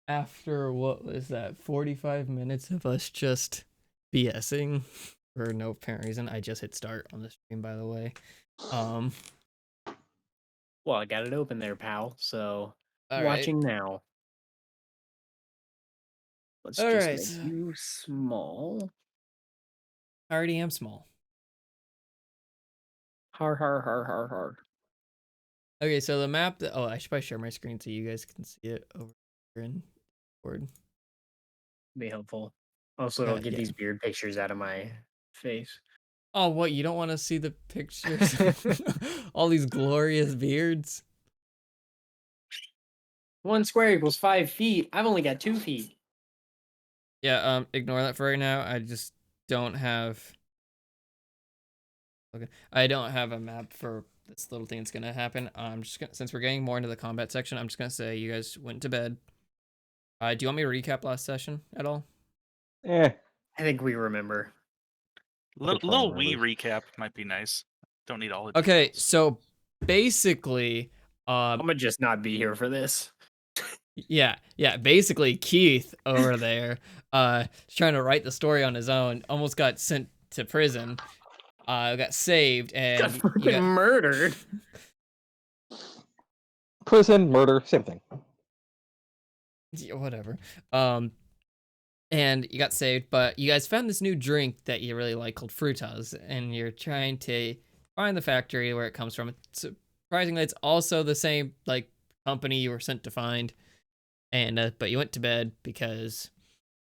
after what was that 45 minutes of us just BSing for no apparent reason. I just hit start on the stream, by the way. Um Well, I got it open there, pal. So all right. watching now. Let's All just make right. you small. I already am small. Har har har har har. Okay, so the map that, I should probably share my screen so you guys can see it over here in Discord. Be helpful. Also, it'll get Yeah. these beard pictures out of my face. Oh, what? You don't want to see the pictures? All these glorious beards? 1 square = 5 feet. I've only got 2 feet. Yeah, ignore that for right now. I just don't have. Okay, I don't have a map for this little thing that's gonna happen. I'm just gonna, since we're getting more into the combat section, I'm just gonna say you guys went to bed. Do you want me to recap last session at all? Eh, I think we remember. Little wee recap might be nice. Don't need all the Okay, details. so basically, I'm gonna just not be here for this. yeah, basically Keith over there, trying to write the story on his own, almost got sent to prison, got saved, and Got fucking murdered. prison, murder, same thing. Yeah, whatever. And you got saved, but you guys found this new drink that you really like called Frutas, and you're trying to find the factory where it comes from. Surprisingly, it's also the same like company you were sent to find, and but you went to bed because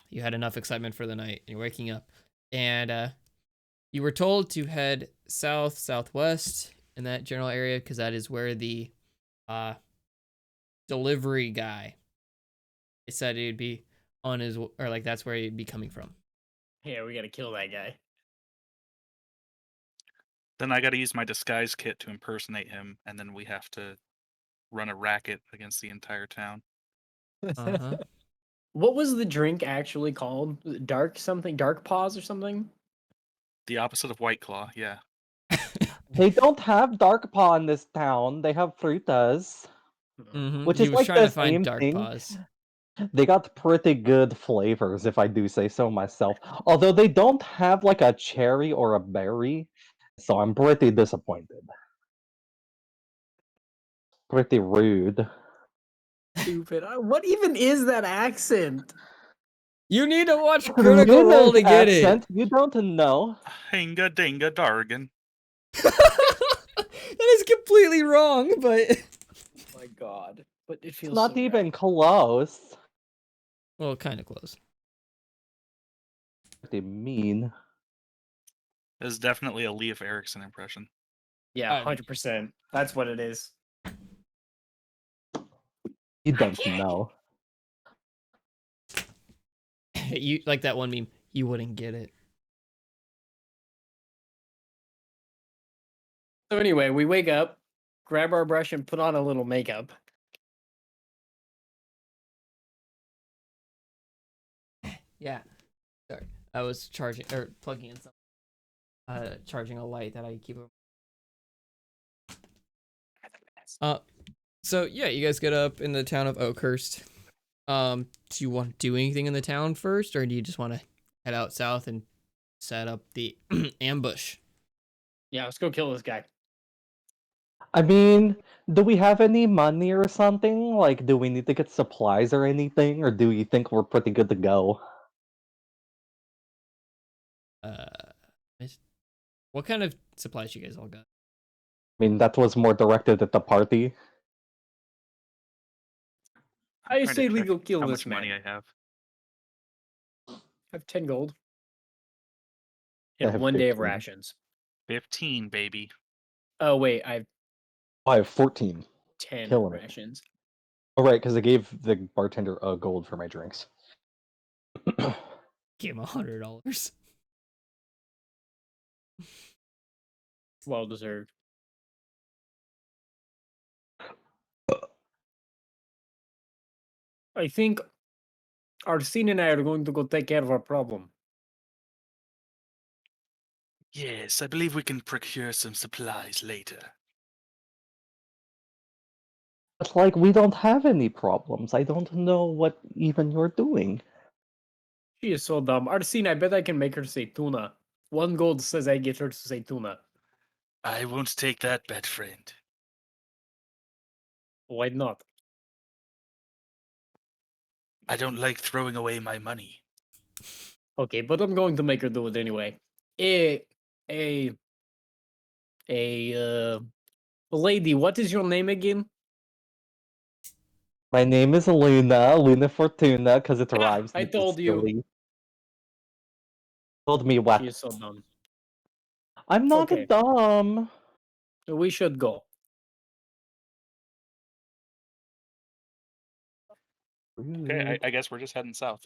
you had enough excitement for the night. And you're waking up, and you were told to head south southwest in that general area because that is where the delivery guy said he'd be on his, or like that's where he'd be coming from. Yeah, we gotta kill that guy. Then I got to use my disguise kit to impersonate him, and then we have to run a racket against the entire town. Uh-huh. What was the drink actually called? Dark something? Dark Paws or something? The opposite of White Claw, yeah. They don't have Dark Paw in this town. They have Frutas, which He is was like trying the to find same Dark thing. Paws. They got pretty good flavors, if I do say so myself. Although they don't have like a cherry or a berry, so I'm pretty disappointed. Pretty rude. Stupid. What even is that accent? You need to watch The Critical Role to get accent, you don't know. Hinga dinga dargan. it. That is completely wrong, but Oh my god. But it It's feels not so even right. close. well, kind of close. Pretty mean. This is definitely a Leif Erikson impression. Yeah, 100%. That's what it is. You don't know. You like that one meme? You wouldn't get it. So anyway, we wake up, grab our brush, and put on a little makeup. Yeah. Sorry, I was charging or plugging in some, charging a light that I keep. So yeah, you guys get up in the town of Oakhurst. Do you want to do anything in the town first, or do you just want to head out south and set up the ambush? Yeah, let's go kill this guy. I mean, do we have any money or something? Like, do we need to get supplies or anything? Or do you think we're pretty good to go? What kind of supplies you guys all got? I mean, that was more directed at the party. I Trying to say check legal kill how this much money man. I have. I have 10 gold. I And have 1 day of 15. rations. 15, baby. Oh, wait, I have I have 14. 10 Killing it. rations. Oh, right, because I gave the bartender a gold for my drinks. Give him $100. Well deserved. I think Arsene and I are going to go take care of our problem. Yes, I believe we can procure some supplies later. But like, we don't have any problems. I don't know what even you're doing. She is so dumb. Arsene, I bet I can make her say tuna. 1 gold says I get her to say tuna. I won't take that bet, friend. Why not? I don't like throwing away my money. Okay, but I'm going to make her do it anyway. A, a, a lady, what is your name again? My name is Luna Fortuna, because it rhymes I with told you. silly. Told me what? She is so dumb. I'm not Okay. dumb. We should go. Okay, I guess we're just heading south.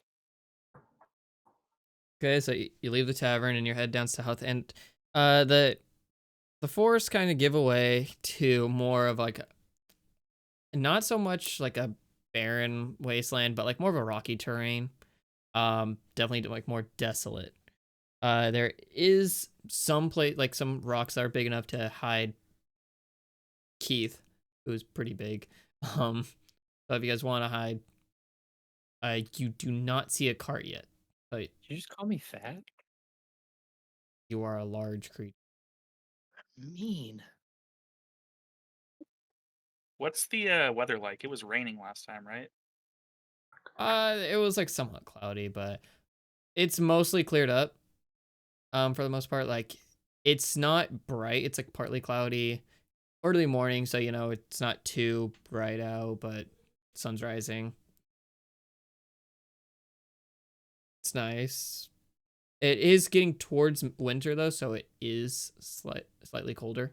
Okay, so you leave the tavern and you head down south, and the forests kind of give away to more of like not so much like a barren wasteland, but like more of a rocky terrain. Definitely like more desolate. There is some place like some rocks that are big enough to hide Keith, who's pretty big. So if you guys want to hide, you do not see a cart yet, but Did you just call me fat? you are a large creature. Mean. What's the weather like? It was raining last time, right? It was like somewhat cloudy, but it's mostly cleared up. For the most part, like it's not bright. It's like partly cloudy, early morning, so you know it's not too bright out, but sun's rising. It's nice. It is getting towards winter though, so it is slightly colder.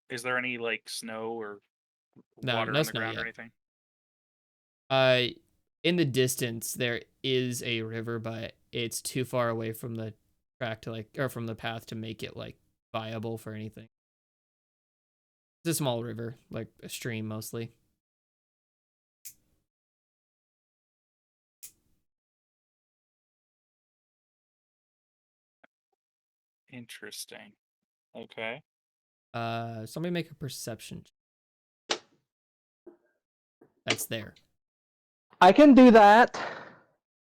Is there any like snow or No, water no on the snow ground yet. or anything? In the distance there is a river, but it's too far away from the track to like, or from the path to make it like viable for anything. It's a small river, like a stream mostly. Interesting. Okay. Somebody make a perception check. That's there. I can do that.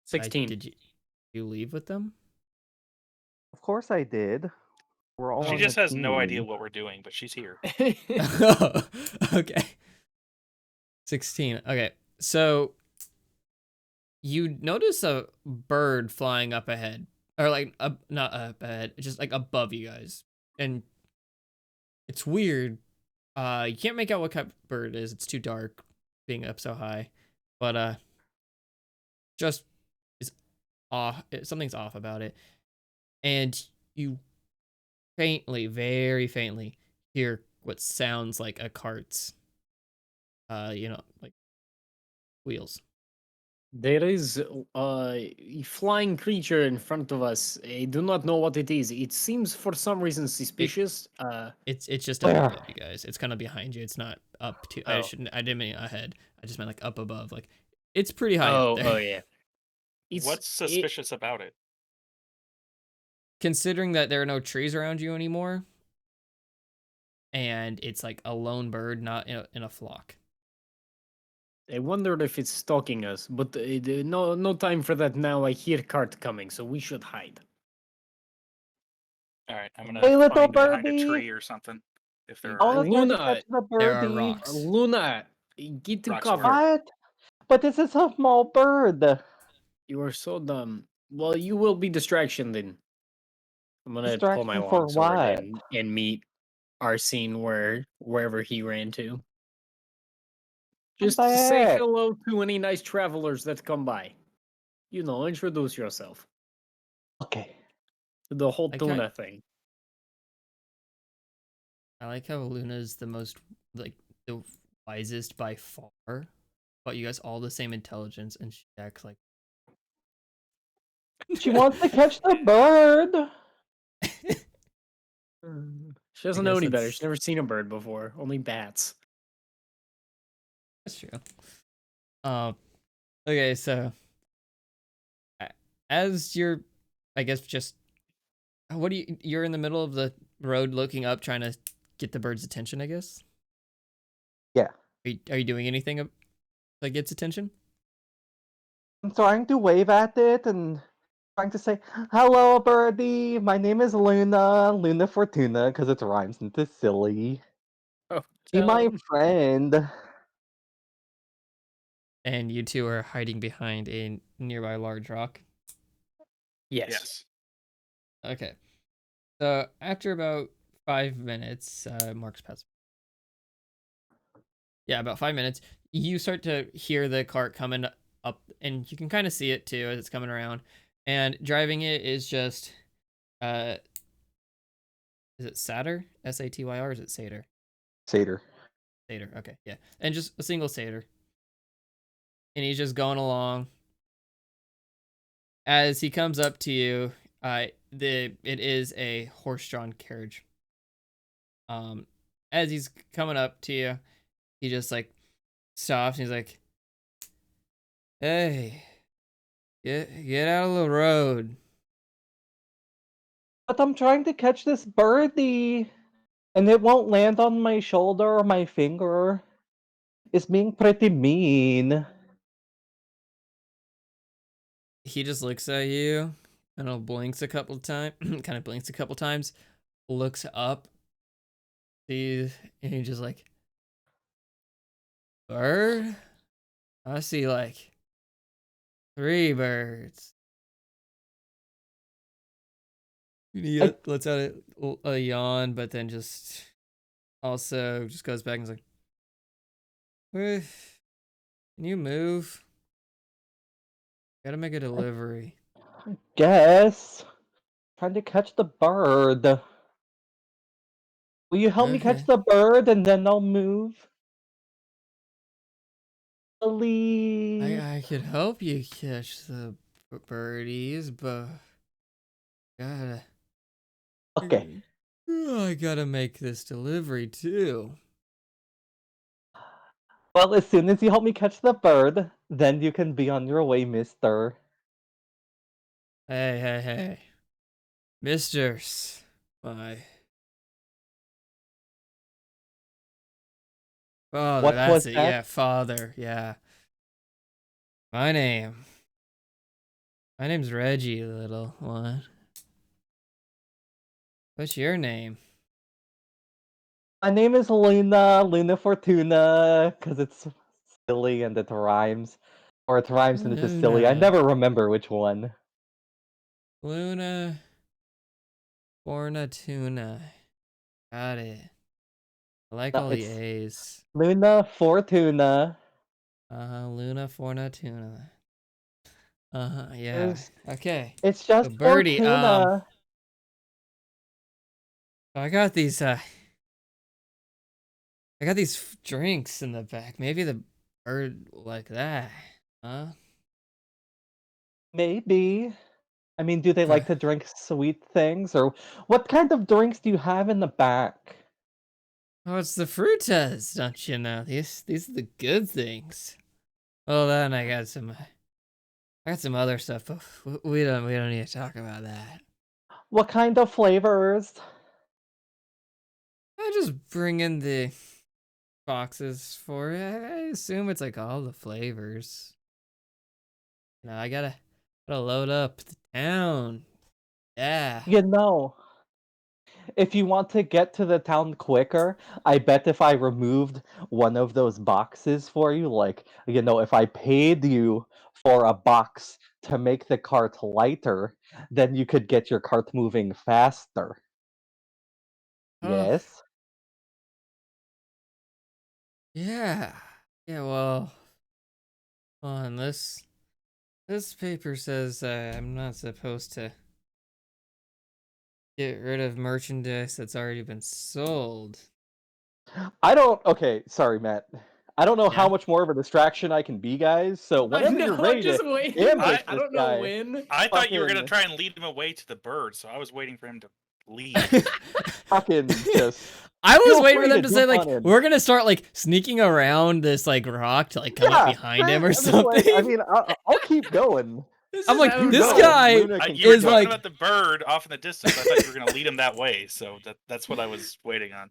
16. Did you leave with them? Of course I did. We're all She on just a has no idea team. what we're doing, but she's here. Okay. 16. Okay. So you notice a bird flying up ahead, or like not up ahead, just like above you guys. And it's weird. You can't make out what kind of bird it is. It's too dark being up so high. But just is off. Something's off about it. And you faintly, very faintly, hear what sounds like a cart's like wheels. There is a flying creature in front of us. I do not know what it is. It seems for some reason suspicious. It's just up Where? above you guys. It's kind of behind you. It's not up to. Oh. I didn't mean ahead. I just meant like up above. Like it's pretty high Oh, up there. oh yeah. What's suspicious about it? Considering that there are no trees around you anymore, and it's like a lone bird, not in a flock. I wondered if it's stalking us, but no time for that now. I hear cart coming, so we should hide. All right, I'm gonna Hey, little find behind a birdie. tree or something. If I there wanna are try to Luna, catch the There are birdie. rocks. Luna, get to Rocks cover. where? What? But this is a small bird. You are so dumb. Well, you will be distraction then. I'm gonna pull my Distraction for long sword what? and meet Arsene wherever he ran to. Just the to say heck? hello to any nice travelers that come by. You know, introduce yourself. Okay. The whole Okay. tuna thing. I like how Luna's the most like the wisest by far, but you guys all the same intelligence, and she acts like. She wants to catch the bird. She doesn't I know guess any better. that's- She's never seen a bird before. Only bats. That's true. Okay, so as you're, I guess just, you're in the middle of the road looking up, trying to get the bird's attention, I guess. Yeah. Are you doing anything that gets attention? I'm trying to wave at it and trying to say, "Hello, birdie. My name is Luna. Luna Fortuna, because it rhymes into silly. Oh, Be tell my 'em. friend." And you two are hiding behind a nearby large rock. Yes. Yes. Okay. So after about 5 minutes, Mark's pass. Yeah, about 5 minutes, you start to hear the cart coming up, and you can kind of see it too as it's coming around. And driving it is just, is it Satyr? Satyr? Or is it Satyr? Satyr. Satyr. Okay, yeah, and just a single Satyr. And he's just going along. As he comes up to you, it is a horse-drawn carriage. As he's coming up to you, he just like stops and he's like, "Hey, get out of the road." But I'm trying to catch this birdie, and it won't land on my shoulder or my finger. It's being pretty mean. He just looks at you and blinks a couple times, kind of blinks a couple times, looks up, sees, and he's just like, "Bird? I see like 3 birds." He lets out a yawn, but then just also just goes back and is like, "Eh, can you move? Gotta make a delivery." Guess. Trying to catch the bird. Will you help me catch Okay. the bird and then I'll move? Please. I could help you catch the birdies, but gotta Okay. I gotta make this delivery too. Well, as soon as you help me catch the bird, then you can be on your way, mister. Hey, misters, my father. What That's was it. that? Yeah, father. Yeah, my name's Reggie, little one. What's your name? My name is Luna, Luna Fortuna, because it's silly and it rhymes. Or it rhymes and it's silly. I Luna. never remember which one. Luna Fortuna. Got it. I like No, all the it's A's. Luna Fortuna. Luna Fortuna. Yeah. There's- Okay. It's So just Birdie, Fortuna. I got these drinks in the back. Maybe the bird like that, huh? Maybe. I mean, do they Huh. like to drink sweet things? Or what kind of drinks do you have in the back? Oh, it's the frutas, don't you know? These are the good things. Well, then I got some other stuff, but we don't need to talk about that. What kind of flavors? I just bring in the boxes for it. I assume it's like all the flavors. I gotta load up the town. Yeah. You know, if you want to get to the town quicker, I bet if I removed one of those boxes for you, like, if I paid you for a box to make the cart lighter, then you could get your cart moving faster. Oh, Yes? yeah. Yeah, well, on this paper says I'm not supposed to get rid of merchandise that's already been sold. Okay, sorry, Matt. I don't know how Yeah. much more of a distraction I can be, guys. So I whenever you're know, ready just to waiting. ambush I this don't know guy, when. I thought you were gonna Fucking- try and lead him away to the bird, so I was waiting for him to leave. fucking just I was Feel waiting for free them to to say jump like on in. we're gonna start like sneaking around this like rock to like come up behind him or something. I mean, I'll keep going. This I'm is like, how it this goes. guy Luna can You were is keep talking like- about the bird off in the distance. I thought you were gonna lead him that way, so that's what I was waiting on.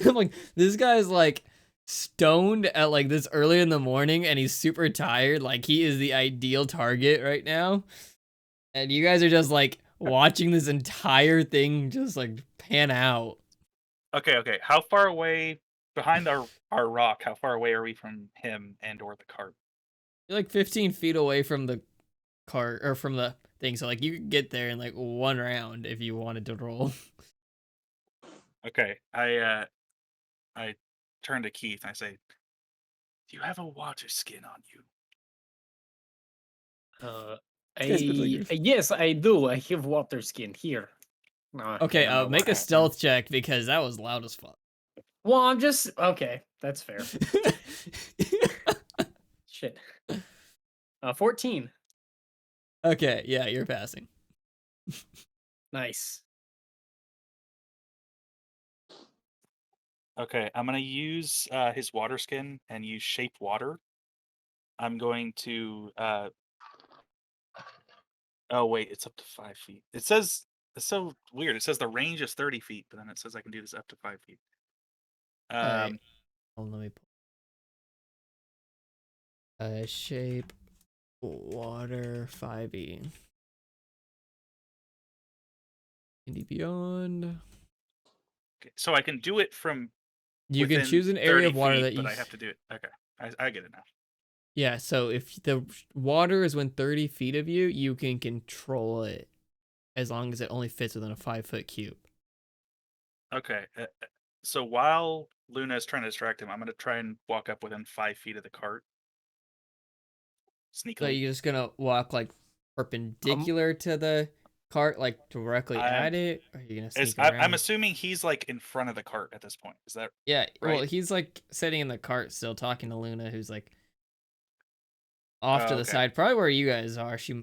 I'm like, this guy's like stoned at like this early in the morning and he's super tired. Like he is the ideal target right now. And you guys are just like watching this entire thing just like pan out. Okay. How far away behind our rock? How far away are we from him and or the cart? You're like 15 feet away from the cart or from the thing. So like you could get there in like one round if you wanted to roll. Okay, I turn to Keith and I say, "Do you have a water skin on you?" guy's been like- Yes, I do. I have water skin here. Okay, I don't know make what a happened. stealth check because that was loud as fuck. Well, I'm just okay. That's fair. Shit. 14. Okay, yeah, you're passing. Nice. Okay, I'm gonna use his water skin and use shape water. I'm going to. Oh wait, it's up to 5 feet. It says it's so weird. It says the range is 30 feet, but then it says I can do this up to 5 feet. Alright. Hold on, let me pull. Shape water 5e. Indie Beyond. Okay, so I can do it from. You can within choose an area 30 of water feet, that you. But I have to do it. Okay, I get it now. Yeah, so if the water is within 30 feet of you, you can control it as long as it only fits within a 5-foot cube. Okay, so while Luna is trying to distract him, I'm gonna try and walk up within 5 feet of the cart. So Sneakily. you're just gonna walk like perpendicular to the cart, like directly I'm- at it? Or are you gonna It's- sneak around? I'm assuming he's like in front of the cart at this point. Is that Yeah, well, right? he's like sitting in the cart still talking to Luna, who's like off to the okay. side, probably where you guys are. She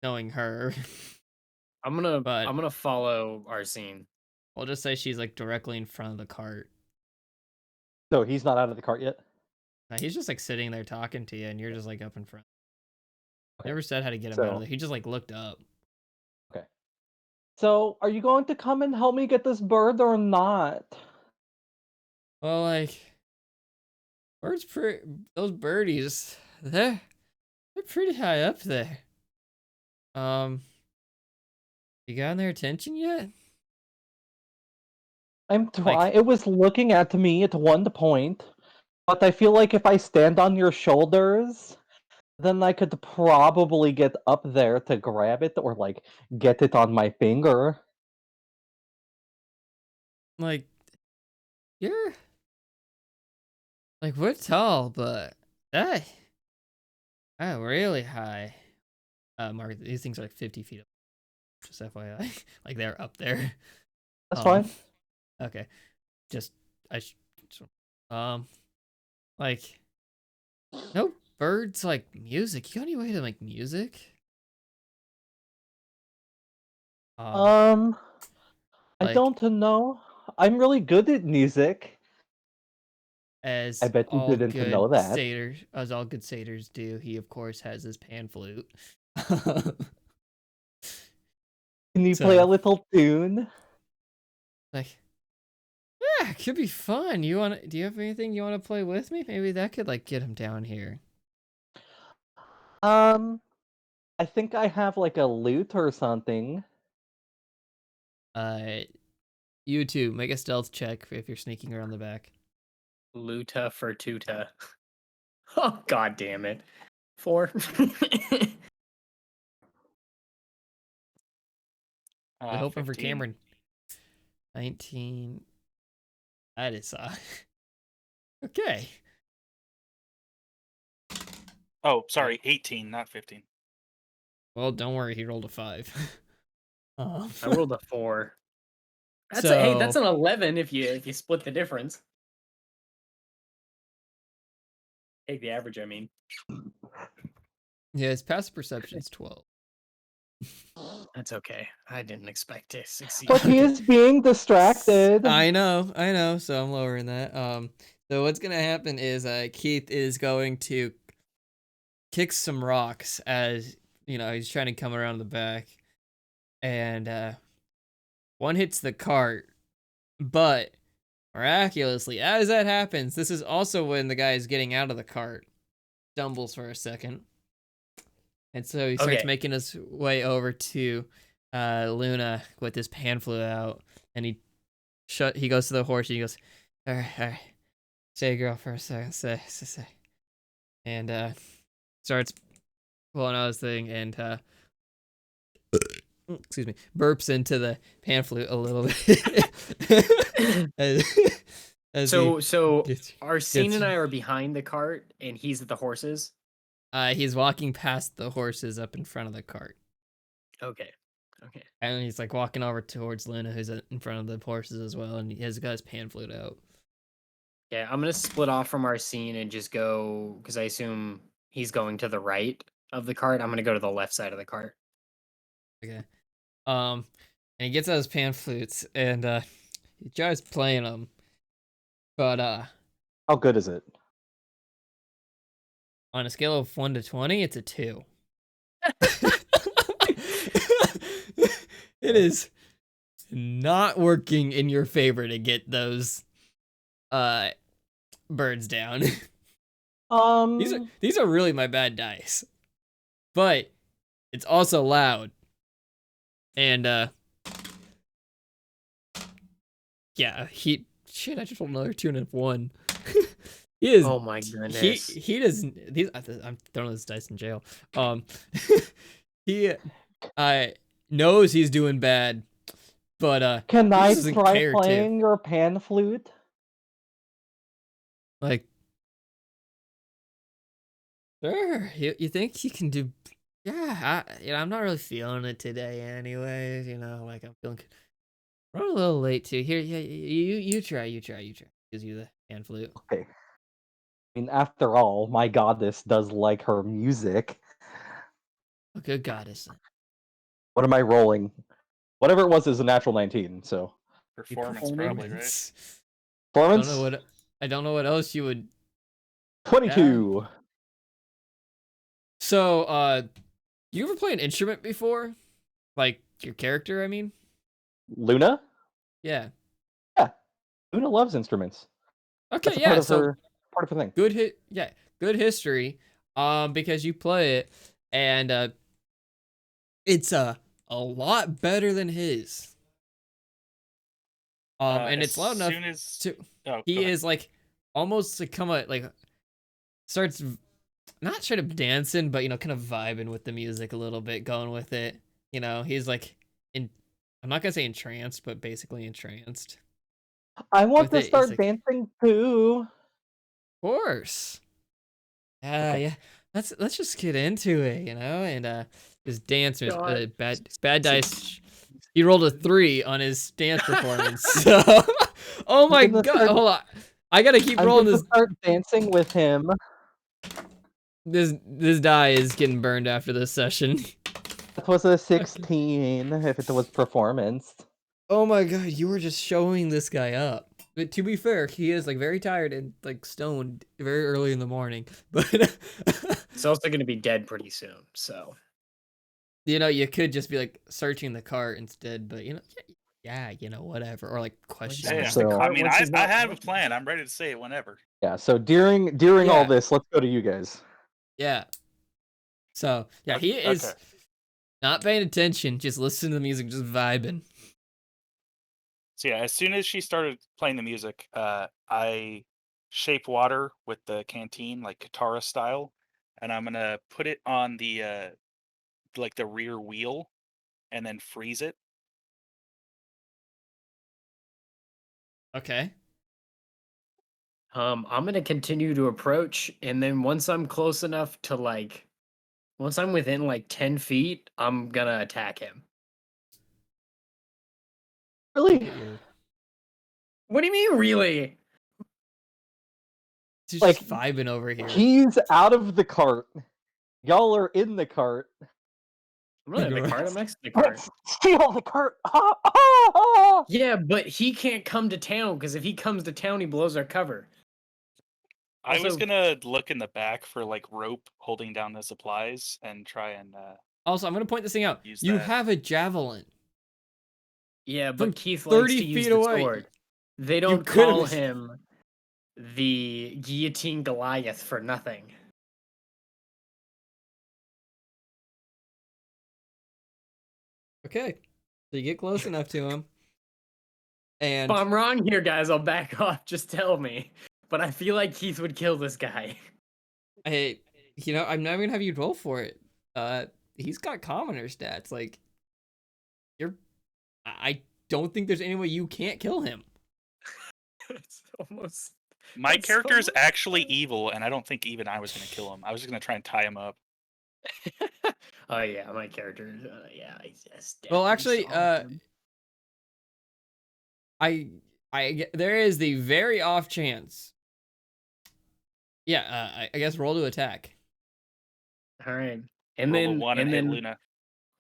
knowing her. I'm gonna But- I'm gonna follow our scene. We'll just say she's like directly in front of the cart. So he's not out of the cart yet? He's just like sitting there talking to you, and you're just like up in front. Okay. Never said how to get him out So- of there. He just like looked up. So, are you going to come and help me get this bird or not? Well, like those birdies, they're pretty high up there. You gotten their attention yet? I'm trying. It was looking at me at one point, but I feel like if I stand on your shoulders, then I could probably get up there to grab it or like get it on my finger. Like, you're like we're tall, but that really high. Mark, these things are like 50 feet up. Just FYI, like they're up there. That's fine. Okay, just like no birds like music. You got any way to make music? I like- don't know. I'm really good at music. As I bet you all didn't good know that. satyrs, as all good satyrs do, he of course has his pan flute. Can you play a So- little tune? Like, yeah, it could be fun. Do you have anything you want to play with me? Maybe that could like get him down here. I think I have like a lute or something. You two make a stealth check if you're sneaking around the back. Luta for tuta. Oh god damn it. 4. We're hoping for 15. Cameron. 19. That is okay. Oh, sorry, 18, not 15. Well, don't worry, he rolled a 5. I rolled a 4. That's So- an 11 if you split the difference. Take the average, I mean. Yeah, his passive perception's 12. That's okay. I didn't expect to succeed. But he is being distracted. I know. So I'm lowering that. So what's gonna happen is Keith is going to kick some rocks as he's trying to come around the back, and one hits the cart, but Miraculously, as that happens, this is also when the guy is getting out of the cart, stumbles for a second, and so he starts Okay. making his way over to Luna with his pan flute out, and he goes to the horse. And he goes, all right, say girl for a second, say, and starts pulling out his thing and excuse me, burps into the pan flute a little bit. as So gets- Arsene gets- and I are behind the cart, and he's at the horses. he's walking past the horses up in front of the cart. Okay. Okay. And he's like walking over towards Luna, who's in front of the horses as well, and he has got his pan flute out. Yeah, I'm gonna split off from Arsene and just go because I assume he's going to the right of the cart. I'm gonna go to the left side of the cart. Okay. And he gets out his pan flutes and he tries playing them. But How good is it? on a scale of 1 to 20, it's a 2. It is not working in your favor to get those birds down. These are really my bad dice. But it's also loud. And yeah, shit, I just rolled another 2 and a 1. He is Oh my goodness. he doesn't these I'm throwing this dice in jail. He knows he's doing bad, but Can he I doesn't try care playing your pan flute? like sure, you think you can do yeah, I'm not really feeling it today anyways, like I'm feeling we're a little late too. Here, yeah, you try. Gives you the hand flute. Okay. I mean, after all, my goddess does like her music. Oh, good goddess. What am I rolling? Whatever it was is a natural 19, so. Performance, probably, right? Performance? I don't know what else you would 22. So, you ever play an instrument before? Like your character, I mean? Luna? Yeah. Luna loves instruments. Okay, That's a yeah. part of So her thing. good history. Because you play it, and it's a lot better than his. And it's loud enough to. He is like almost like starts not straight up dancing, but kind of vibing with the music a little bit, going with it. He's like I'm not gonna say entranced, but basically entranced. I want With to it, start it's like- dancing too. Of course. Okay. Yeah. Let's just get into it, and his dancers, God. bad dice. He rolled a 3 on his dance performance. So, oh my gonna god! start- Hold on, I gotta keep I'm rolling going to this. start dancing with him. This die is getting burned after this session. That was a 16 if it was performance. Oh my god, you were just showing this guy up. But to be fair, he is like very tired and like stoned very early in the morning. But He's also gonna be dead pretty soon. So you could just be like searching the cart instead. But yeah, whatever, or like question. Yeah, So- I mean, Once he's I not have a looking. plan. I'm ready to say it whenever. Yeah, so during all Yeah. this, let's go to you guys. Yeah. So yeah, he is Okay. not paying attention, just listening to the music, just vibing. So yeah, as soon as she started playing the music, I shape water with the canteen, like Katara style, and I'm gonna put it on the like the rear wheel, and then freeze it. Okay. I'm gonna continue to approach, and then once I'm close enough to once I'm within 10 feet, I'm gonna attack him. Really? What do you mean, really? He's Like, just vibing over here. He's out of the cart. Y'all are in the cart. I'm not in the You're cart. right. I'm next to the cart. Let's steal the cart. Ah, ah, ah. Yeah, but he can't come to town because if he comes to town, he blows our cover. I was Also- gonna look in the back for like rope holding down the supplies and try and Also, I'm gonna point this thing out. Use You that. have a javelin. Yeah, From but Keith 30 likes to use feet the away. sword. They don't could've- call him the Guillotine Goliath for nothing. Okay, so you get close enough to him, and If I'm wrong here, guys, I'll back off. Just tell me. But I feel like Keith would kill this guy. I'm not gonna have you roll for it. He's got commoner stats. Like, I don't think there's any way you can't kill him. It's almost. My That's character is so actually evil, and I don't think even I was going to kill him. I was just going to try and tie him up. Oh yeah, my character. Yeah, I just. Well, definitely actually, saw him. there is the very off chance. Yeah, I guess roll to attack. All right, and Roll a then 1 and and hit then Luna.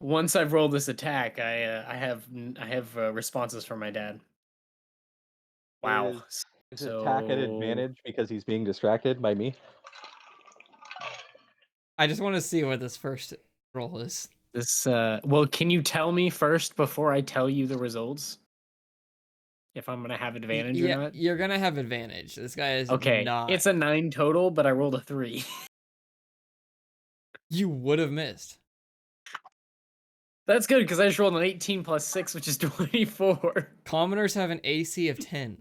once I've rolled this attack, I have responses from my dad. Wow. Is attack at advantage because he's being distracted by me? I just want to see what this first roll is. This well, can you tell me first before I tell you the results? If I'm gonna have advantage or Yeah, not? you're gonna have advantage. This guy is Okay, not. it's a 9 total, but I rolled a 3. You would have missed. That's good because I just rolled an 18 plus 6, which is 24. Commoners have an AC of 10.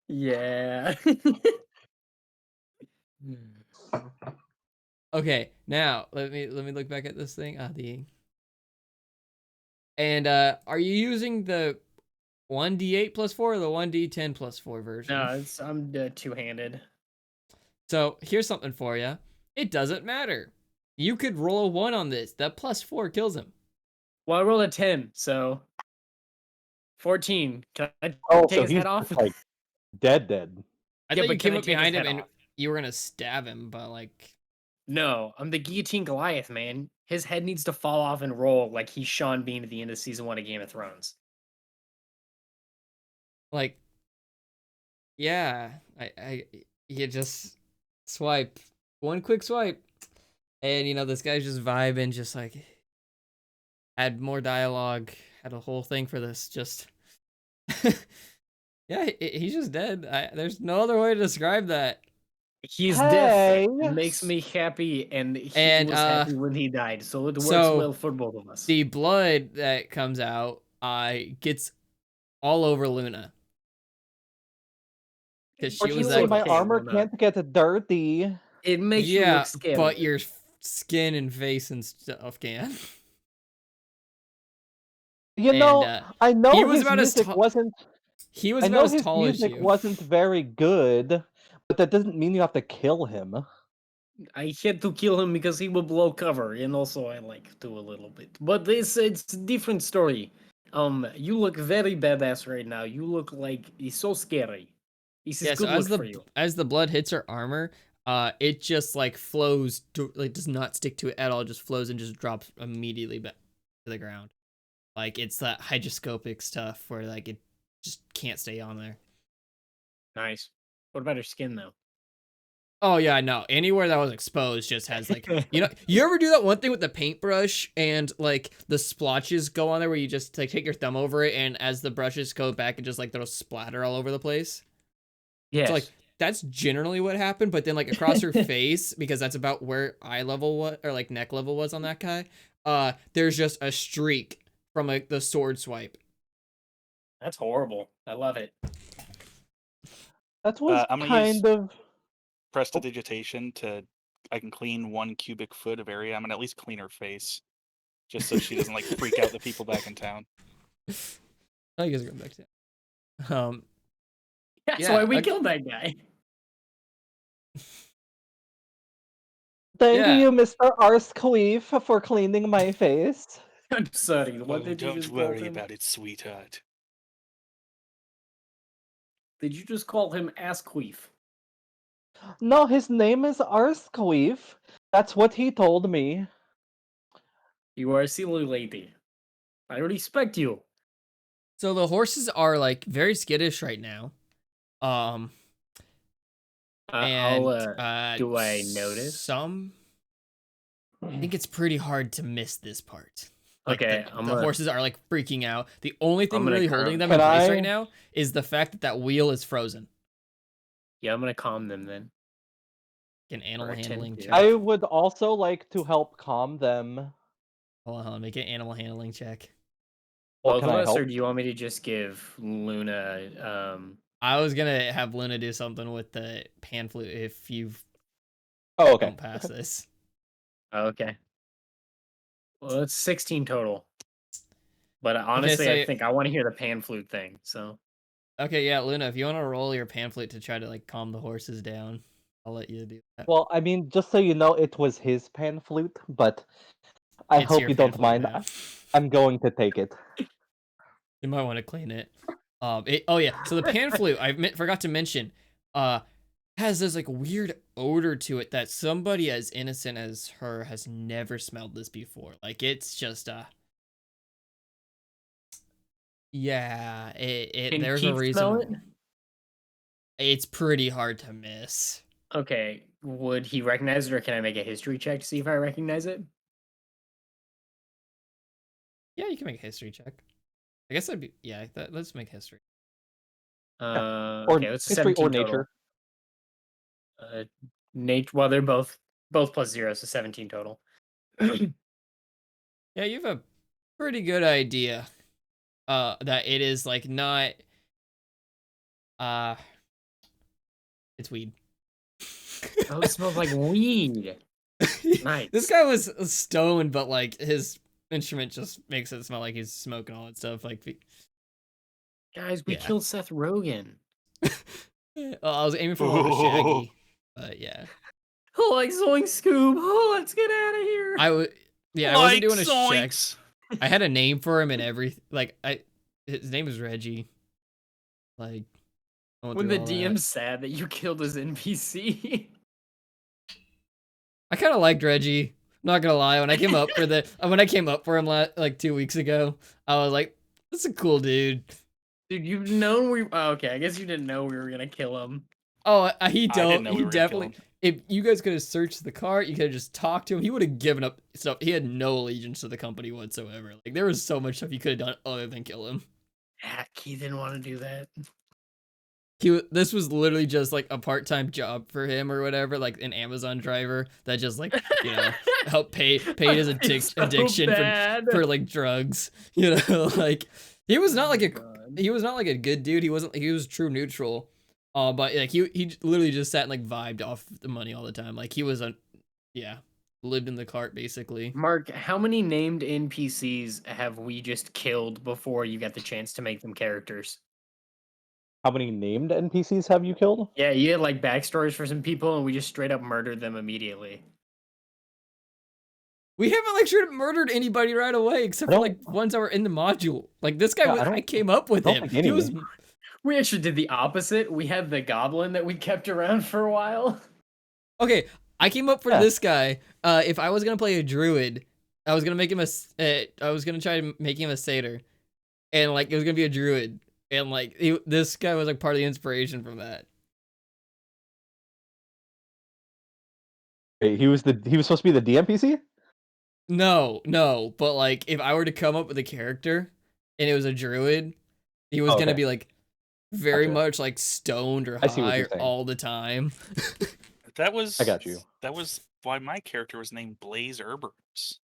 Yeah. Okay, now let me look back at this thing. Are you using the 1d8 plus 4 or the 1d10 plus 4 version? No, I'm two-handed. So here's something for you. It doesn't matter. You could roll a 1 on this. That plus 4 kills him. Well, I rolled a 10, so 14. Can I Oh, take so his he's head off? like dead. I Yeah, thought you but can came I up take his behind him head and off? you were gonna stab him, but like, No, I'm the Guillotine Goliath, man. His head needs to fall off and roll like he's Sean Bean at the end of season 1 of Game of Thrones. yeah, you just swipe one quick swipe, and this guy's just vibing, just like had more dialogue, had a whole thing for this, just yeah, he's just dead. There's no other way to describe that. He's Hey! different. It makes me happy, and he And, was happy when he died, so it works so well for both of us. The blood that comes out gets all over Luna. Because she was Fortunately, that my okay, armor well, no. can't get dirty. It makes you yeah, look scary. but your skin and face and stuff can. You And, know, I know he was his about as music tall- wasn't. He was I know about as his tall as music you. wasn't very good, but that doesn't mean you have to kill him. I had to kill him because he will blow cover, and also I like to a little bit. But it's a different story. You look very badass right now. You look like he's so scary. He's Yeah, a so good look for you. as the blood hits her armor, it just like flows, does not stick to it at all. Just flows and just drops immediately back to the ground. Like it's that hydroscopic stuff where like it just can't stay on there. Nice. What about her skin though? Oh yeah, no. Anywhere that was exposed just has like you ever do that one thing with the paintbrush and like the splotches go on there where you just like take your thumb over it and as the brushes go back and just like they'll splatter all over the place? Yes. So like that's generally what happened, but then like across her face, because that's about where eye level was or like neck level was on that guy, there's just a streak from like the sword swipe. That's horrible. I love it. That was I'm gonna kind of. Prestidigitation I can clean 1 cubic foot of area. I'm gonna at least clean her face, just so she doesn't like freak out the people back in town. Oh, you guys are going back to That's Yeah, why we okay. killed that guy. Thank Yeah. you, Mr. Arsqueef, for cleaning my face. I'm sorry. What Oh, did you don't just call worry him? about it, sweetheart. Did you just call him Asqueef? No, his name is Arsqueef. That's what he told me. You are a silly lady. I respect you. So the horses are like very skittish right now. And do I notice? I think it's pretty hard to miss this part. Like Okay, the horses are like freaking out. The only thing I'm gonna really calm- holding them Can in place I- right now is the fact that that wheel is frozen. Yeah, I'm gonna calm them then. An animal attempt handling to. check. I would also like to help calm them. Hold on, make an animal handling check. What Both can of I us, or help? do you want me to just give Luna? I was gonna have Luna do something with the pan flute if you Oh, okay. don't pass this. Okay. Well, it's 16 total. But honestly, so I think I want to hear the pan flute thing. So Okay, yeah, Luna, if you want to roll your pan flute to try to like calm the horses down, I'll let you do that. Well, I mean, just so you know, it was his pan flute, but I It's hope your you pan don't flute mind. now. I'm going to take it. You might want to clean it. Oh yeah, so the pan flute forgot to mention, has this like weird odor to it that somebody as innocent as her has never smelled this before. Like it's just yeah, can there's a Keith smell reason. It's pretty hard to miss. Okay. Would he recognize it, or can I make a history check to see if I recognize it? Yeah, you can make a history check. I guess that'd be yeah. Let's make history. Or Okay, it's a history 17 or total. nature. Nature. Well, they're both plus 0, so 17 total. Yeah, you have a pretty good idea. That it is like not. It's weed. Oh, it smells like weed. Nice. This guy was stoned, but like his instrument just makes it smell like he's smoking all that stuff. Like, Guys, we Yeah. killed Seth Rogen. I was aiming for more of a Shaggy, but yeah, Oh, like Zoink Scoob. Oh, let's get out of here. I would. Yeah, I wasn't doing a check. zoinks. I had a name for him and everything. Like, his name is Reggie. Like, I went when through the all that. DM's sad that you killed his NPC. I kind of liked Reggie. Not gonna lie, when I came up for him like 2 weeks ago, I was like, "That's a cool dude." Dude, you've known we. Oh, okay, I guess you didn't know we were gonna kill him. Oh, he I didn't know we he were gonna kill definitely. him. If you guys could have searched the cart, you could have just talked to him. He would have given up stuff. He had no allegiance to the company whatsoever. Like there was so much stuff you could have done other than kill him. Heck, he didn't want to do that. This was literally just like a part-time job for him or whatever, like an Amazon driver that just like helped pay his It's so addiction bad. for like drugs. Like he was not like a God. he was not like a good dude. He was true neutral. But like he literally just sat and like vibed off the money all the time. Like he was lived in the cart basically. Mark, how many named NPCs have we just killed before you got the chance to make them characters? How many named NPCs have you killed? Yeah, you had like backstories for some people, and we just straight up murdered them immediately. We haven't like straight up murdered anybody right away, except for like ones that were in the module. Like this guy, Yeah, I came up with don't him. think He any. was We actually did the opposite. We had the goblin that we kept around for a while. okay. I came up for Yeah. this guy. If I was gonna play a druid, I was gonna make him I was gonna try to make him a satyr, and like it was gonna be a druid, and like this guy was like part of the inspiration from that. Wait, he was supposed to be the DMPC? No, but like if I were to come up with a character, and it was a druid, he was gonna Okay. be like very Gotcha. much like stoned or I see what high you're saying. all the time. That was I got you. That was why my character was named Blaze Herbers.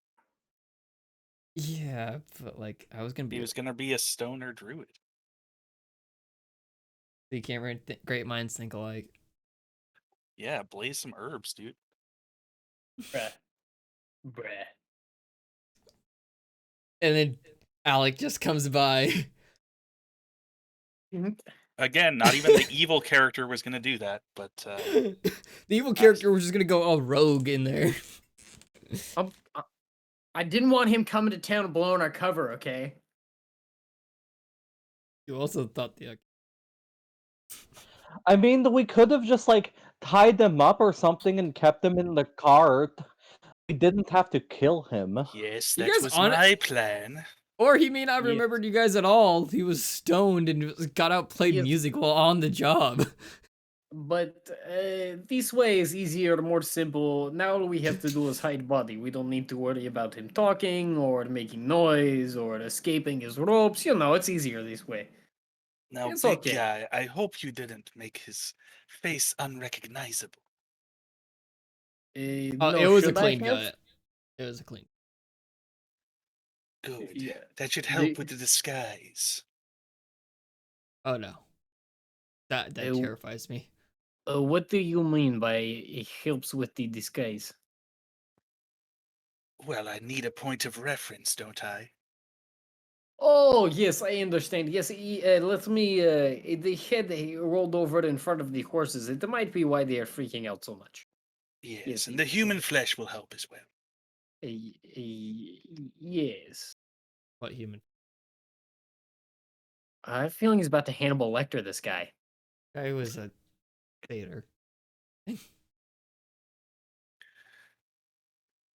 Yeah, but like I was gonna be. He was gonna be a stoner druid. You can't read great minds think alike. Yeah, blaze some herbs, dude. Bruh. And then Alec just comes by. Again, not even the evil character was gonna do that, but The evil character was just gonna go all rogue in there. I didn't want him coming to town and blowing our cover, okay? You also thought the I mean, we could have just like tied them up or something and kept them in the cart. We didn't have to kill him. yes, You that guys was on it- my plan. or he may not have Yes. remembered you guys at all. He was stoned and got out played Yes. music while on the job. But this way is easier, more simple. Now all we have to do is hide body. We don't need to worry about him talking or making noise or escaping his ropes. You know, it's easier this way. Now, It's big okay. guy, I hope you didn't make his face unrecognizable. No, It was a should I clean have? gut. It was a clean. Good. Yeah. That should The- help with the disguise. Oh no, that Uh, terrifies me. what do you mean by it helps with the disguise? Well, I need a point of reference, don't I? Oh, yes, I understand. Yes, let me. The head rolled over in front of the horses. It might be why they are freaking out so much. Yes, Yes, and the human flesh will help as well. Yes. What human? I have a feeling he's about to Hannibal Lecter this guy. Guy was a theater.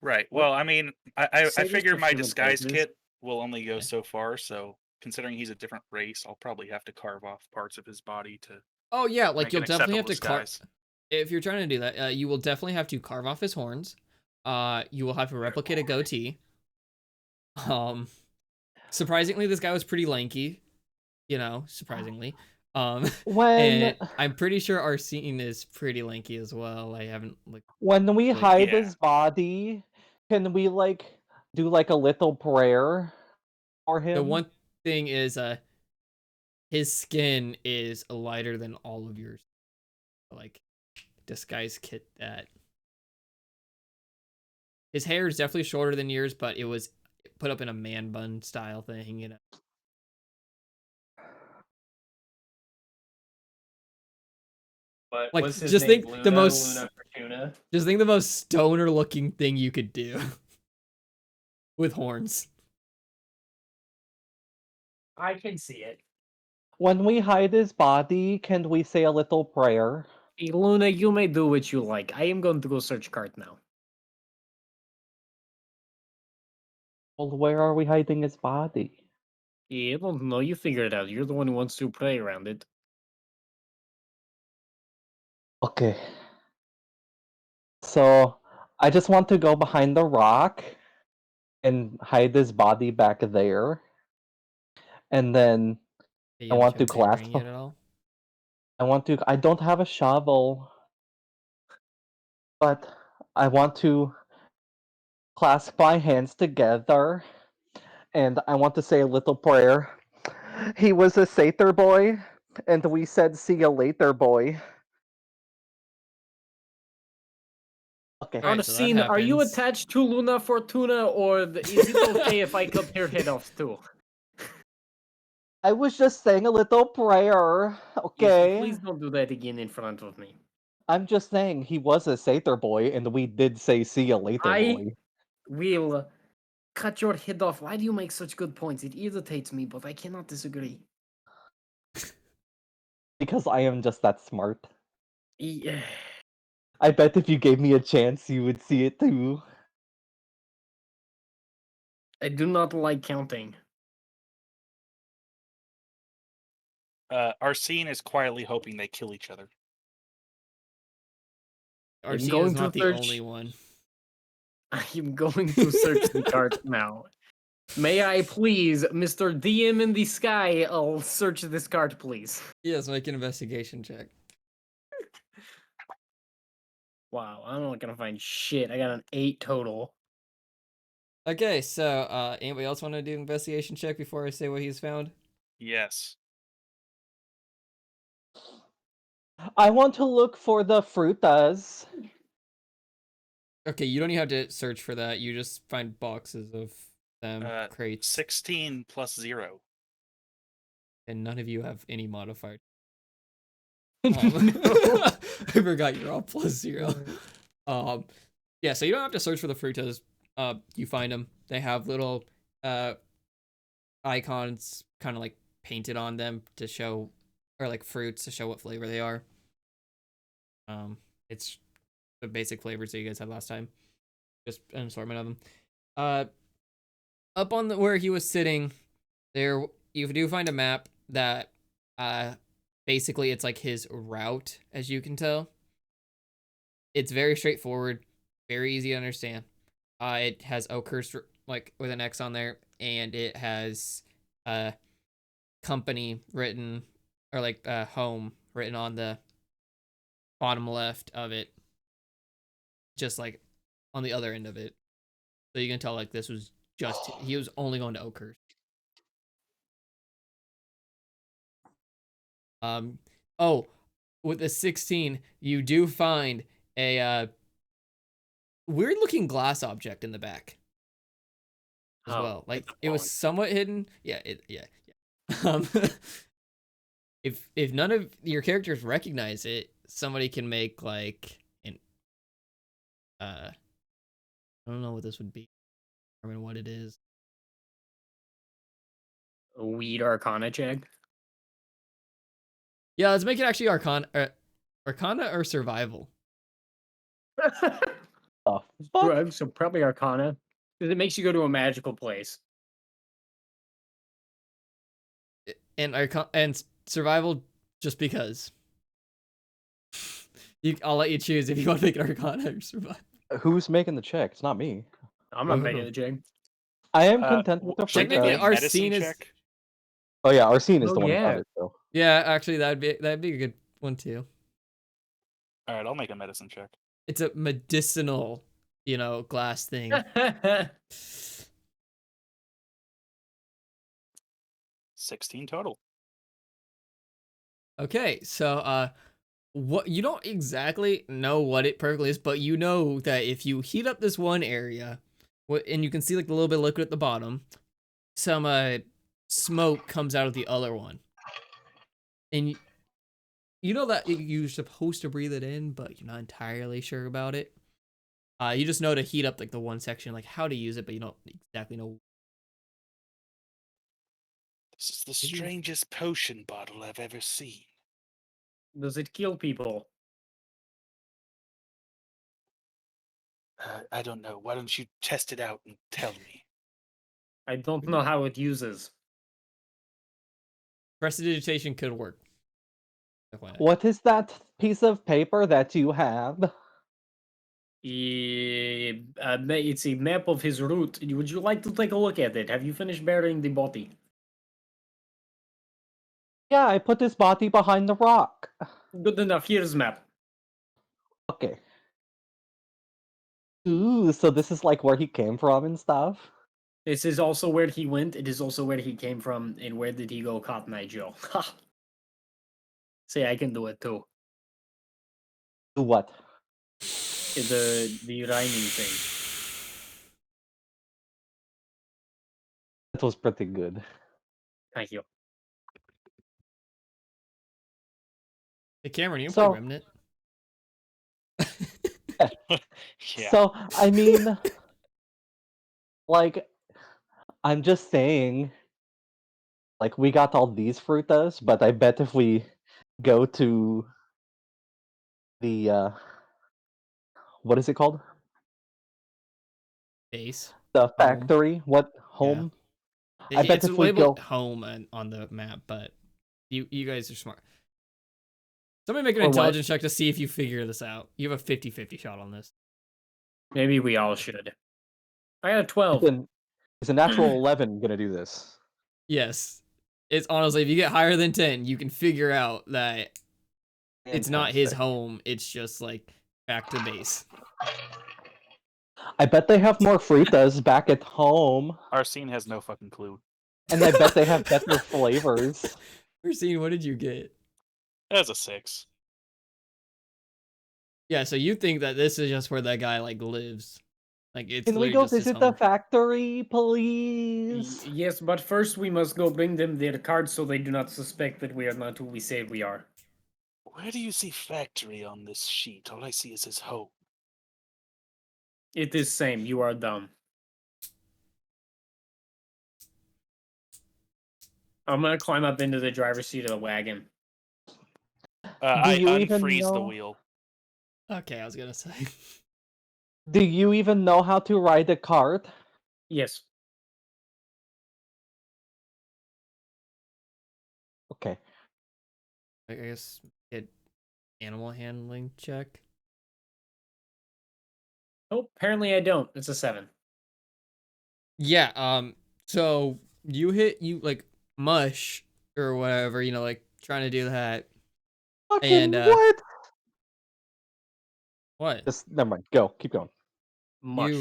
Right. What? Well, I mean, I Say this figure a my few disguise places. kit will only go Yeah. so far, so considering he's a different race, I'll probably have to carve off parts of his body to Oh yeah, like make you'll an definitely have acceptable to carve. disguise. If you're trying to do that, you will definitely have to carve off his horns. You will have to replicate a goatee. Surprisingly, this guy was pretty lanky. You know, surprisingly. When And I'm pretty sure Arsene is pretty lanky as well. I haven't looked. when we Like, hide yeah. his body, can we like do like a little prayer for The him? one thing is, his skin is lighter than all of yours. Like, disguise kit that. His hair is definitely shorter than yours, but it was put up in a man bun style thing, you know. But Like, what's his just name? think Luna, the most, Luna Fortuna. just think the most stoner looking thing you could do with horns. I can see it. When we hide his body, can we say a little prayer? Hey, Luna, you may do what you like. I am going to go search cart now. Well, where are we hiding his body? Yeah, I don't know. You figure it out. You're the one who wants to play around it. Okay. So I just want to go behind the rock and hide his body back there. And then You I have a want to chance at clasp bringing it at all? I don't have a shovel, but I want to clasp my hands together and I want to say a little prayer. He was a satyr boy, and we said see you later, boy. Okay. All right, so that Arsene, are you happens. attached to Luna Fortuna, or is it okay if I cut your head off too? I was just saying a little prayer, Yes, okay? please don't do that again in front of me. I'm just saying he was a satyr boy, and we did say see you later, I boy. will cut your head off. Why do you make such good points? It irritates me, but I cannot disagree. Because I am just that smart. Yeah. I bet if you gave me a chance, you would see it too. I do not like counting. Arsene is quietly hoping they kill each other. Arsene going is to not the search- only one. I am going to search the cart now. May I please, Mr. DM in the sky, I'll search this cart, please. Yes, make an investigation check. Wow, I'm not gonna find shit. I got an 8 total. Okay, so anybody else want to do an investigation check before I say what he's found? Yes. I want to look for the frutas. Okay, you don't even have to search for that. You just find boxes of them, crates, 16 plus 0. and none of you have any modifier. No. I forgot you're all plus 0. Yeah, so you don't have to search for the frutas. You find them. They have little icons kind of like painted on them to show, or like fruits to show what flavor they are. It's the basic flavors that you guys had last time. Just an assortment of them. Up on where he was sitting, there you do find a map that basically it's like his route, as you can tell. It's very straightforward, very easy to understand. It has Oakhurst like with an X on there, and it has company written, or like home written on the bottom left of it, just like on the other end of it. So you can tell like this was just, he was only going to Oakhurst. Oh, with the 16, you do find a weird looking glass object in the back as well. Like it was somewhat hidden. Yeah, yeah. Um, if none of your characters recognize it, somebody can make like an I don't know what this would be. I mean, what it is. A weed Arcana check. Yeah, let's make it actually Arcana or survival. Oh, fuck. So probably Arcana, because it makes you go to a magical place. And survival, just because. I'll let you choose if you want to make it Arcana or survival. Who's making the check? It's not me. I'm not making the check. I am content with the Should Technically, we fruit. make a our medicine scene is- check? Oh yeah, Arsene is Oh, the one who yeah. found it. So Yeah, actually, that'd be a good one too. All right, I'll make a medicine check. It's a medicinal, glass thing. 16 total. Okay, so what you don't exactly know what it perfectly is, but you know that if you heat up this one area, and you can see like the little bit of liquid at the bottom, some smoke comes out of the other one, and you know that you're supposed to breathe it in, but you're not entirely sure about it. You just know to heat up like the one section, like how to use it, but you don't exactly know. This is the strangest potion bottle I've ever seen. Does it kill people? I don't know. Why don't you test it out and tell me? I don't know how it uses. Prestidigitation could work. what is that piece of paper that you have? It's a map of his route. Would you like to take a look at it? Have you finished burying the body? Yeah, I put his body behind the rock. Good enough. Here's map. Okay. Ooh, so this is like where he came from and stuff. This is also where he went. It is also where he came from. And where did he go, Cotton Eye Joe? Ha! See, I can do it too. Do what? The rhyming thing. That was pretty good. Thank you. Hey Cameron, you can So- play Remnant. Yeah. So, I mean, like, I'm just saying, like, we got all these frutas, but I bet if we go to the, what is it called? Base. The factory? What? Home? I bet It's if we labeled go- home on the map, but you guys are smart. Somebody make an Or what? intelligence check to see if you figure this out. You have a 50-50 shot on this. Maybe we all should. I got a 12. Is a natural 11 gonna do this? Yes. It's honestly, if you get higher than 10, you can figure out that it's not his Fantastic. home. It's just like back to base. I bet they have more frutas back at home, Arsene has no fucking clue. and I bet they have better flavors. Christine, what did you get? That's a 6. Yeah, so you think that this is just where that guy like lives. Like it's Can we literally go just his visit the home. factory, please? Yes, but first we must go bring them their cards so they do not suspect that we are not who we say we are. Where do you see factory on this sheet? All I see is his home. It is same. You are dumb. I'm gonna climb up into the driver's seat of the wagon. I you even unfreeze the know- wheel. Okay, I was gonna say. Do you even know how to ride a cart? Yes. Okay. I guess get animal handling check. Oh, apparently I don't. It's a 7. Yeah, so you like mush or whatever, like trying to do that. And Fucking what? what? Just never mind. Go. Keep going. Mush.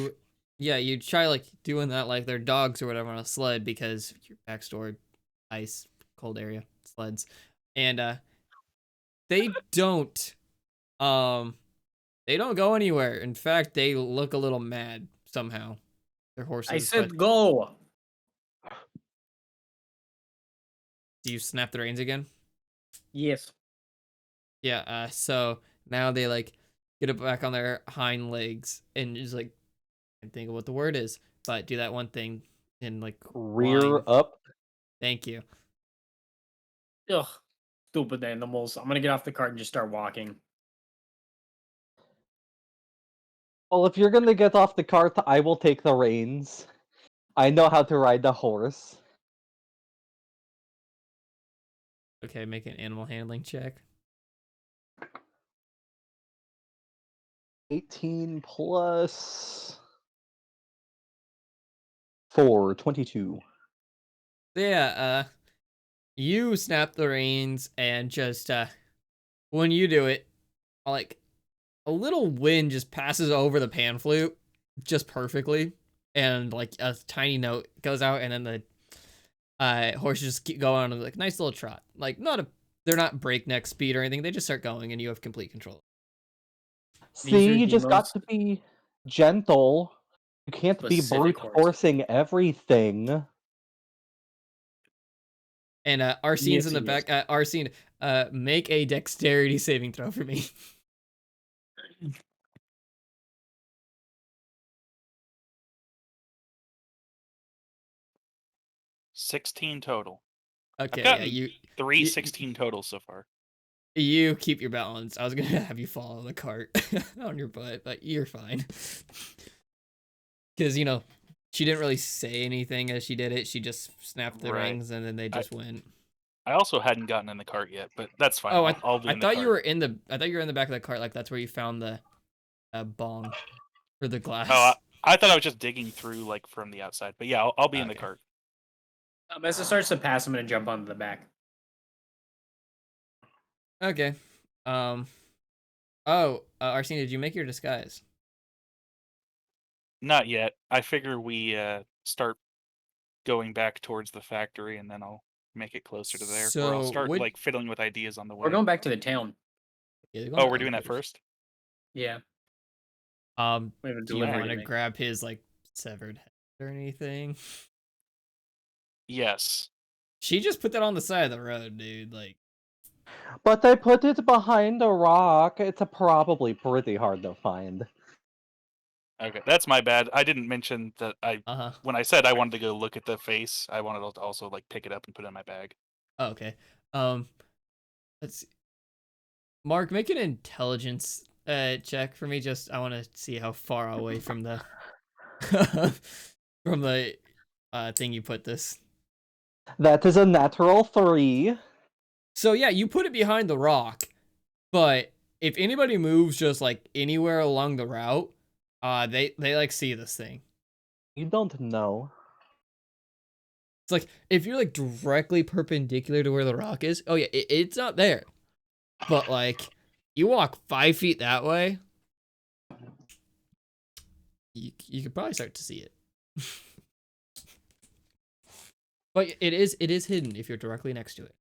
You try like doing that like they're dogs or whatever on a sled because your backstory, ice, cold area, sleds. And they don't um they don't go anywhere. In fact, they look a little mad somehow. They're horses, I but said go. do you snap the reins again? Yes. Yeah, so now they like get it back on their hind legs and just like can't think of what the word is, but do that one thing in like Rear line. up. Thank you. Ugh. Stupid animals. I'm gonna get off the cart and just start walking. Well, if you're gonna get off the cart, I will take the reins. I know how to ride the horse. Okay, make an animal handling check. 18 plus 4, 22. Yeah, you snap the reins and just when you do it, like a little wind just passes over the pan flute just perfectly, and like a tiny note goes out, and then the horses just keep going on like a nice little trot. Like they're not breakneck speed or anything. They just start going, and you have complete control. These are See, you the just got most to be gentle. You can't be specific brute horses. forcing everything. And Arsene's Yes, in the he back. Arsene, make a dexterity saving throw for me. 16 total. Okay, I've yeah, gotten you 3 you- 16 totals so far. you keep your balance. I was gonna have you follow the cart on your butt, but you're fine. Because she didn't really say anything as she did it. She just snapped the Right. rings, and then they just went. I also hadn't gotten in the cart yet, but that's fine. Oh, I'll be I in the thought cart. you were in the. I thought you were in the back of the cart. Like that's where you found the bong or the glass. Oh, I thought I was just digging through like from the outside, but yeah, I'll be in the Okay. cart. As it starts to pass, I'm gonna jump onto the back. Okay. Oh, Arsene, did you make your disguise? Not yet. I figure we start going back towards the factory, and then I'll make it closer to there, or I'll So start would like fiddling with ideas on the We're way. going back to the town. yeah, they're going Oh, to we're the doing that first. first. Yeah. We have a Do you delivery want to to make. grab his like severed head or anything? Yes. She just put that on the side of the road, dude. Like, But I put it behind a rock. It's probably pretty hard to find. Okay, that's my bad. I didn't mention that uh-huh. when I said I wanted to go look at the face, I wanted to also like pick it up and put it in my bag. Oh, okay. Let's see. Mark, make an intelligence check for me. Just I want to see how far away from the from the thing you put this. That is a natural 3. So yeah, you put it behind the rock, but if anybody moves just like anywhere along the route, they like see this thing. You don't know. It's like if you're like directly perpendicular to where the rock is, oh yeah, it's not there. But like you walk 5 feet that way, you could probably start to see it. But it is hidden if you're directly next to it.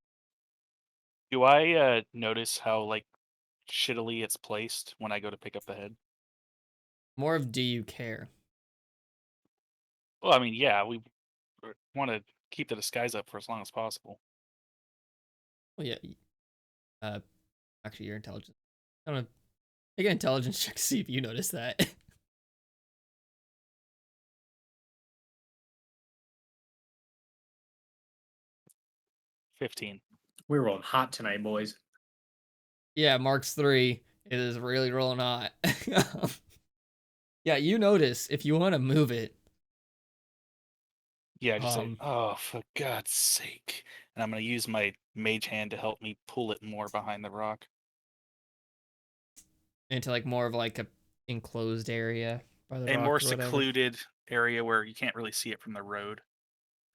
Do I notice how like shittily it's placed when I go to pick up the head? More of do you care? Well, I mean, yeah, we want to keep the disguise up for as long as possible. Well, yeah. Actually, your intelligence. I don't know. Make an intelligence check to see if you notice that. 15. We're rolling hot tonight, boys. Yeah, Mark's 3 is really rolling hot. Yeah, you notice if you want to move it. Yeah, just say, oh, for God's sake. and I'm going to use my mage hand to help me pull it more behind the rock. Into like more of like a enclosed area by the A rock more or whatever. secluded area where you can't really see it from the road,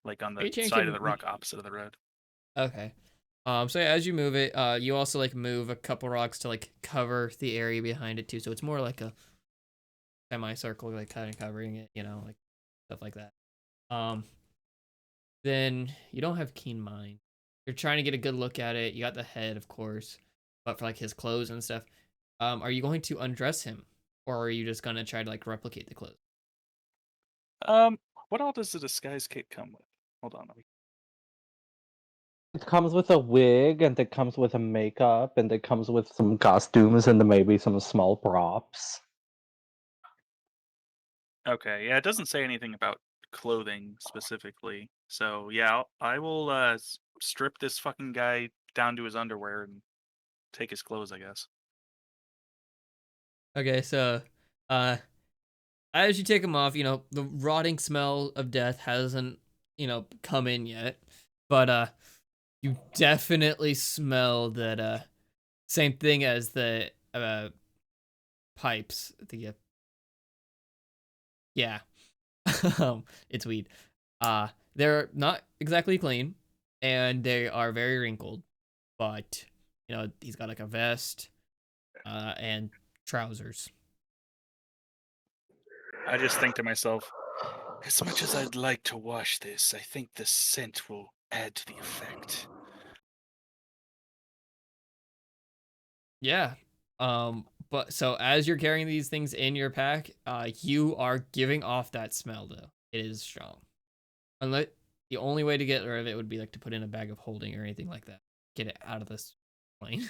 like on Are you the side of changing- the rock opposite of the road. Okay. So yeah, as you move it, you also like move a couple rocks to like cover the area behind it too. So it's more like a semicircle, like kind of covering it, you know, like stuff like that. Then you don't have keen mind. You're trying to get a good look at it. You got the head, of course, but for like his clothes and stuff, are you going to undress him, or are you just gonna try to like replicate the clothes? What all does the disguise kit come with? Hold on, let me. It comes with a wig, and it comes with a makeup, and it comes with some costumes, and maybe some small props. Okay, yeah, it doesn't say anything about clothing specifically. So yeah, I will strip this fucking guy down to his underwear and take his clothes, I guess. Okay, so as you take him off, you know, the rotting smell of death hasn't, you know, come in yet, but you definitely smell that same thing as the pipes. The yeah, it's weed. They're not exactly clean, and they are very wrinkled, but you know he's got like a vest, and trousers. I just think to myself, as much as I'd like to wash this, I think the scent will add to the effect. Yeah. But so as you're carrying these things in your pack, you are giving off that smell though. It is strong. Unless the only way to get rid of it would be like to put in a bag of holding or anything like that. Get it out of this plane.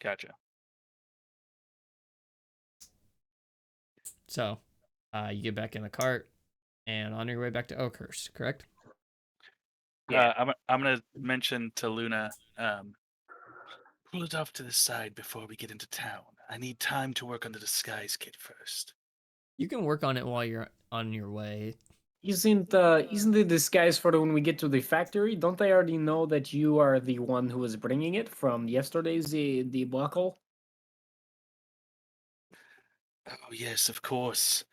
Gotcha. So, you get back in the cart and on your way back to Oakhurst, correct? Yeah. I'm gonna mention to Luna, pull it off to the side before we get into town. I need time to work on the disguise kit first. You can work on it while you're on your way. Isn't the disguise for when we get to the factory? Don't they already know that you are the one who is bringing it from yesterday's debacle? Oh yes, of course.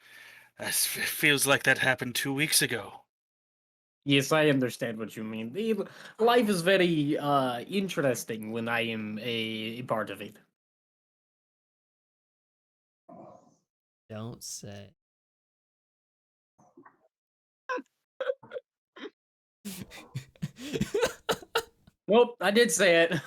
Feels like that happened 2 weeks ago. Yes, I understand what you mean. Life is very interesting when I am a part of it. Don't say. Nope, I did say it.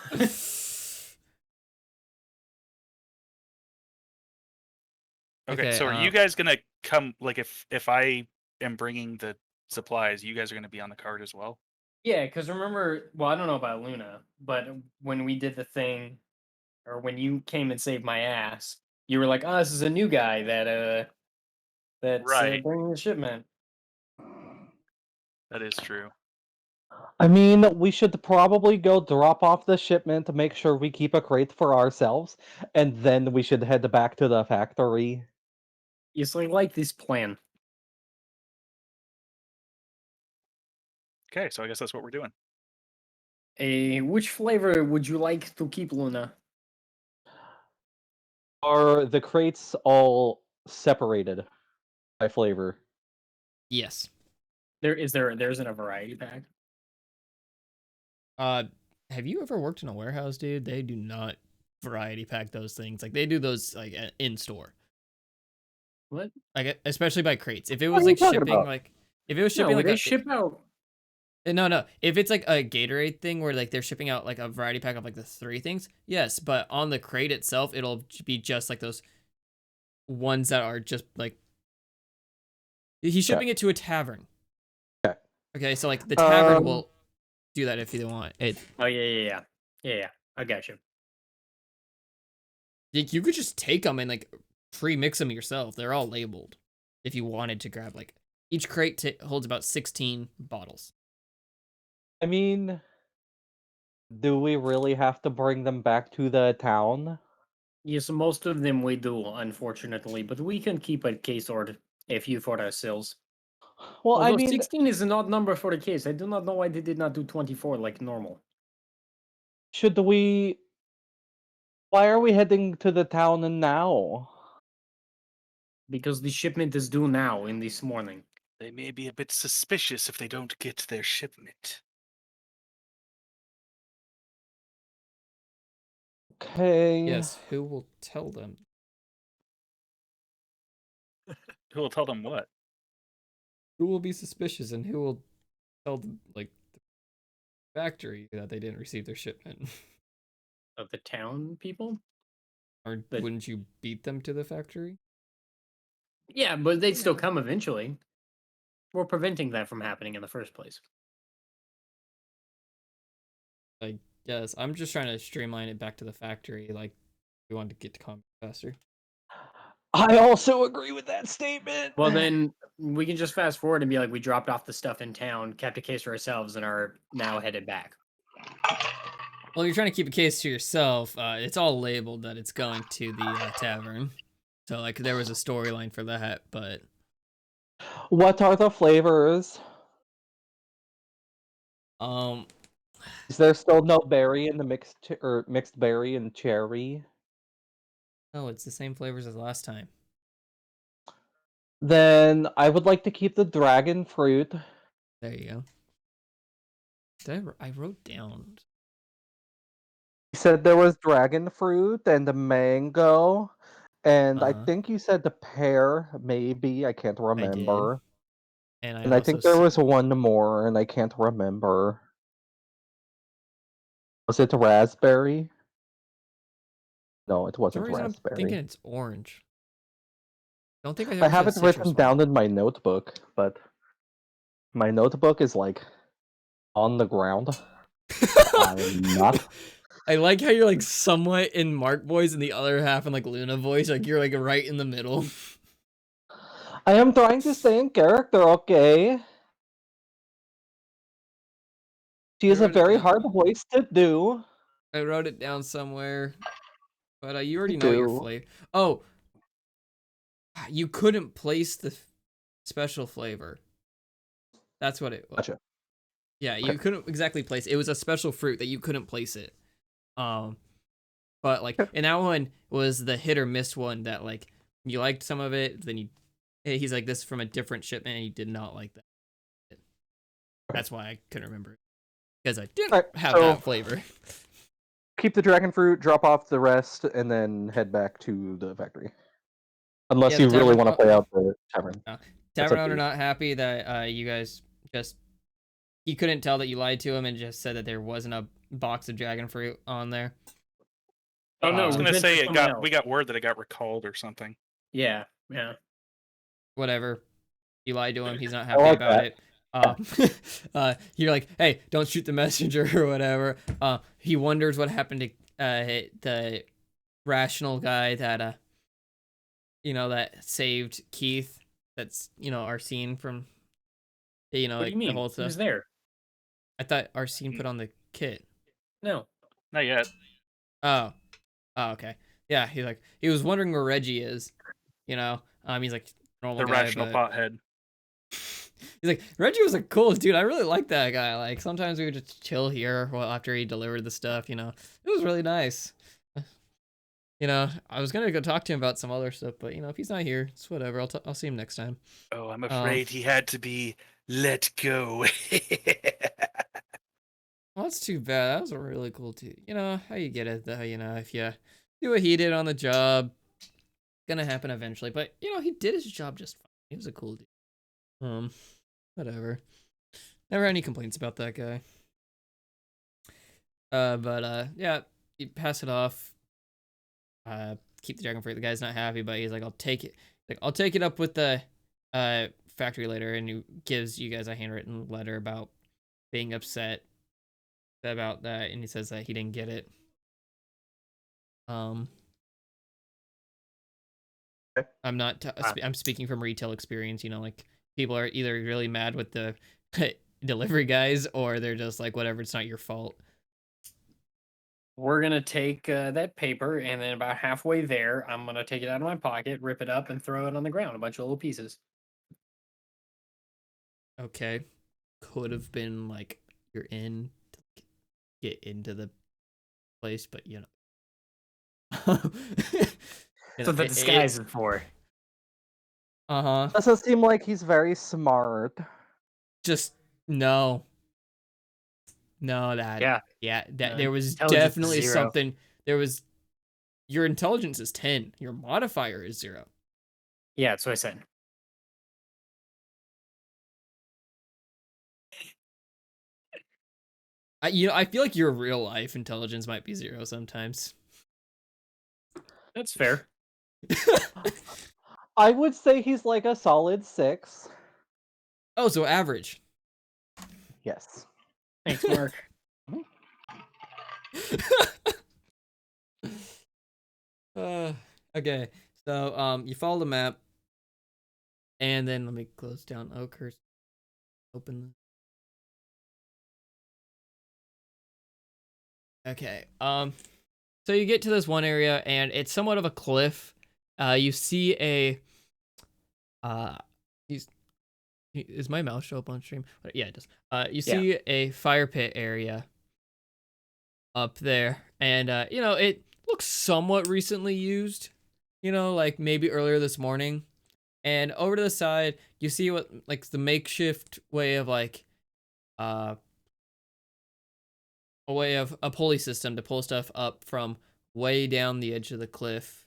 Okay, Okay, so are you guys gonna come? Like, if I am bringing the supplies, you guys are gonna be on the cart as well. Yeah, because remember, well, I don't know about Luna, but when we did the thing, or when you came and saved my ass, you were like, "Oh, this is a new guy that's Right. bringing the shipment." That is true. I mean, we should probably go drop off the shipment to make sure we keep a crate for ourselves, and then we should head back to the factory. Yes, I like this plan. Okay, so I guess that's what we're doing. Which flavor would you like to keep, Luna? Are the crates all separated by flavor? Yes. There isn't a variety pack. Have you ever worked in a warehouse, dude? They do not variety pack those things. Like they do those like in store. What? Like especially by crates. If it What was are you like talking shipping, about? like if it was No, shipping like they a ship out. no, if it's like a Gatorade thing where like they're shipping out like a variety pack of like the 3 things, yes, but on the crate itself, it'll be just like those ones that are just like he's shipping it to a tavern. Okay. Okay, so like the tavern Um, will do that if you want. It Oh yeah. I got you. like, you could just take them and like pre-mix them yourself. They're all labeled. If you wanted to grab like each crate holds about 16 bottles. I mean, do we really have to bring them back to the town? Yes, most of them we do, unfortunately, but we can keep a case order if you for ourselves. Well, I Although mean, 16 is an odd number for the case. I do not know why they did not do 24 like normal. should we? Why are we heading to the town now? Because the shipment is due now in this morning. They may be a bit suspicious if they don't get their shipment. Okay. Yes, who will tell them? Who will tell them what? Who will be suspicious and who will tell the factory that they didn't receive their shipment? Of the town people? Or But- wouldn't you beat them to the factory? Yeah, but they'd still come eventually. We're preventing that from happening in the first place. Yes, I'm just trying to streamline it back to the factory. Like, we want to get to combat faster. I also agree with that statement. Well, then we can just fast forward and be like, we dropped off the stuff in town, kept a case for ourselves, and are now headed back. Well, you're trying to keep a case to yourself. It's all labeled that it's going to the tavern. So, like, there was a storyline for that, but What are the flavors? Is there still no berry in the mixed berry and cherry? no, it's the same flavors as last time. Then I would like to keep the dragon fruit. There you go. I wrote down. You said there was dragon fruit and the mango, and I Uh-huh. think you said the pear, maybe. I can't remember. And And I think there was one more, and I can't remember. Was it raspberry? No, it For wasn't some reason, I'm raspberry. thinking it's orange. Don't think I I ever have said it written citrus down in my notebook, but my notebook is like on the ground. one. I'm not. I like how you're like somewhat in Mark voice and the other half in like Luna voice. Like you're like right in the middle. I am trying to stay in character, okay? She is a wrote it very down. hard voice to do. I wrote it down somewhere, but you already Me know your too. flavor. Oh, you couldn't place the special flavor. That's what it was. Gotcha. Yeah, you Okay. couldn't exactly place. It was a special fruit that you couldn't place it. But like, Okay. and that one was the hit or miss one that like you liked some of it, then he's like this is from a different shipment, and you did not like that. That's why I couldn't remember it because I didn't Alright, have so- that flavor. Keep the dragon fruit, drop off the rest, and then head back to the factory. Unless Yeah, the you really tavern- want to play out the tavern. Tavern up to owner you. not happy that you guys just he couldn't tell that you lied to him and just said that there wasn't a box of dragon fruit on there. Oh, no, I was we gonna sent say to someone we else. got word that it got recalled or something. Yeah. Whatever. You lied to him. He's not I happy like about it. You're like, hey, don't shoot the messenger or whatever. He wonders what happened to the rational guy that that saved Keith. That's Arsene from What do like you mean? the whole He stuff. was there. I thought Arsene put on the kit. No. Not yet. Oh, okay. Yeah, he was wondering where Reggie is. He's like normal The guy, rational but pothead. he's like Reggie was a cool dude. I really like that guy. Like sometimes we would just chill here while after he delivered the stuff. It was really nice. I was gonna go talk to him about some other stuff, but if he's not here, it's whatever. I'll see him next time. Oh, I'm afraid he had to be let go. Well, that's too bad. That was a really cool dude. How you get it though. If you do what he did on the job, gonna happen eventually. But he did his job just fine. He was a cool dude. Whatever. Never had any complaints about that guy. But yeah, you pass it off. Keep the dragon fruit. The guy's not happy, but he's like, I'll take it. Like, I'll take it up with the factory later, and he gives you guys a handwritten letter about being upset about that, and he says that he didn't get it. Okay. I'm not. I'm speaking from retail experience. Like people are either really mad with the delivery guys, or they're just like, whatever. It's not your fault. We're going to take that paper, and then about halfway there, I'm going to take it out of my pocket, rip it up, and throw it on the ground, a bunch of little pieces. Okay. Could have been like you're in to get into the place, but you know. That's what the disguise is for. Uh-huh. Doesn't seem like he's very smart. Just no. No, that Yeah. there was Intelligence is definitely 0. something. There was your intelligence is 10. Your modifier is 0. Yeah, that's what I said. I feel like your real life intelligence might be 0 sometimes. That's fair. I would say he's like a solid 6. Oh, so average. Yes. Thanks, Mark. Okay. So you follow the map, and then let me close down Oakhurst. Open. Okay. So you get to this one area, and it's somewhat of a cliff. You see a. Is my mouse show up on stream? Yeah, it does. You see a fire pit area up there, and you know, it looks somewhat recently used. You know, like maybe earlier this morning. And over to the side, you see what like the makeshift way of like a way of a pulley system to pull stuff up from way down the edge of the cliff.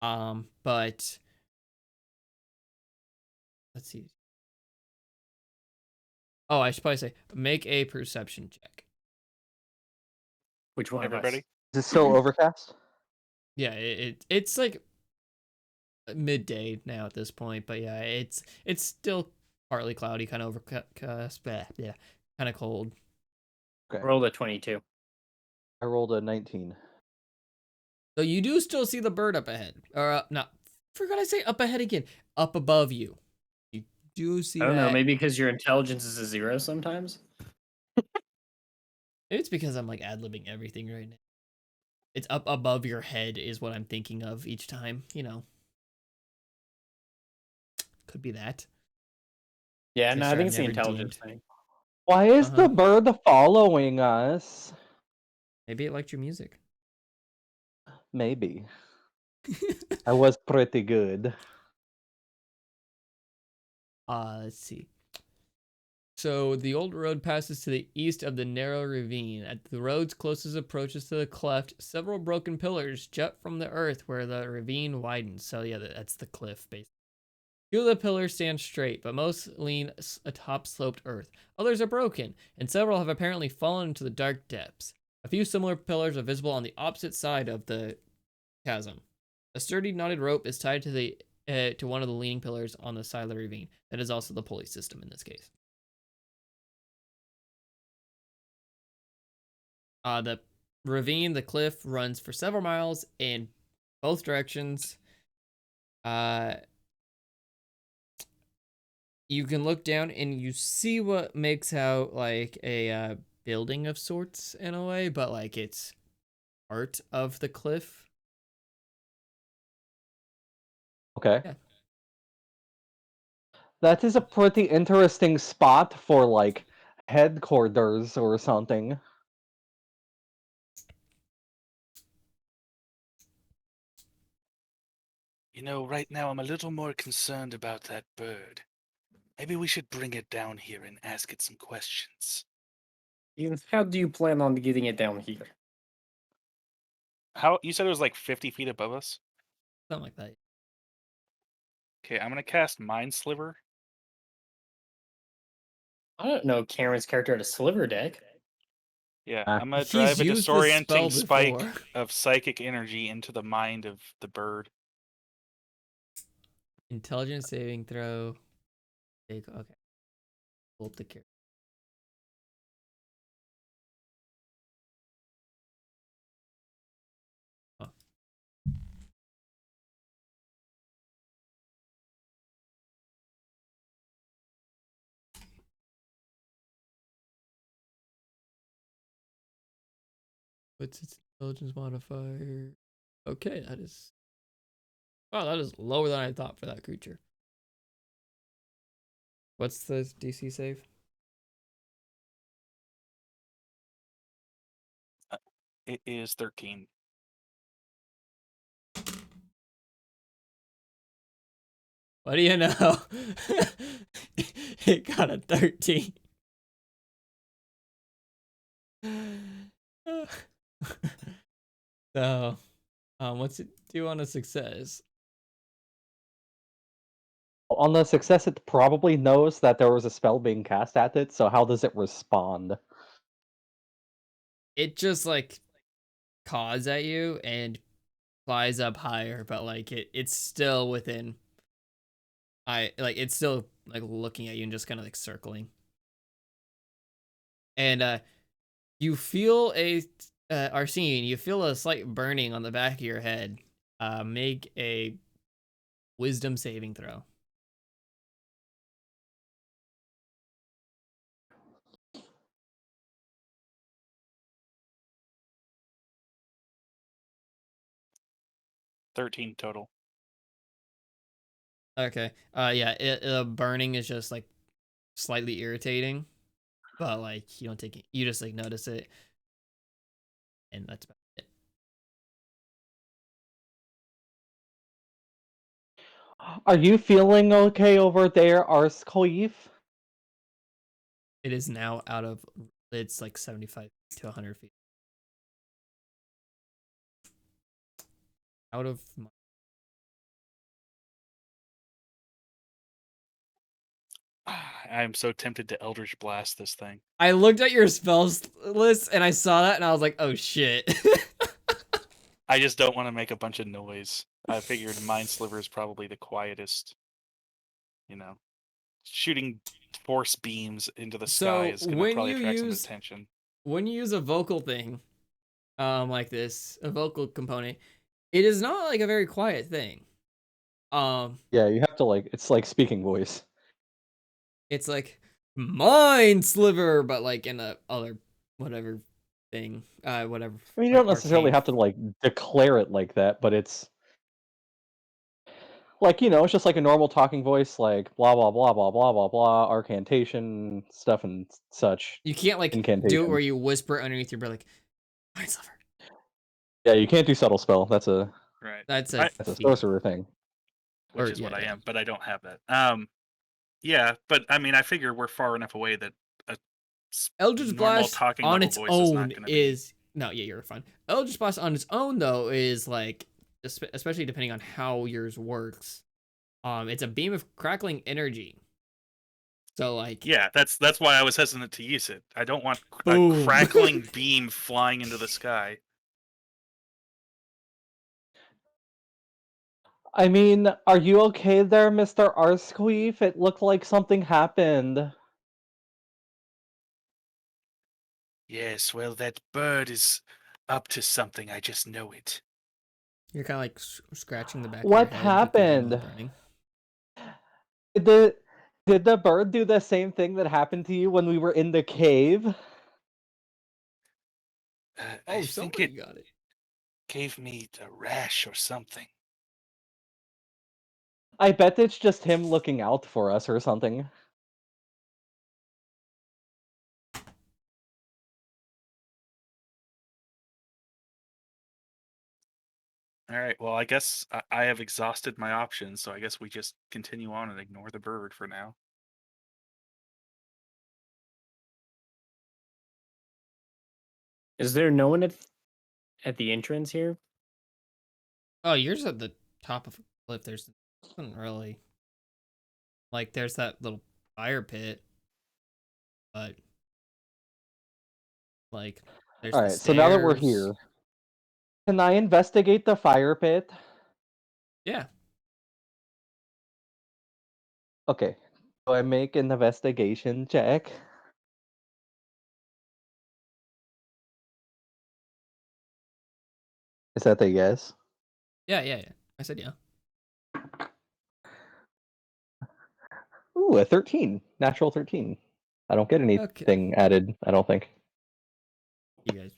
But let's see. Oh, I should probably say make a perception check. Which one Everybody? Is it still overcast? Yeah, it's like midday now at this point, but yeah, it's still partly cloudy, kind of overcast, yeah, kind of cold. Okay. Rolled a 22. I rolled a 19. So you do still see the bird up ahead, or not? Forgot I say up ahead again. Up above you, you do see I don't know, that. maybe because your intelligence is a 0 sometimes? Maybe it's because I'm like ad-libbing everything right now. It's up above your head is what I'm thinking of each time. You know, could be that. Yeah, no, I Sister, think I've it's the never intelligence deemed. thing. Why is Uh-huh. the bird following us? Maybe it liked your music. Maybe. I was pretty good. Let's see. So the old road passes to the east of the narrow ravine. At the road's closest approaches to the cleft, several broken pillars jut from the earth where the ravine widens. So yeah, that's the cliff, basically. Few of the pillars stand straight, but most lean atop sloped earth. Others are broken, and several have apparently fallen into the dark depths. A few similar pillars are visible on the opposite side of the chasm. A sturdy knotted rope is tied to one of the leaning pillars on the side of the ravine. That is also the pulley system in this case. The ravine, the cliff, runs for several miles in both directions. You can look down and you see what makes out like a building of sorts in a way, but like it's part of the cliff. Okay. Yeah. That is a pretty interesting spot for like headquarters or something. You know, right now I'm a little more concerned about that bird. Maybe we should bring it down here and ask it some questions. Ian, how do you plan on getting it down here? How you said it was like 50 feet above us? Something like that. Okay, I'm gonna cast Mind Sliver. I don't know Karen's character had a sliver deck. Yeah, Ah. I'm gonna He's drive a used this spell disorienting spike before. of psychic energy into the mind of the bird. Intelligence saving throw. Okay. Pull up the character. Oh. What's its intelligence modifier? Okay, that is. Wow, that is lower than I thought for that creature. What's the DC save? It is 13. What do you know? It got a 13. So, what's it do on a success? On the success, it probably knows that there was a spell being cast at it, so how does it respond? It just like caws at you and flies up higher, but like it's still within. It's still like looking at you and just kind of like circling. And you feel Arsene, you feel a slight burning on the back of your head. Make a wisdom saving throw. $13 total. Okay. Yeah, burning is just like slightly irritating, but like you don't take it, you just like notice it, and that's about it. Are you feeling okay over there, Arscleef? It is now out of, it's like 75 to 100 feet. Out of my, I'm so tempted to Eldritch Blast this thing. I looked at your spells list and I saw that and I was like, oh shit. I just don't want to make a bunch of noise. I figured Mind Sliver is probably the quietest. You know, shooting force beams into the sky is going to probably attract some attention. When you use a vocal thing, like this, a vocal component, it is not like a very quiet thing. Yeah, you have to like, it's like speaking voice. It's like Mind Sliver, but like in a other whatever thing, whatever. I mean, you don't necessarily have to like declare it like that, but it's like, you know, it's just like a normal talking voice, like blah blah blah blah blah blah blah, arcantation stuff and such. You can't like do it Incantation. where you whisper underneath your breath, like Mind Sliver. Yeah, you can't do subtle spell. That's a Right. That's a that's a feat. sorcerer thing. Which Or- is yeah, what I yeah. am, but I don't have that. Yeah, but I mean, I figure we're far enough away that a Eldritch normal Blast talking on level its voice is not own gonna be- is no, yeah, you're fine. Eldritch Blast on its own though is like, especially depending on how yours works, it's a beam of crackling energy. So like, Yeah, that's why I was hesitant to use it. I don't want a Boom. crackling beam flying into the sky. I mean, are you okay there, Mr. Arsqueef? It looked like something happened. Yes, well, that bird is up to something. I just know it. you're kind of like scratching the back What of your head with the happened? general burning. Did the bird do the same thing that happened to you when we were in the cave? I Oh, think somebody it got it. gave me a rash or something. I bet it's just him looking out for us or something. All right, well, I guess I have exhausted my options, so I guess we just continue on and ignore the bird for now. Is there no one at the entrance here? Oh, you're just at the top of a cliff. There's nothing really. Like, there's that little fire pit, but like, there's All the right, so now that we're stairs. here, can I investigate the fire pit? Yeah. Okay. Do I make an investigation check? Is that a yes? Yeah. I said yeah. Ooh, a 13. Natural 13. I don't get anything added, I don't think. You guys.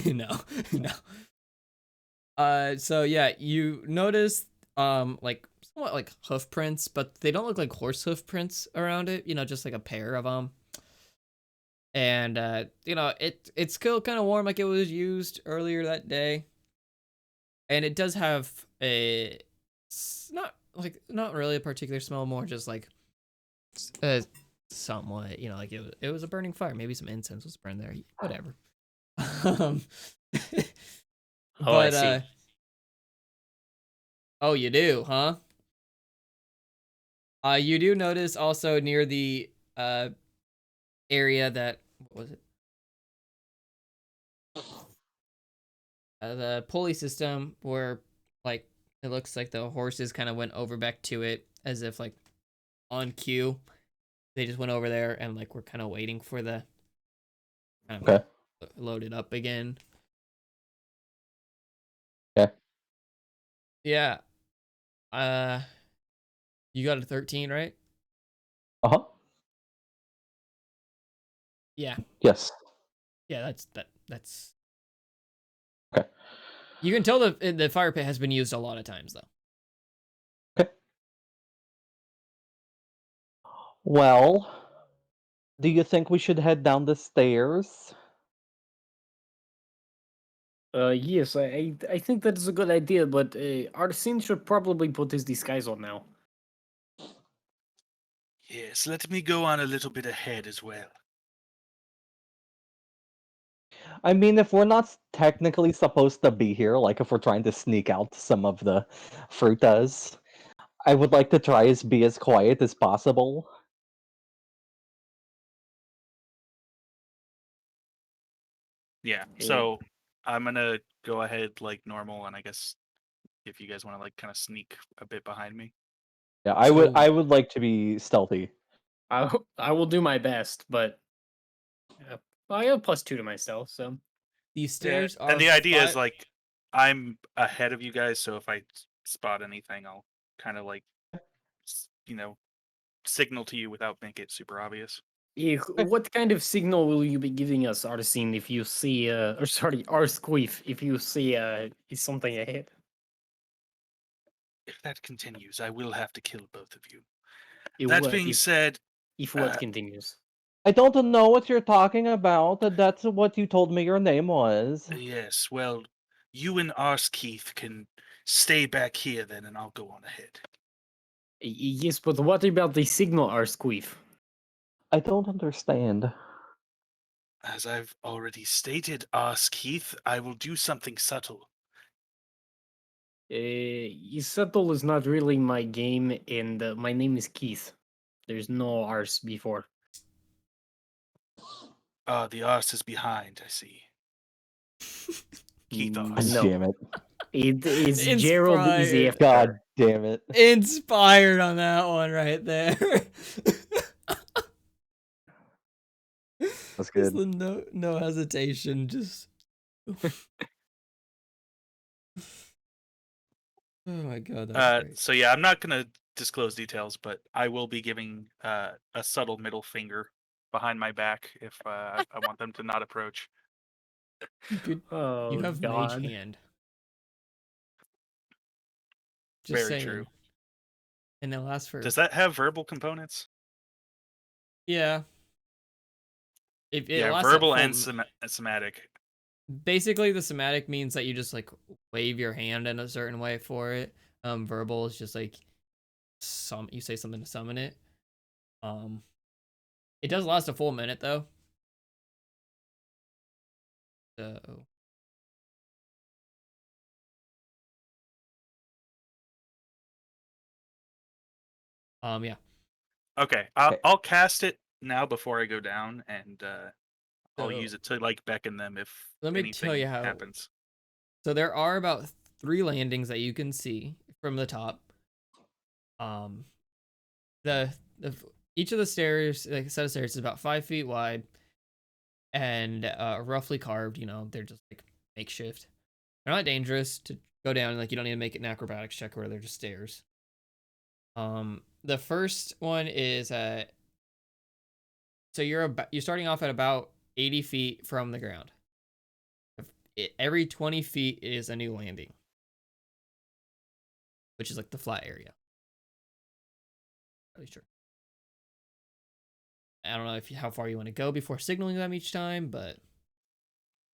No. So yeah, you notice like somewhat like hoof prints, but they don't look like horse hoof prints around it. Just like a pair of them. And it's still kind of warm, like it was used earlier that day. And it does have not really a particular smell, more just like somewhat, like it was a burning fire. Maybe some incense was burned there. Whatever. um, Oh, I but see. oh, you do, huh? You do notice also near the area that, what was it? The pulley system, where like it looks like the horses kind of went over back to it as if like on cue. They just went over there and like we're kind of waiting for the kind of Okay. load it up again. Okay. Yeah. You got a 13, right? Uh-huh. Yeah. Yes. Yeah, that's Okay. You can tell the fire pit has been used a lot of times though. Okay. Well, do you think we should head down the stairs? Yes, I think that is a good idea, but Arsene should probably put his disguise on now. Yes, let me go on a little bit ahead as well. I mean, if we're not technically supposed to be here, like if we're trying to sneak out some of the frutas, I would like to try as be as quiet as possible. Yeah, Yeah. so I'm gonna go ahead like normal, and I guess if you guys want to like kind of sneak a bit behind me. Yeah, I would. So- I would like to be stealthy. I will do my best, but I have +2 to myself, so These stairs are and the idea is 5 like I'm ahead of you guys, so if I spot anything, I'll kind of like signal to you without making it super obvious. what kind of signal will you be giving us, Arsene, if you see or sorry, Arsqueef, if you see something ahead? If that continues, I will have to kill both of you. If That what- being if, said, if what uh, continues. I don't know what you're talking about. That's what you told me your name was. yes, well, you and Ars Keith can stay back here then, and I'll go on ahead. Yes, but what about the signal, Arsqueef? I don't understand. As I've already stated, Ars Keith, I will do something subtle. Subtle is not really my game, and my name is Keith. There's no Ars before. Ah, the Ars is behind, I see. Keith God Ars. No. damn it. It is Gerald Easy Inspired. after. God damn it. inspired on that one right there. That's Just good. the no hesitation, just oh my god, that's great. So yeah, I'm not gonna disclose details, but I will be giving a subtle middle finger behind my back if I want them to not approach. You Oh have God. mage hand. Just Very saying. true. And they'll last for Does that have verbal components? yeah. If it Yeah, lasts verbal full- and somatic. basically the somatic means that you just like wave your hand in a certain way for it. Verbal is just like you say something to summon it. It does last a full minute though. So yeah. Okay, Okay. I'll cast it now before I go down, and I'll So- use it to like beckon them if Let me anything tell you how- happens. So there are about 3 landings that you can see from the top. The each of the stairs, like a set of stairs, is about 5 feet wide and roughly carved. They're just like makeshift. They're not dangerous to go down. Like you don't need to make an acrobatics check, where they're just stairs. The first one is so you're starting off at about 80 feet from the ground. Every 20 feet is a new landing. which is like the flat area. Really sure. I don't know how far you want to go before signaling them each time, but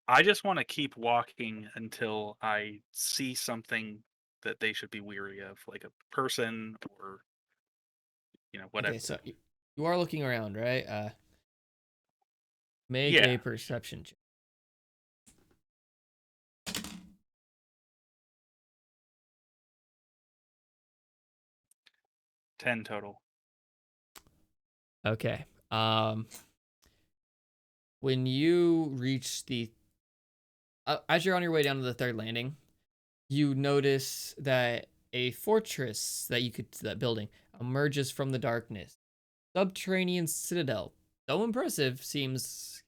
I just want to keep walking until I see something that they should be weary of, like a person or whatever. okay. So you are looking around, right? Make Yeah. a perception check. 10 total. Okay. When you reach as you're on your way down to the third landing, you notice that a fortress that building emerges from the darkness. Subterranean citadel. So impressive, seems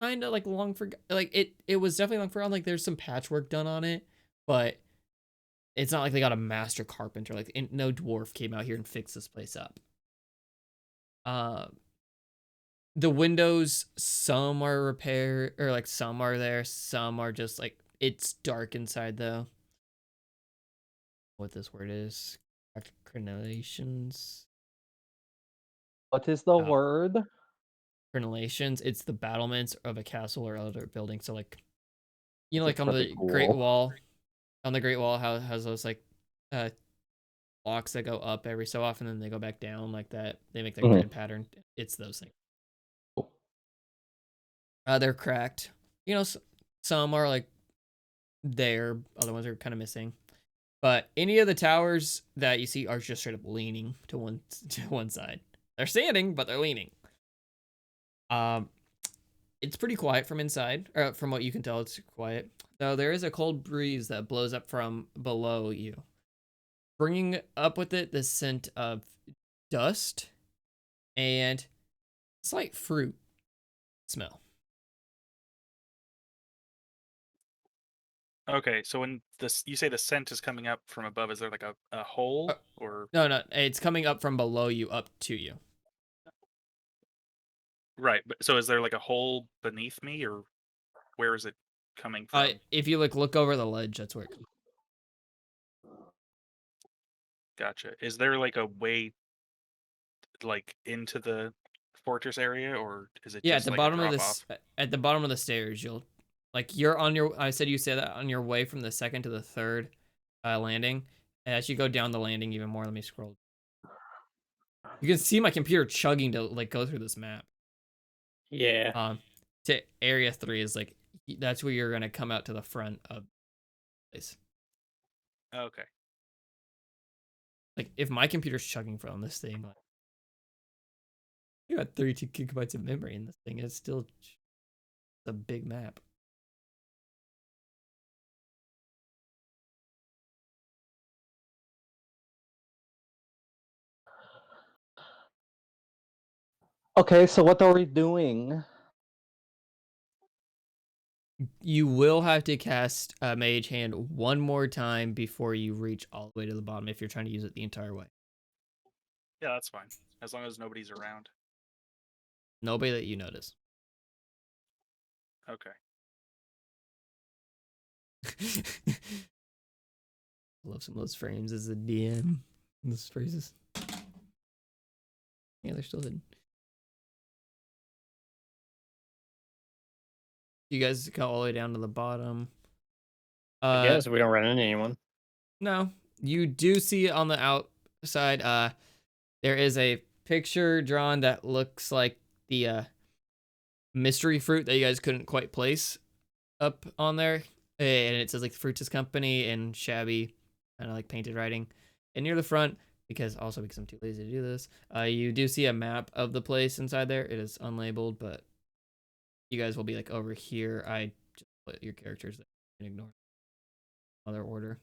kind of like it was definitely long forgotten. Like there's some patchwork done on it, but it's not like they got a master carpenter. Like no dwarf came out here and fixed this place up. The windows, some are repaired, or like some are there, some are just like it's dark inside though. What this word is? Crenellations. What is the word? Crenellations. It's the battlements of a castle or other building. So like, That's like on the pretty Great cool. Wall, how it has those like blocks that go up every so often, and then they go back down like that. They make that Mhm. grid pattern. It's those things. Cool. They're cracked. Some are like there. Other ones are kind of missing. But any of the towers that you see are just straight up leaning to one side. They're standing, but they're leaning. It's pretty quiet from inside, or from what you can tell, it's quiet. Though there is a cold breeze that blows up from below you, bringing up with it the scent of dust and slight fruit smell. Okay, so when you say the scent is coming up from above, is there like a hole or No, it's coming up from below you up to you. right? But so is there like a hole beneath me, or where is it coming from? If you look over the ledge, that's where it comes. Gotcha. Is there like a way like into the fortress area, or is it Yeah, just like a drop off? at the bottom of the stairs, you'll I said you said that on your way from the second to the third landing. As you go down the landing even more, let me scroll. You can see my computer chugging to like go through this map. Yeah. To area 3 is like that's where you're gonna come out to the front of the place. Okay. Like if my computer's chugging from this thing, like you got 32 gigabytes of memory in this thing, it's still a big map. Okay, so what are we doing? You will have to cast Mage Hand one more time before you reach all the way to the bottom if you're trying to use it the entire way. Yeah, that's fine. As long as nobody's around. Nobody that you notice. Okay. Love some of those frames as a DM. Those phrases. Yeah, they're still hidden. You guys go all the way down to the bottom. I guess we don't run into anyone. No, you do see on the outside. There is a picture drawn that looks like the mystery fruit that you guys couldn't quite place up on there, and it says like the Fruitus Company and shabby, kind of like painted writing. And near the front, because I'm too lazy to do this, you do see a map of the place inside there. It is unlabeled, but you guys will be like over here. I just put your characters there and ignore other order.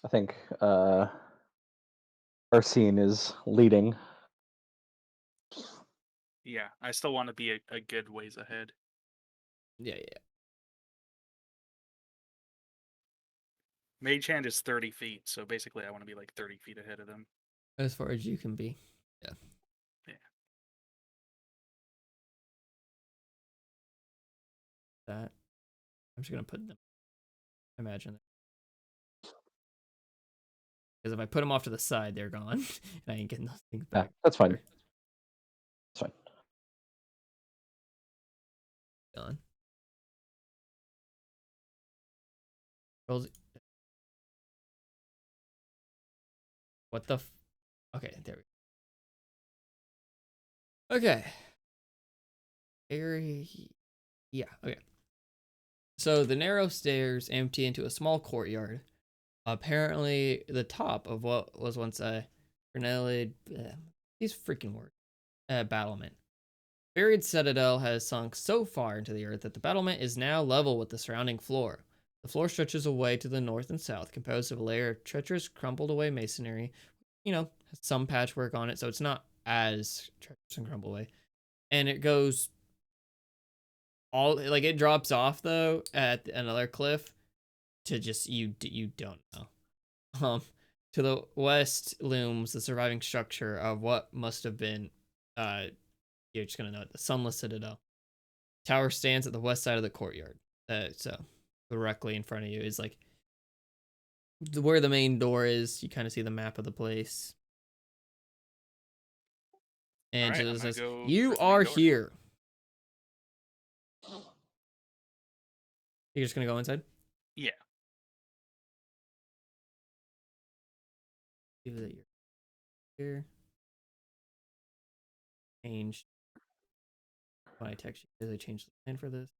I think Arsene is leading. Yeah, I still want to be a good ways ahead. Yeah. Mage Hand is 30 feet, so basically I want to be like 30 feet ahead of them. As far as you can be. Yeah. Yeah. That. I'm just gonna put them imagine. Because if I put them off to the side, they're gone, and I ain't getting those things Yeah, back. that's fine. That's fine. Gone. Rolls. What the? Okay, there we go. Okay. Yeah. Okay. So the narrow stairs empty into a small courtyard. Apparently, the top of what was once a Renelid, these freaking words, battlement. Buried citadel has sunk so far into the earth that the battlement is now level with the surrounding floor. The floor stretches away to the north and south, composed of a layer of treacherous, crumpled away masonry. Has some patchwork on it, so it's not as treacherous and crumpled away. And it goes all like it drops off though at another cliff to just you don't know. To the west looms the surviving structure of what must have been you're just gonna know it, the Sunless Citadel. Tower stands at the west side of the courtyard. So directly in front of you is like where the main door is. You kind of see the map of the place. And Alright, it I'm gonna says, go "You towards the main are door. here." You're just gonna go inside? Yeah. Give that you're here. Change. When I text you, because I changed the plan for this.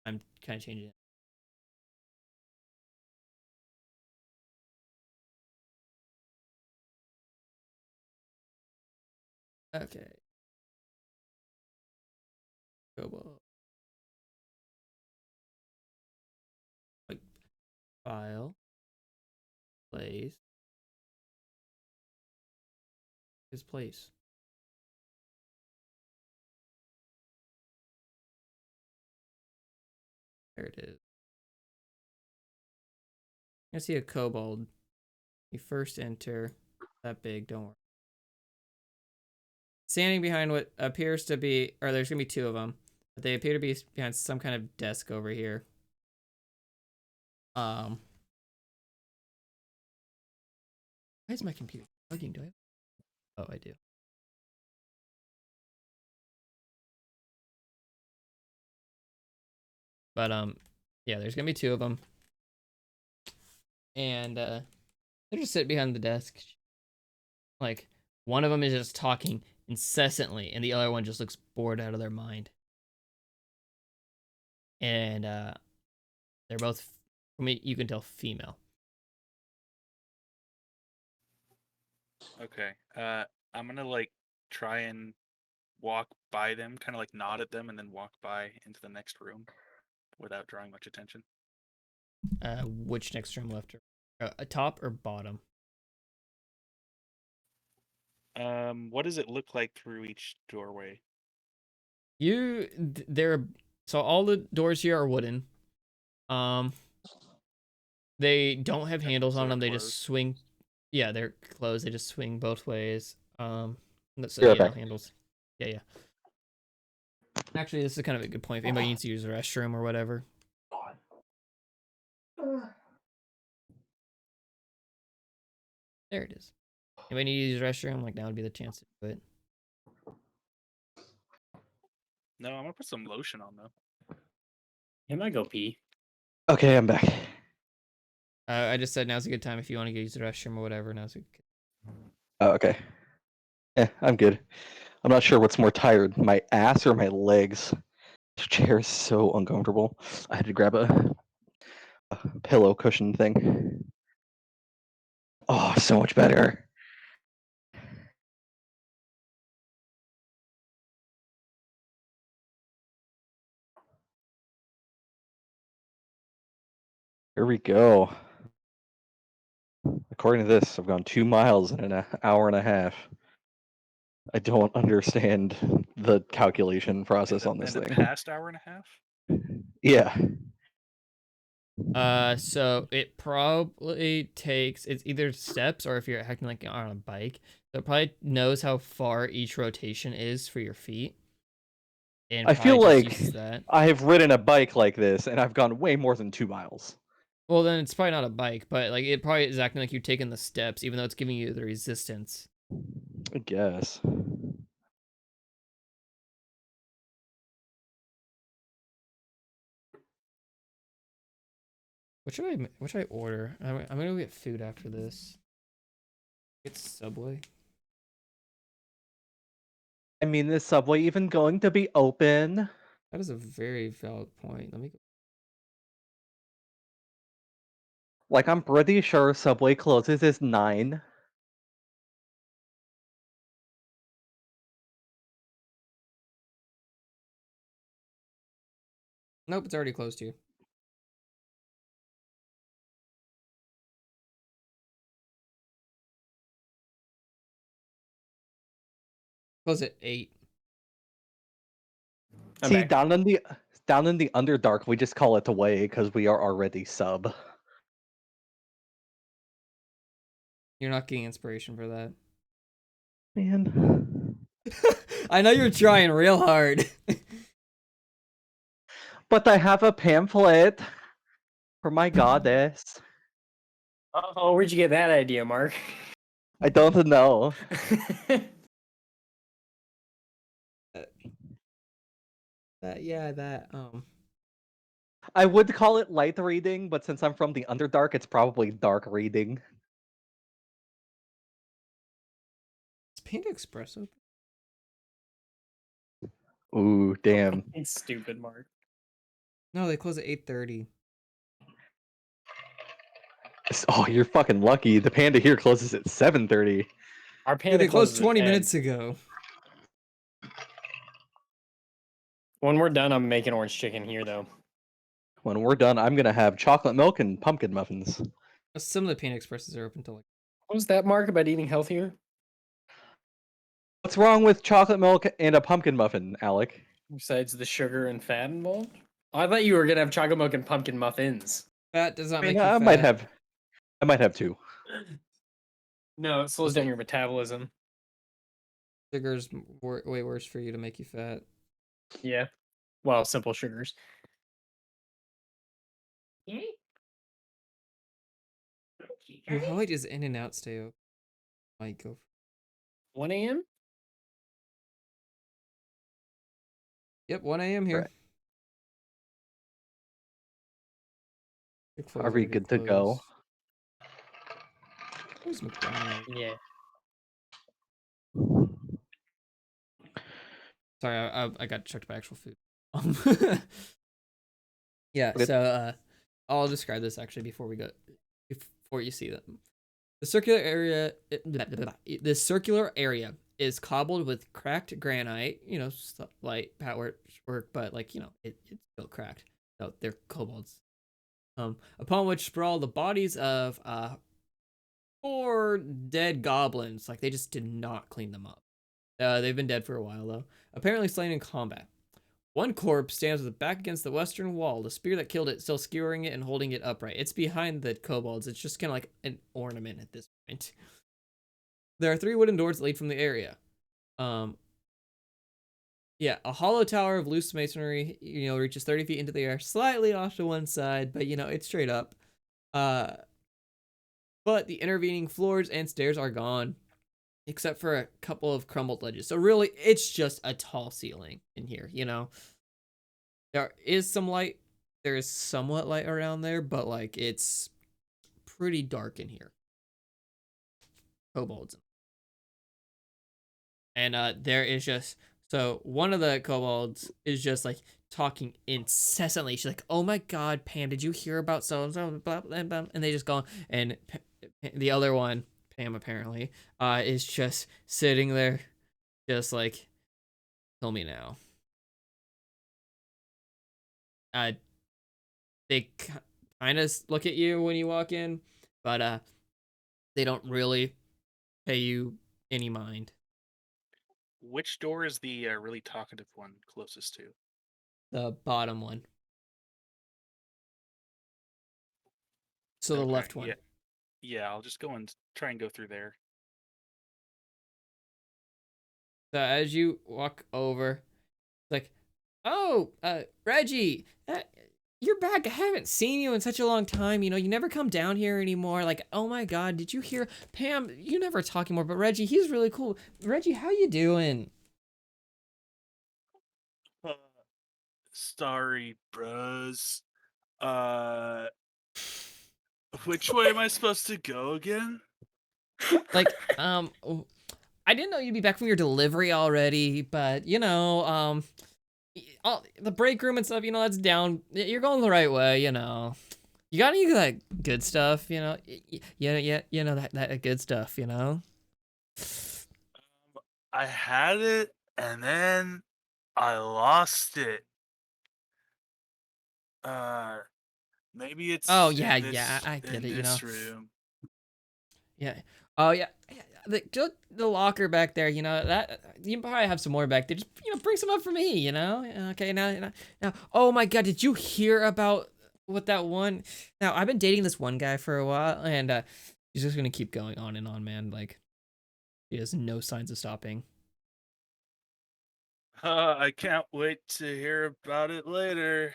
I'm kind of changing it. Okay. Go like file, place, his place. There it is. I see a kobold. You first enter. That big, don't worry. Standing behind what appears to be, or there's gonna be two of them, but they appear to be behind some kind of desk over here. Why is my computer bugging? Do I? Oh, I do. But yeah, there's gonna be two of them, and they're just sitting behind the desk. Like one of them is just talking incessantly, and the other one just looks bored out of their mind. And they're both, for me, you can tell, female. Okay. I'm gonna like try and walk by them, kind of like nod at them, and then walk by into the next room without drawing much attention. Which next room left? A top or bottom? What does it look like through each doorway? So all the doors here are wooden. They don't have handles So on they're them. They closed. just swing. Yeah, they're closed. They just swing both ways. So Be right yeah, no back. handles. Yeah. Actually, this is kind of a good point. If anybody needs to use the restroom or whatever. There it is. If I need to use the restroom, like now would be the chance to do it. No, I'm gonna put some lotion on though. Can I go pee? Okay, I'm back. I just said now's a good time if you want to use the restroom or whatever. Now's a good. Oh, okay. I'm good. I'm not sure what's more tired, my ass or my legs. This chair is so uncomfortable. I had to grab a pillow cushion thing. Oh, so much better. Here we go. According to this, I've gone 2 miles in an hour and a half. I don't understand the calculation process on this in the thing. past hour and a half. Yeah. So it probably takes, it's either steps or if you're acting like on a bike, so it probably knows how far each rotation is for your feet. and I feel probably just like uses that. I have ridden a bike like this, and I've gone way more than 2 miles. Well, then it's probably not a bike, but like it probably is acting like you're taking the steps, even though it's giving you the resistance. I guess. What should I order? I'm gonna go get food after this. Get Subway. I mean, is Subway even going to be open? That is a very valid point. Let me go. Like, I'm pretty sure Subway closes at 9. Nope, it's already closed here. Close at 8. I'm See, back. down in the Underdark, we just call it away because we are already sub. You're not getting inspiration for that. Man. I know you're trying real hard. But I have a pamphlet for my goddess. Oh, where'd you get that idea, Mark? I don't know. That I would call it light reading, but since I'm from the Underdark, it's probably dark reading. Is Panda Express open? Ooh, damn. It's stupid, Mark. No, they close at 8:30. Oh, you're fucking lucky. The Panda here closes at 7:30. Our Yeah, panda they closed closes at 20 10. minutes ago. When we're done, I'm making orange chicken here, though. When we're done, I'm gonna have chocolate milk and pumpkin muffins. Some of the Panda Expresses are open till like. What was that, Mark, about eating healthier? What's wrong with chocolate milk and a pumpkin muffin, Alec? Besides the sugar and fat involved? I thought you were gonna have chocolate milk and pumpkin muffins. Fat does not I make mean, you I fat. might have 2. No, it slows down your metabolism. Sugar's way worse for you to make you fat. Yeah. Well, simple sugars. Ooh, how late does In and Out stay open? Might go. 1 a.m.? Yep, 1 a.m. here. Right. They're closed, Are we already good to go? closed. Where's McDonald's? Yeah. Sorry, I got checked by actual food. Yeah, Okay. so I'll describe this actually before you see them. The circular area, this circular area is cobbled with cracked granite. You know, light power work, but like it's still cracked. So they're kobolds. Upon which sprawl the bodies of 4 dead goblins. Like they just did not clean them up. They've been dead for a while though. Apparently slain in combat. One corpse stands with its back against the western wall, the spear that killed it still skewering it and holding it upright. It's behind the kobolds. It's just kind of like an ornament at this point. There are 3 wooden doors that lead from the area. Yeah, a hollow tower of loose masonry, reaches 30 feet into the air, slightly off to one side, but it's straight up. But the intervening floors and stairs are gone, except for a couple of crumbled ledges. So really, it's just a tall ceiling in here, There is some light. There is somewhat light around there, but like it's pretty dark in here. Kobolds. And there is just one of the kobolds is just like talking incessantly. She's like, "Oh my God, Pam, did you hear about so and so?" Blah, blah, blah. And they just go, and the other one, Pam apparently, is just sitting there, just like, "Kill me now." They kind of look at you when you walk in, but they don't really pay you any mind. Which door is the really talkative one closest to? The bottom one. So the Okay, left one. Yeah, I'll just go and try and go through there. So as you walk over, like, Oh, Reggie, you're back. I haven't seen you in such a long time. You know, you never come down here anymore. Like, oh my God, did you hear Pam? You never talk anymore, but Reggie, he's really cool. Reggie, how you doing? Uh, sorry, bros. Uh, which way am I supposed to go again? Like, I didn't know you'd be back from your delivery already, but you know, the break room and stuff, you know, that's down. You're going the right way, you know. You got any of that good stuff, you know? Yeah, you know that good stuff, you know. I had it and then I lost it. Uh, maybe Oh it's yeah, yeah, I get in it, you know. this room. Yeah. Oh yeah. The locker back there, you know, that you probably have some more back there. Just bring some up for me, you know. Okay, now. Oh my God, did you hear about what that one? Now I've been dating this one guy for a while, and he's just gonna keep going on and on, man. Like he has no signs of stopping. I can't wait to hear about it later.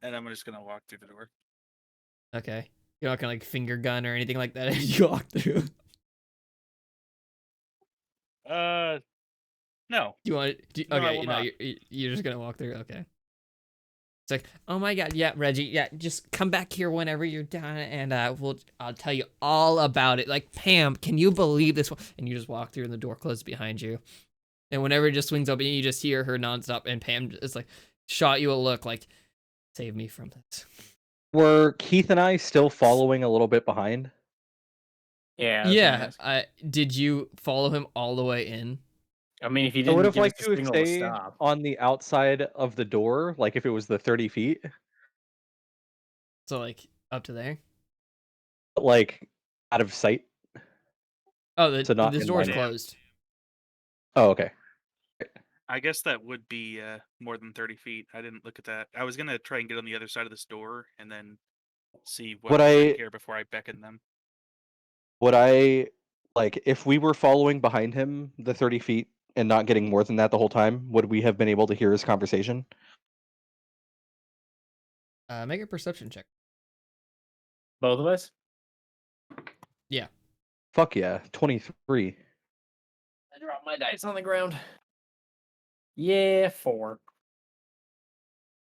And I'm just gonna walk through the door. Okay, you're not gonna like finger gun or anything like that as you walk through. No, You want? no, I Okay, will no, not. you're just gonna walk through. Okay. It's like, oh my God, yeah, Reggie, yeah, just come back here whenever you're done, and I'll tell you all about it. Like, Pam, can you believe this one? And you just walk through, and the door closes behind you. And whenever it just swings open, you just hear her nonstop, and Pam is like, shot you a look, like, save me from this. Were Keith and I still following a little bit behind? Yeah, I was gonna Yeah, ask. did you follow him all the way in? I mean, if he I would didn't have give us liked a to signal to stay stop. on the outside of the door, like if it was the 30 feet, So like up to there. like out of sight, Oh, so not this in door's line. Damn. closed. Oh, okay. I guess that would be more than 30 feet. I didn't look at that. I was gonna try and get on the other side of this door and then see what Would was right I here before I beckon them. would I like if we were following behind him the 30 feet and not getting more than that the whole time, would we have been able to hear his conversation? Make a perception check. Both of us? Yeah. Fuck yeah, 23. I dropped my dice on the ground. Yeah, 4.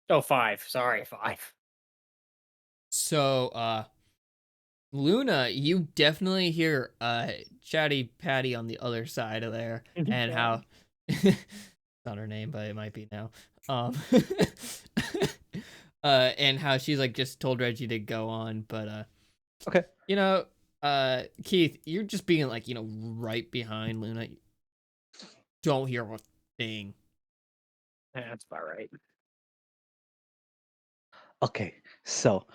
Oh, 5. Sorry, 5. So, Luna, you definitely hear Chatty Patty on the other side of there, and how it's not her name, but it might be now. And how she's like just told Reggie to go on, but Okay. you know, Keith, you're just being like right behind Luna. Don't hear a thing. That's about right. Okay. So,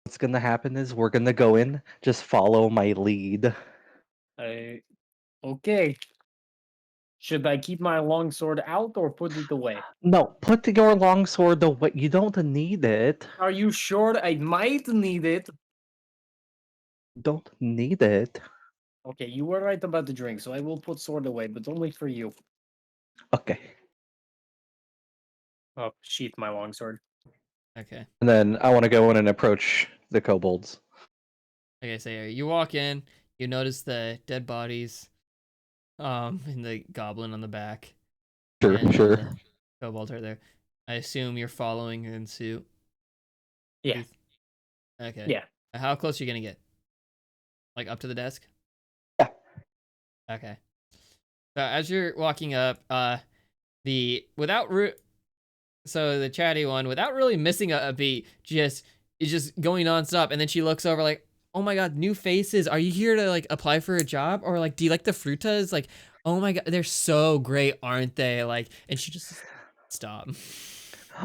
what's going to happen is we're going to go in, just follow my lead. Okay. Should I keep my longsword out or put it away? No, put your longsword away. You don't need it. Are you sure I might need it? Don't need it. Okay, you were right about the drink, so I will put sword away, but only for you. Okay. Oh, sheath my longsword. Okay. And then I want to go in and approach the kobolds. Okay, so you walk in, you notice the dead bodies, and the goblin on the back. Sure, and sure. The kobolds are there. I assume you're following in suit. Yeah. Keith? Okay. Yeah. How close are you gonna get? Like up to the desk? Yeah. Okay. So as you're walking up, so the chatty one, without really missing a beat, is just going nonstop, and then she looks over like, oh my God, new faces. Are you here to like apply for a job? Or like, do you like the frutas? Like, oh my God, they're so great, aren't they? Like, and she just stop.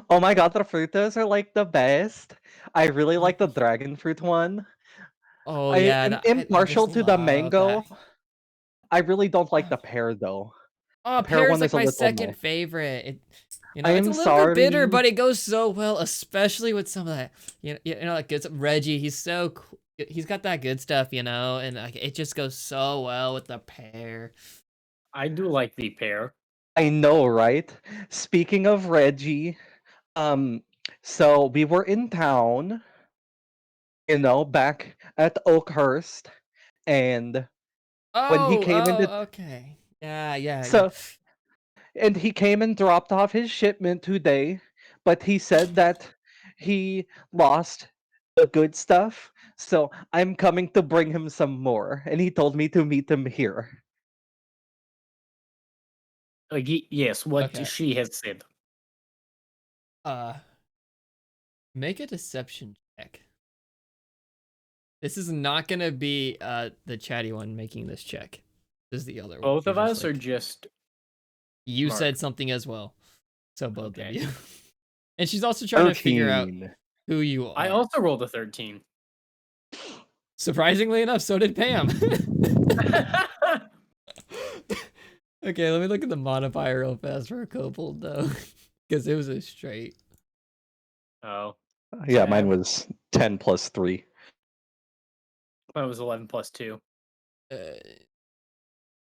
Oh my god, the frutas are like the best. I really like the dragon fruit one. Oh I yeah, am I just impartial to the love mango. that. I really don't like the pear though. Oh, The pear pear's one like is a my little second meh. favorite. It's a I'm little bit bitter, sorry. but it goes so well, especially with some of that. Like good stuff. Reggie, he's so cool. He's got that good stuff, and like it just goes so well with the pear. I do like the pear. I know, right? Speaking of Reggie, so we were in town, back at Oakhurst, and when he Oh, came into okay. Yeah. so and he came and dropped off his shipment today, but he said that he lost the good stuff, so I'm coming to bring him some more, and he told me to meet him here. Yes, what Okay. she has said. Uh, make a deception check. This is not gonna be the chatty one making this check. This is the other one. Both You're of just us, or like- just You Mark? said something as well. So both Okay. of you. And she's also trying to figure out 13. who you are. I also rolled a 13. Surprisingly enough, so did Pam. Okay, let me look at the modifier real fast for a kobold though. Because it was a straight. Oh, Yeah, mine Damn. was 10 plus 3. mine was 11 plus 2.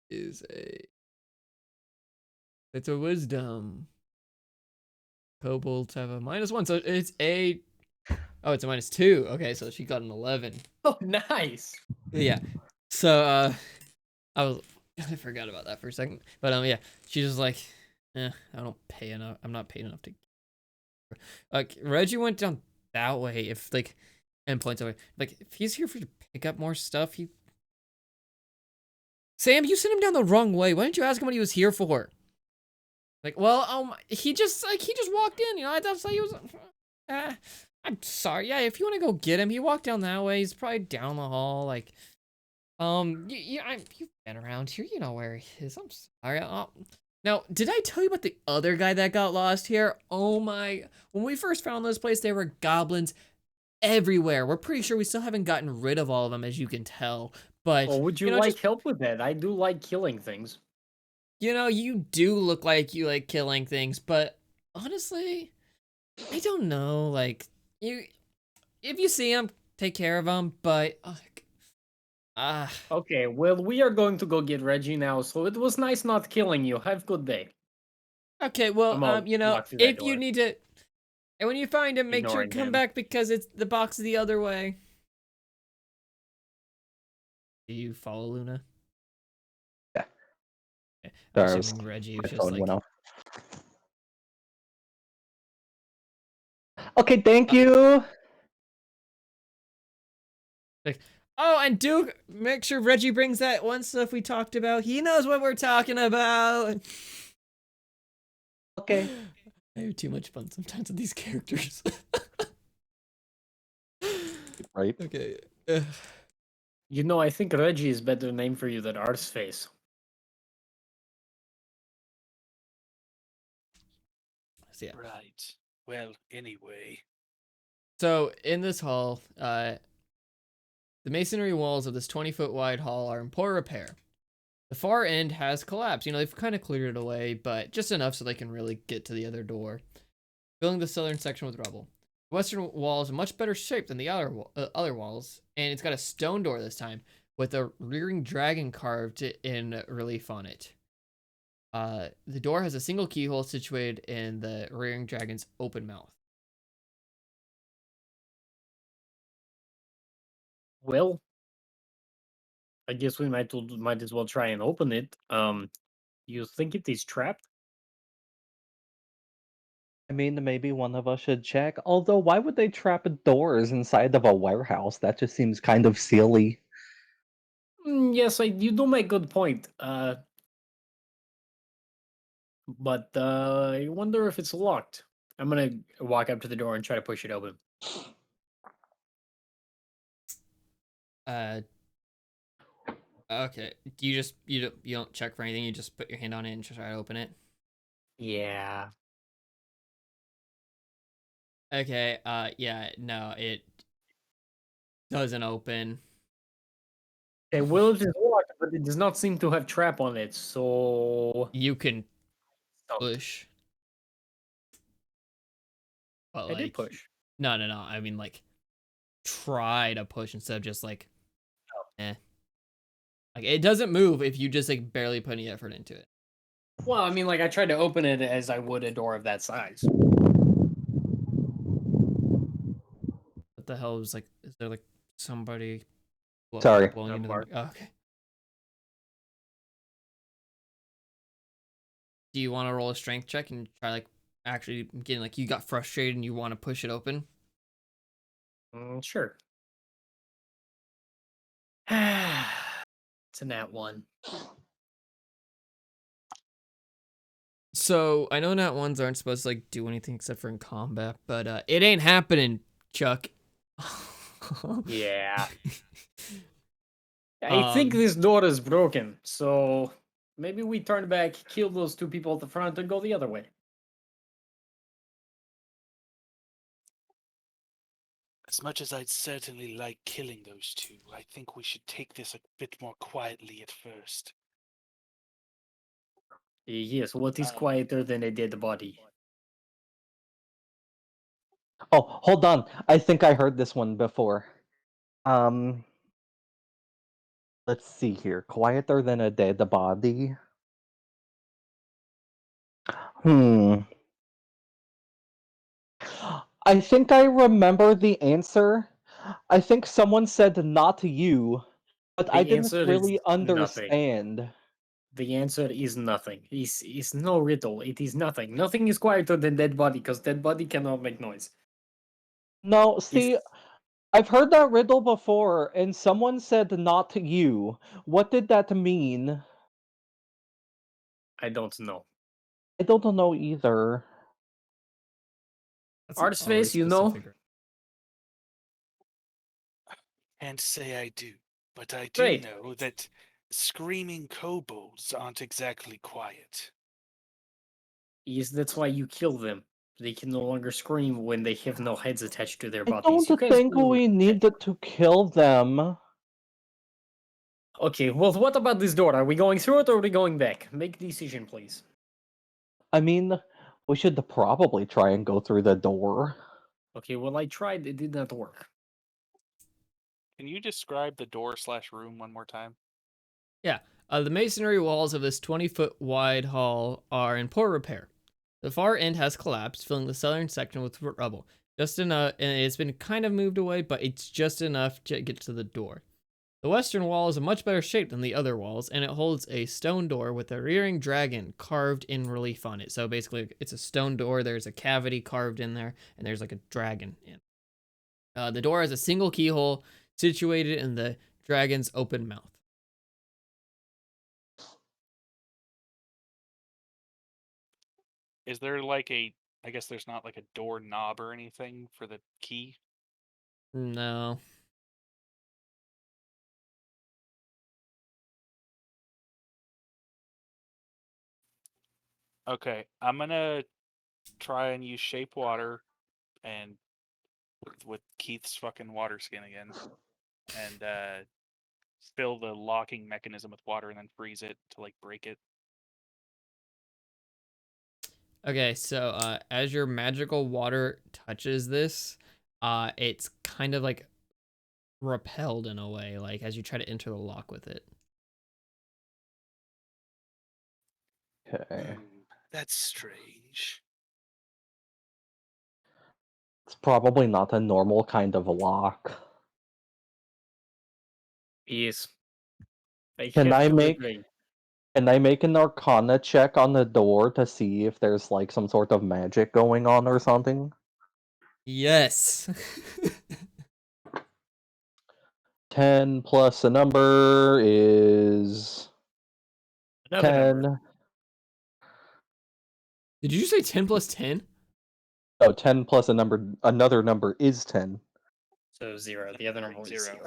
Is a. It's a wisdom. Kobolds have a -1, so it's a. Oh, it's a -2. Okay, so she got an 11. Oh, nice. Yeah. So I forgot about that for a second. But yeah, she's just like, I don't pay enough. I'm not paid enough to. Like Reggie went down that way. If like, and points away. Like if he's here for to pick up more stuff, he. Sam, you sent him down the wrong way. Why didn't you ask him what he was here for? Like, well, he just walked in. You know, I thought he was. I'm sorry. Yeah, if you want to go get him, he walked down that way. He's probably down the hall. Like, you've been around here. You know where he is. I'm sorry. Now, did I tell you about the other guy that got lost here? Oh my! When we first found this place, there were goblins everywhere. We're pretty sure we still haven't gotten rid of all of them, as you can tell. But Well, would you know, like just- help with that? I do like killing things. You know, you do look like you like killing things, but honestly, I don't know. Like if you see them, take care of them. But Okay, well, we are going to go get Reggie now, so it was nice not killing you. Have a good day. okay. I'm Well, all you know, walk through that if you door. need to, and when you find him, make sure to Ignoring come him. back because it's the box the other way. Do you follow Luna? Yeah. Okay. Sorry, I'm I was- assuming Reggie My was just phone like, went off. Okay, thank you. oh, and Duke, make sure Reggie brings that one stuff we talked about. He knows what we're talking about. Okay. I have too much fun sometimes with these characters. Right. Okay. You know, I think Reggie is better name for you than Arseface. So yeah. Right. Well, anyway. So in this hall, the masonry walls of this 20-foot wide hall are in poor repair. The far end has collapsed. You know, they've kind of cleared it away, but just enough so they can really get to the other door, filling the southern section with rubble. The western wall is in much better shape than the other walls, and it's got a stone door this time with a rearing dragon carved in relief on it. The door has a single keyhole situated in the rearing dragon's open mouth. Well, I guess we might as well try and open it. You think it is trapped? I mean, maybe one of us should check. Although, why would they trap doors inside of a warehouse? That just seems kind of silly. Yes, you do make good point. But I wonder if it's locked. I'm gonna walk up to the door and try to push it open. Okay. Do you don't check for anything? You just put your hand on it and try to open it. Yeah. Okay. Yeah. No, it doesn't open. Okay, well, it is locked, but it does not seem to have trap on it, so... You can Oh, push. But I did like, push. no. I mean, like, try to push instead of just like, Oh. Like, it doesn't move if you just like barely put any effort into it. Well, I mean, like I tried to open it as I would a door of that size. What the hell is like? Is there like somebody Sorry. blowing into the Mark. mic? Oh, okay. Do you want to roll a strength check and try like actually getting like you got frustrated and you want to push it open? Sure. It's a nat 1. So I know nat ones aren't supposed to like do anything except for in combat, but it ain't happening, Chuck. Yeah. I think Um, this door is broken, so maybe we turn back, kill those 2 people at the front, and go the other way. As much as I'd certainly like killing those two, I think we should take this a bit more quietly at first. Yes, what is Um, quieter than a dead body? Oh, hold on. I think I heard this one before. Um, let's see here. Quieter than a dead body. Hmm. I think I remember the answer. I think someone said not you, but I The didn't answer is really nothing. understand. The answer is nothing. It's no riddle. It is nothing. Nothing is quieter than dead body because dead body cannot make noise. No, It's, see, I've heard that riddle before, and someone said not you. What did that mean? I don't know. I don't know either. that's an Artist oddly face, you know? specific. Can't say I do, but I do Great. know that screaming kobolds aren't exactly quiet. Yes, that's why you kill them. They can no longer scream when they have no heads attached to their I bodies. don't You guys think we need to kill them. Okay, well, what about this door? Are we going through it or are we going back? Make a decision, please. I mean, we should probably try and go through the door. Okay, well, I tried. It did not work. Can you describe the door/room one more time? Yeah, the masonry walls of this 20-foot wide hall are in poor repair. The far end has collapsed, filling the southern section with rubble. Just enough, and it's been kind of moved away, but it's just enough to get to the door. The western wall is a much better shape than the other walls, and it holds a stone door with a rearing dragon carved in relief on it. So basically, it's a stone door. There's a cavity carved in there, and there's like a dragon in. The door has a single keyhole situated in the dragon's open mouth. Is there like I guess there's not like a door knob or anything for the key? No. Okay, I'm gonna try and use shape water and with Keith's fucking water skin again, and fill the locking mechanism with water and then freeze it to like break it. Okay, so as your magical water touches this, it's kind of like repelled in a way, like as you try to enter the lock with it. Okay. That's strange. It's probably not a normal kind of lock. Yes. Can I have to make agree. can I make an arcana check on the door to see if there's like some sort of magic going on or something? Yes. 10 plus a number is Another number. 10. Did you say 10 plus 10? Oh, 10 plus another number is 10. So 0. The other number is 0.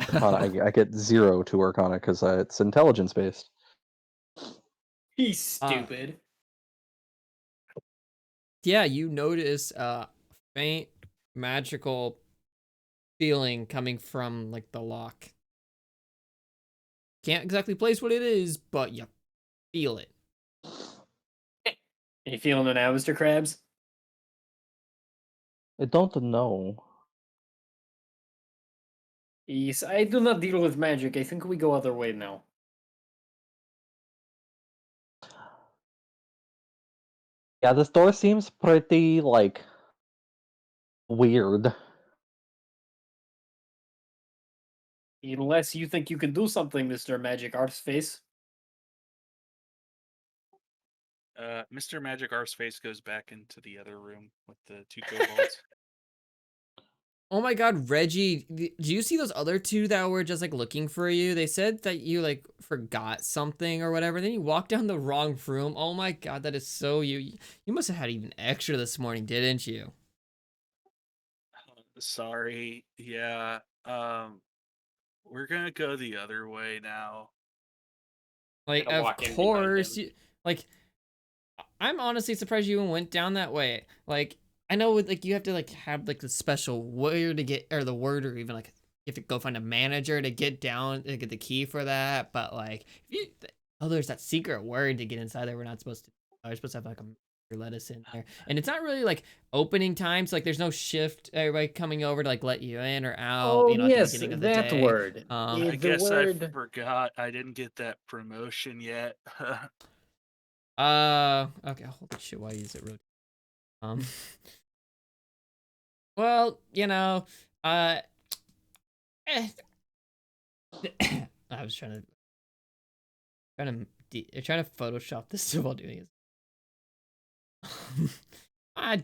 Arcana, I get 0 to Arcana because it's intelligence based. He's stupid. Yeah, you notice faint magical feeling coming from like the lock. Can't exactly place what it is, but you feel it. You feeling it now, Mr. Krabs? I don't know. Yes, I do not deal with magic. I think we go other way now. Yeah, this door seems pretty, like, weird. Unless you think you can do something, Mr. Magic Arts Face. Mr. Magic Arse Face goes back into the other room with the two kobolds. Oh my god, Reggie, do you see those other two that were just like looking for you? They said that you like forgot something or whatever. Then you walked down the wrong room. Oh my god, that is so you. You must have had even extra this morning, didn't you? Sorry. Yeah. We're gonna go the other way now. Like, Gonna of walk in behind course, him. like, I'm honestly surprised you even went down that way. Like, I know with like you have to like have like the special word to get or the word or even like you have to go find a manager to get down to get the key for that. But like, if you there's that secret word to get inside there. We're not supposed to. We're supposed to have like a let us in there, and it's not really like opening times. Like, there's no shift. Everybody coming over to like let you in or out. Oh You know, at the yes, beginning of the that day. word. I The guess word. I forgot. I didn't get that promotion yet. Okay. Holy shit! Why is it really? Um. Well, eh, I was trying to Photoshop this while doing it.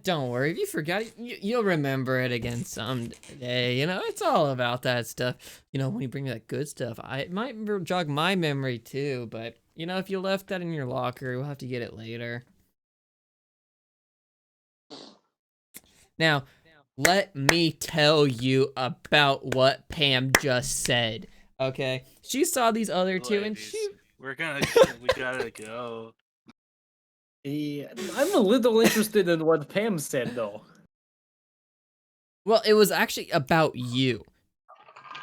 Don't worry. If you forgot it, you'll remember it again someday. It's all about that stuff. When you bring me that good stuff, it might jog my memory too. But if you left that in your locker, we'll have to get it later. Now, let me tell you about what Pam just said. Okay, she saw these other two, and Ladies, she. we gotta go. Yeah, I'm a little interested in what Pam said, though. Well, it was actually about you.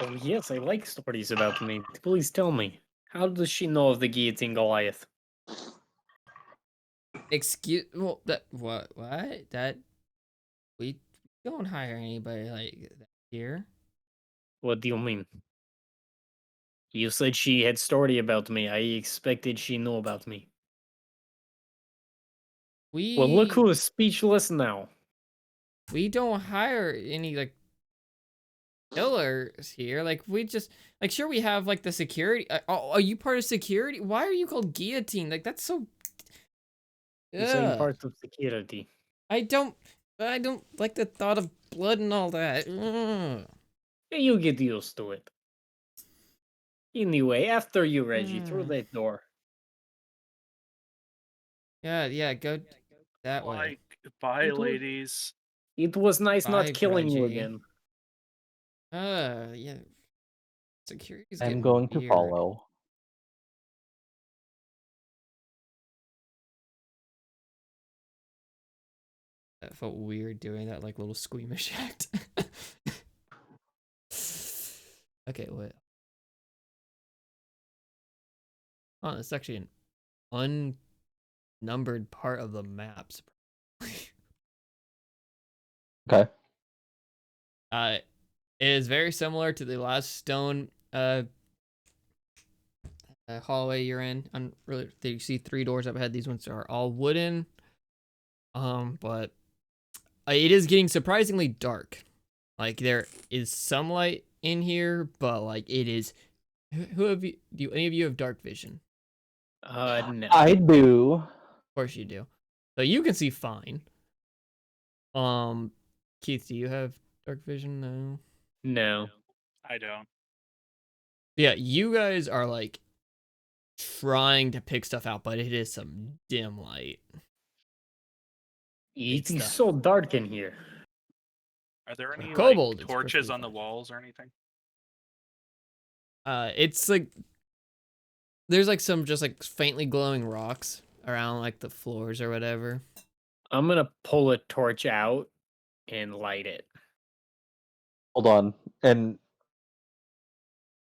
Oh yes, I like stories about me. Please tell me. How does she know of the guillotine Goliath? Well, what that we don't hire anybody like that here. What do you mean? You said she had story about me. I expected she knew about me. Well, look We who is speechless now. we don't hire any like killers here. Like, we just like, sure, we have like the security. Are you part of security? Why are you called guillotine? Like, that's so. Yes, I'm Ugh. part of security. I don't like the thought of blood and all that. Ugh. You get used to it. Anyway, after you, Reggie, through Mm. that door. Yeah, go that way. Bye, It was, ladies. it was nice not Bye, killing you Reggie. again. Yeah. Security's I'm getting going to weird. follow. That felt weird doing that like little squeamish act. Okay, wait. Oh, it's actually an unnumbered part of the map. Okay. It is very similar to the last stone hallway you're in. You see 3 doors up ahead. These ones are all wooden. But it is getting surprisingly dark. Like, there is some light in here, but like it is. Who have you? Do any of you have dark vision? No. I do. Of course you do. So you can see fine. Keith, do you have dark vision? No. No. I don't. Yeah, you guys are like trying to pick stuff out, but it is some dim light. It is stuff. so dark in here. Are there any Kobold, like it's torches perfectly on the fine. walls or anything? It's like there's like some just like faintly glowing rocks around like the floors or whatever. I'm gonna pull a torch out and light it. Hold on. And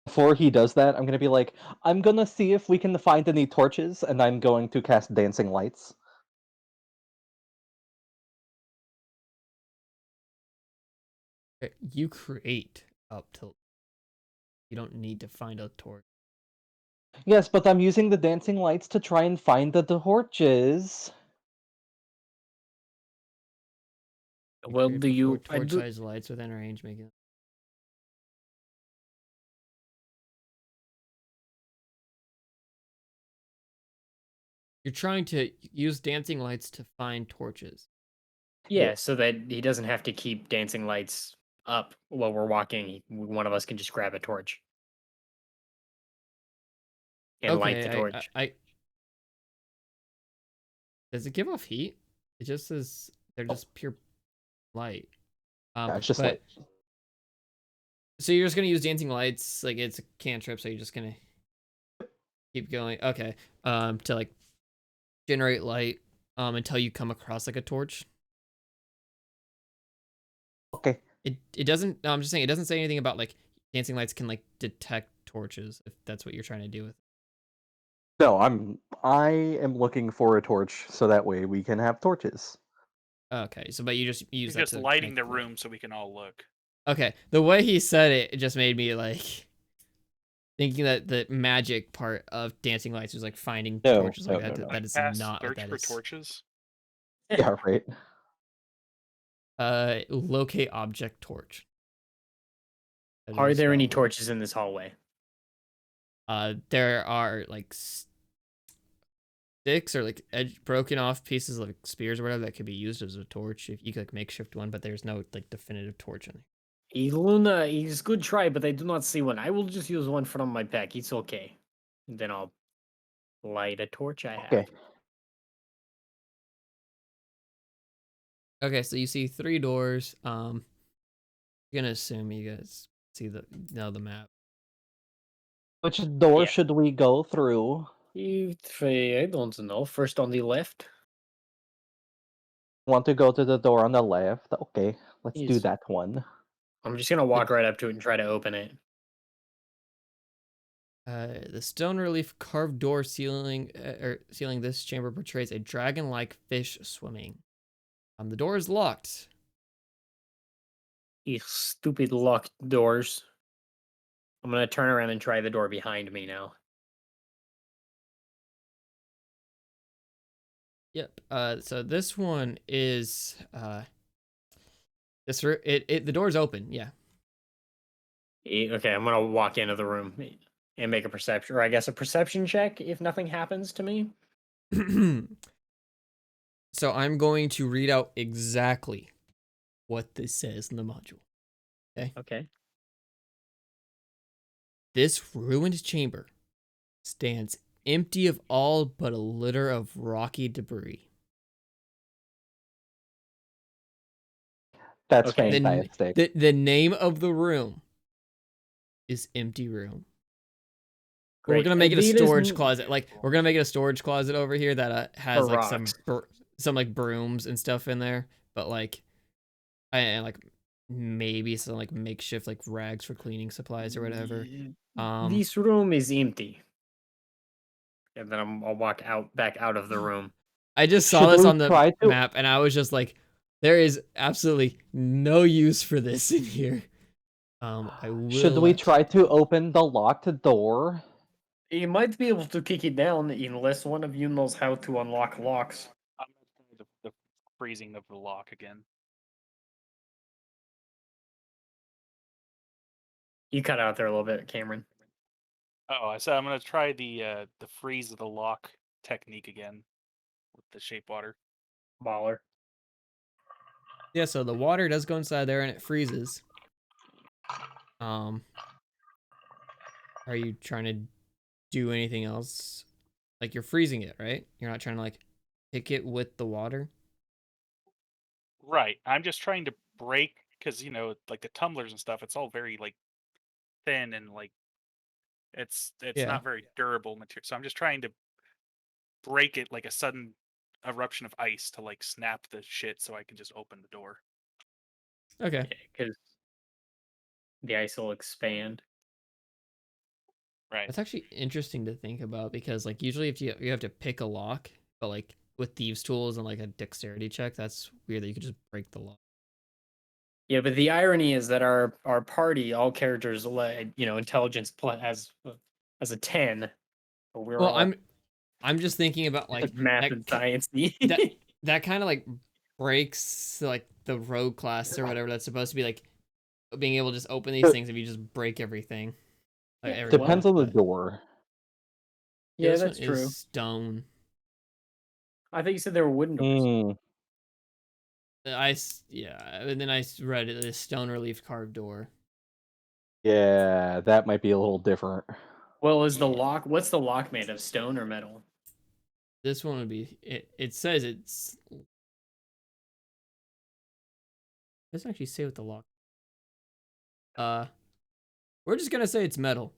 before he does that, I'm gonna be like, I'm gonna see if we can find any torches, and I'm going to cast dancing lights. You create up till you don't need to find a torch. Yes, but I'm using the dancing lights to try and find the torches. Well, Create do you? four torch-sized lights within range, making. You're trying to use dancing lights to find torches. Yeah, so that he doesn't have to keep dancing lights up while we're walking. One of us can just grab a torch and light the Okay, torch. does it give off heat? It just says they're just pure light. Yeah, it's just but like so you're just gonna use dancing lights, like it's a cantrip, so you're just gonna keep going. Okay, to like generate light, until you come across like a torch. okay. It doesn't. No, I'm just saying it doesn't say anything about like dancing lights can like detect torches if that's what you're trying to do with. No, I am looking for a torch so that way we can have torches. Okay, so but you just use He's that just to lighting make the light. room so we can all look. Okay, the way he said it just made me like thinking that the magic part of dancing lights was like finding No, torches no, like no, that. no. That is Cast not what search that for is. torches. Yeah, right. Locate object torch. That Are is there any spelled. torches in this hallway? There are like sticks or like broken off pieces of like spears or whatever that could be used as a torch if you could like makeshift one, but there's no like definitive torch in there. Luna is good try, but I do not see one. I will just use one from my pack. It's okay. And then I'll light a torch I have. Okay. Okay, so you see 3 doors. I'm gonna assume you guys see know the map. Which door Yeah. should we go through? I don't know. First on the left. Want to go to the door on the left? Okay, let's do Yes. that one. I'm just gonna walk right up to it and try to open it. The stone relief carved door ceiling this chamber portrays a dragon-like fish swimming. The door is locked. These stupid locked doors. I'm gonna turn around and try the door behind me now. Yep. So this one is the door's open. Yeah. Okay, I'm gonna walk into the room and make a perception, or I guess a perception check if nothing happens to me. So I'm going to read out exactly what this says in the module. Okay. This ruined chamber stands empty of all but a litter of rocky debris. That's Okay. fantastic. The name of the room is empty room. We're Great. gonna make it a It is storage closet. Like we're gonna make it a storage closet over here that has For like rocks. some like brooms and stuff in there, but like and like maybe some like makeshift like rags for cleaning supplies or whatever. This room is empty. And then I'll walk back out of the room. I just saw Should this we on the try to- map and I was just like, there is absolutely no use for this in here. Should we try to open the locked door? You might be able to kick it down unless one of you knows how to unlock locks. I'm gonna try the freezing of the lock again. You cut out there a little bit, Cameron. Oh, I said I'm gonna try the freeze of the lock technique again with the shape water. Baller. Yeah, so the water does go inside there and it freezes. Are you trying to do anything else? Like you're freezing it, right? You're not trying to like pick it with the water? Right. I'm just trying to break because like the tumblers and stuff. It's all very like thin and like it's Yeah. not very durable material. So I'm just trying to break it like a sudden eruption of ice to like snap the shit so I can just open the door. Okay. Because the ice will expand. Right. That's actually interesting to think about because like usually if you have to pick a lock, but like with thieves tools and like a dexterity check, that's weird that you could just break the lock. Yeah, but the irony is that our party, all characters, intelligence as a 10. But Well, I'm just thinking about like math that and science. that kind of like breaks like the rogue class or whatever that's supposed to be like being able to just open these things if you just break everything. Like Yeah, everything, Depends on the but- door. Yeah, Yeah, this that's one true. is stone. I think you said there were wooden doors. Mm, And then I read it as stone relief carved door. yeah, that might be a little different. Well, is the Yeah. lock? What's the lock made of? Stone or metal? This one would be it says it's doesn't actually say what the lock. We're just gonna say it's metal.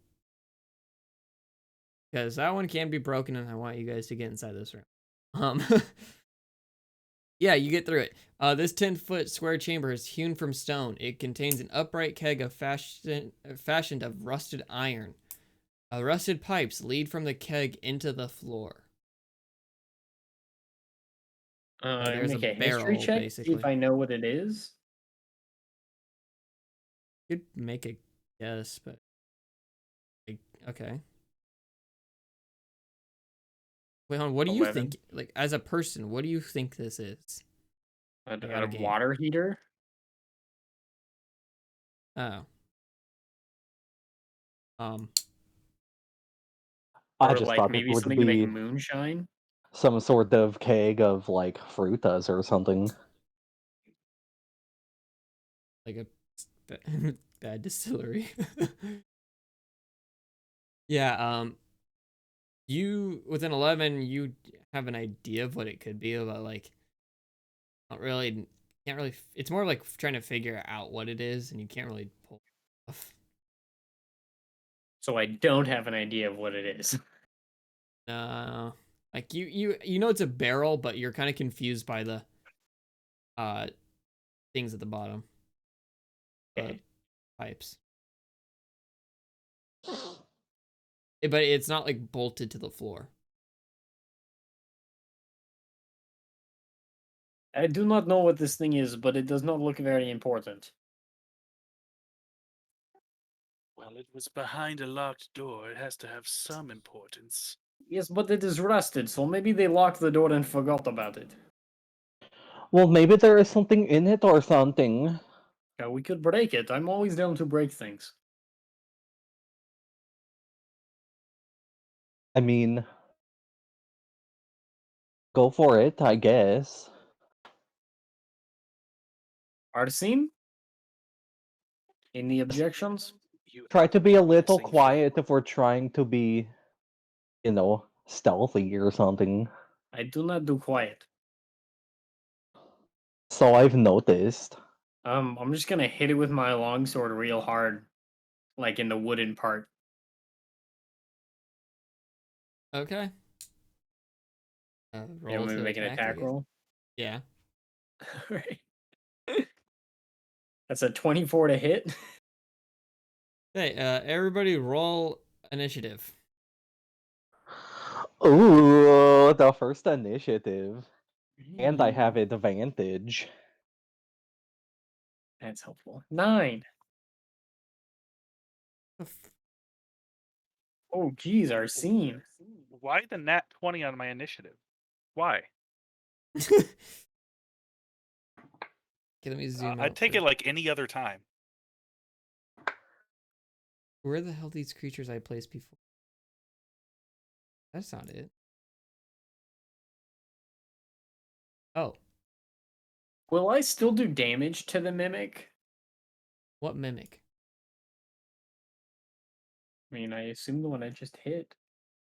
Because that one can be broken and I want you guys to get inside this room. Yeah, you get through it. This 10-foot square chamber is hewn from stone. It contains an upright keg fashioned of rusted iron. Rusted pipes lead from the keg into the floor. There's Make a a history barrel, check. See basically. if I know what it is. You could make a guess, but okay. Wait, hold on. What do you 11. think? Like, as a person, what do you think this is? A got a game. water heater. Oh. I Or just like thought it maybe would something to make be moonshine. some sort of keg of like frutas or something. Like a bad distillery. Yeah, you with an 11, you have an idea of what it could be, but like not really can't really it's more like trying to figure out what it is and you can't really pull it off. So I don't have an idea of what it is. No. Like you know it's a barrel, but you're kind of confused by the uh things at the bottom. Okay. Pipes. But it's not like bolted to the floor. I do not know what this thing is, but it does not look very important. Well, it was behind a locked door. It has to have some importance. Yes, but it is rusted, so maybe they locked the door and forgot about it. Well, maybe there is something in it or something. Yeah, we could break it. I'm always down to break things. I mean, go for it, I guess. Arsene? Any objections? You Try have to be a little pressing quiet favor. if we're trying to be, stealthy or something. I do not do quiet. So I've noticed. I'm just gonna hit it with my longsword real hard, like in the wooden part. Okay. Yeah, Roll we to make an attack, I attack guess. roll. Yeah. Right. That's a 24 to hit. Hey, everybody roll initiative. Ooh, the first initiative. And I have advantage. That's helpful. 9. Oh, geez, Arsene. Why the nat 20 on my initiative? Why? Okay, let me zoom out. I'd take for- it like any other time. Where the hell these creatures I placed before? That's not it. Oh, Will I still do damage to the mimic? what mimic? I mean, I assume the one I just hit.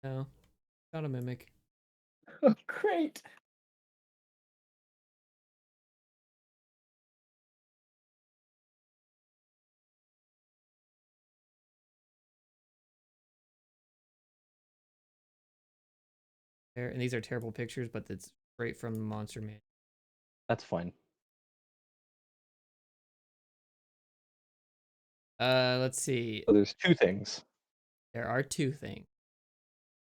No, not a mimic. Oh, great. And these are terrible pictures, but it's straight from the Monster Man. That's fine. Let's see. So there's two things. There are two things.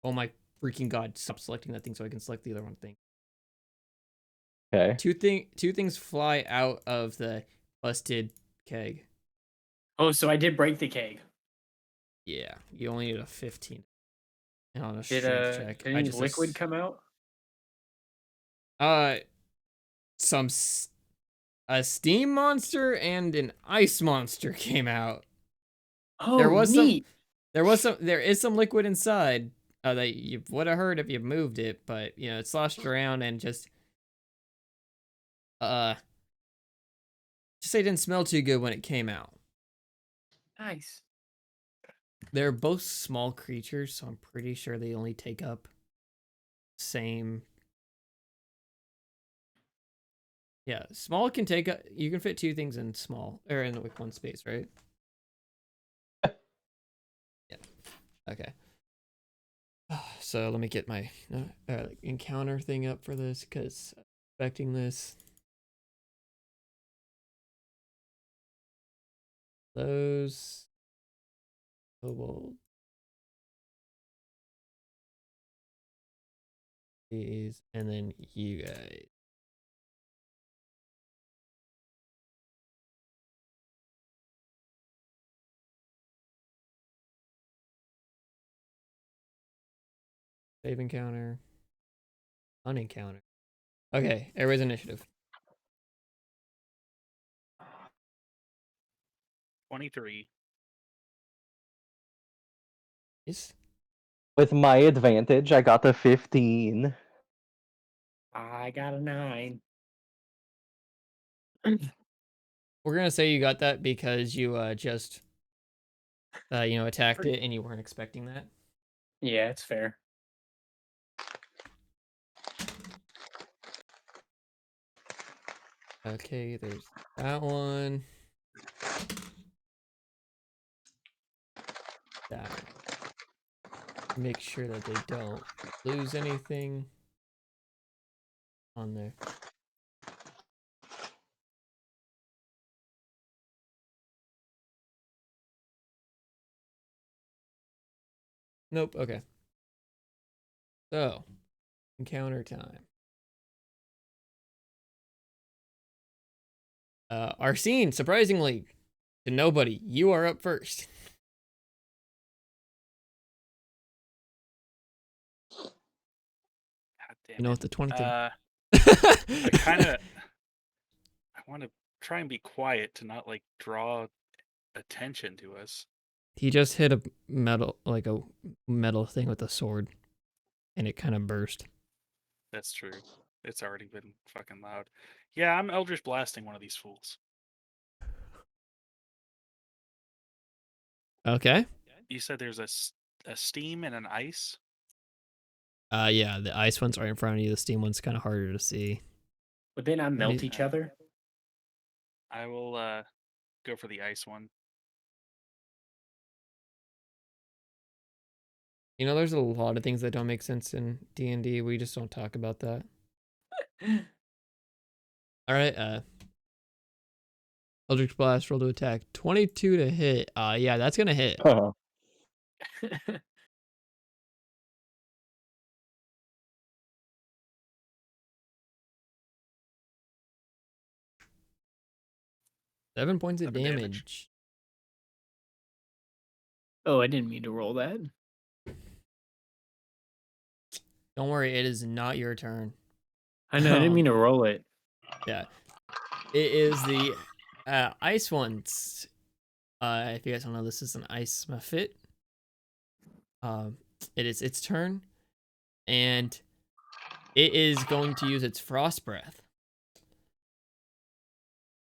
Oh my freaking god! Stop selecting that thing so I can select the other one thing. Okay. Two things fly out of the busted keg. Oh, so I did break the keg. Yeah, you only need a 15. And on a Did strength check, any liquid come out? a steam monster and an ice monster came out. Oh, There was neat. there is some liquid inside that you would have heard if you moved it, but you know it sloshed around and just say it didn't smell too good when it came out. Nice. They're both small creatures, so I'm pretty sure they only take up same. Yeah, small can take up. You can fit two things in small or in like one space, right? Yeah. Okay. So let me get my encounter thing up for this because expecting this. Those. Kobold. These, and then you guys. Save encounter. Unencounter. Okay, everybody's initiative. 23. Yes. With my advantage, I got the 15. I got a 9. We're gonna say you got that because you just attacked it and you weren't expecting that. Yeah, it's fair. Okay, there's that one. That one. Make sure that they don't lose anything on there. Nope, okay. So, encounter time. Arsene, surprisingly to nobody, you are up first. God damn You know it. what the 20 thing. I want to try and be quiet to not like draw attention to us. He just hit a metal thing with a sword, and it kind of burst. That's true. It's already been fucking loud. Yeah, I'm Eldritch blasting one of these fools. Okay. You said there's a steam and an ice? Yeah, the ice one's right in front of you. The steam one's kind of harder to see. Would they not melt me- each other? I will go for the ice one. You know, there's a lot of things that don't make sense in D&D. We just don't talk about that. All right. Eldritch Blast, roll to attack. 22 to hit. Yeah, that's gonna hit. Uh-huh. 7 points of 7 damage. damage. Oh, I didn't mean to roll that. Don't worry, it is not your turn. I know, I didn't mean to roll it. Yeah. It is the ice ones. If you guys don't know, this is an ice Mephit. It is its turn, and it is going to use its frost breath.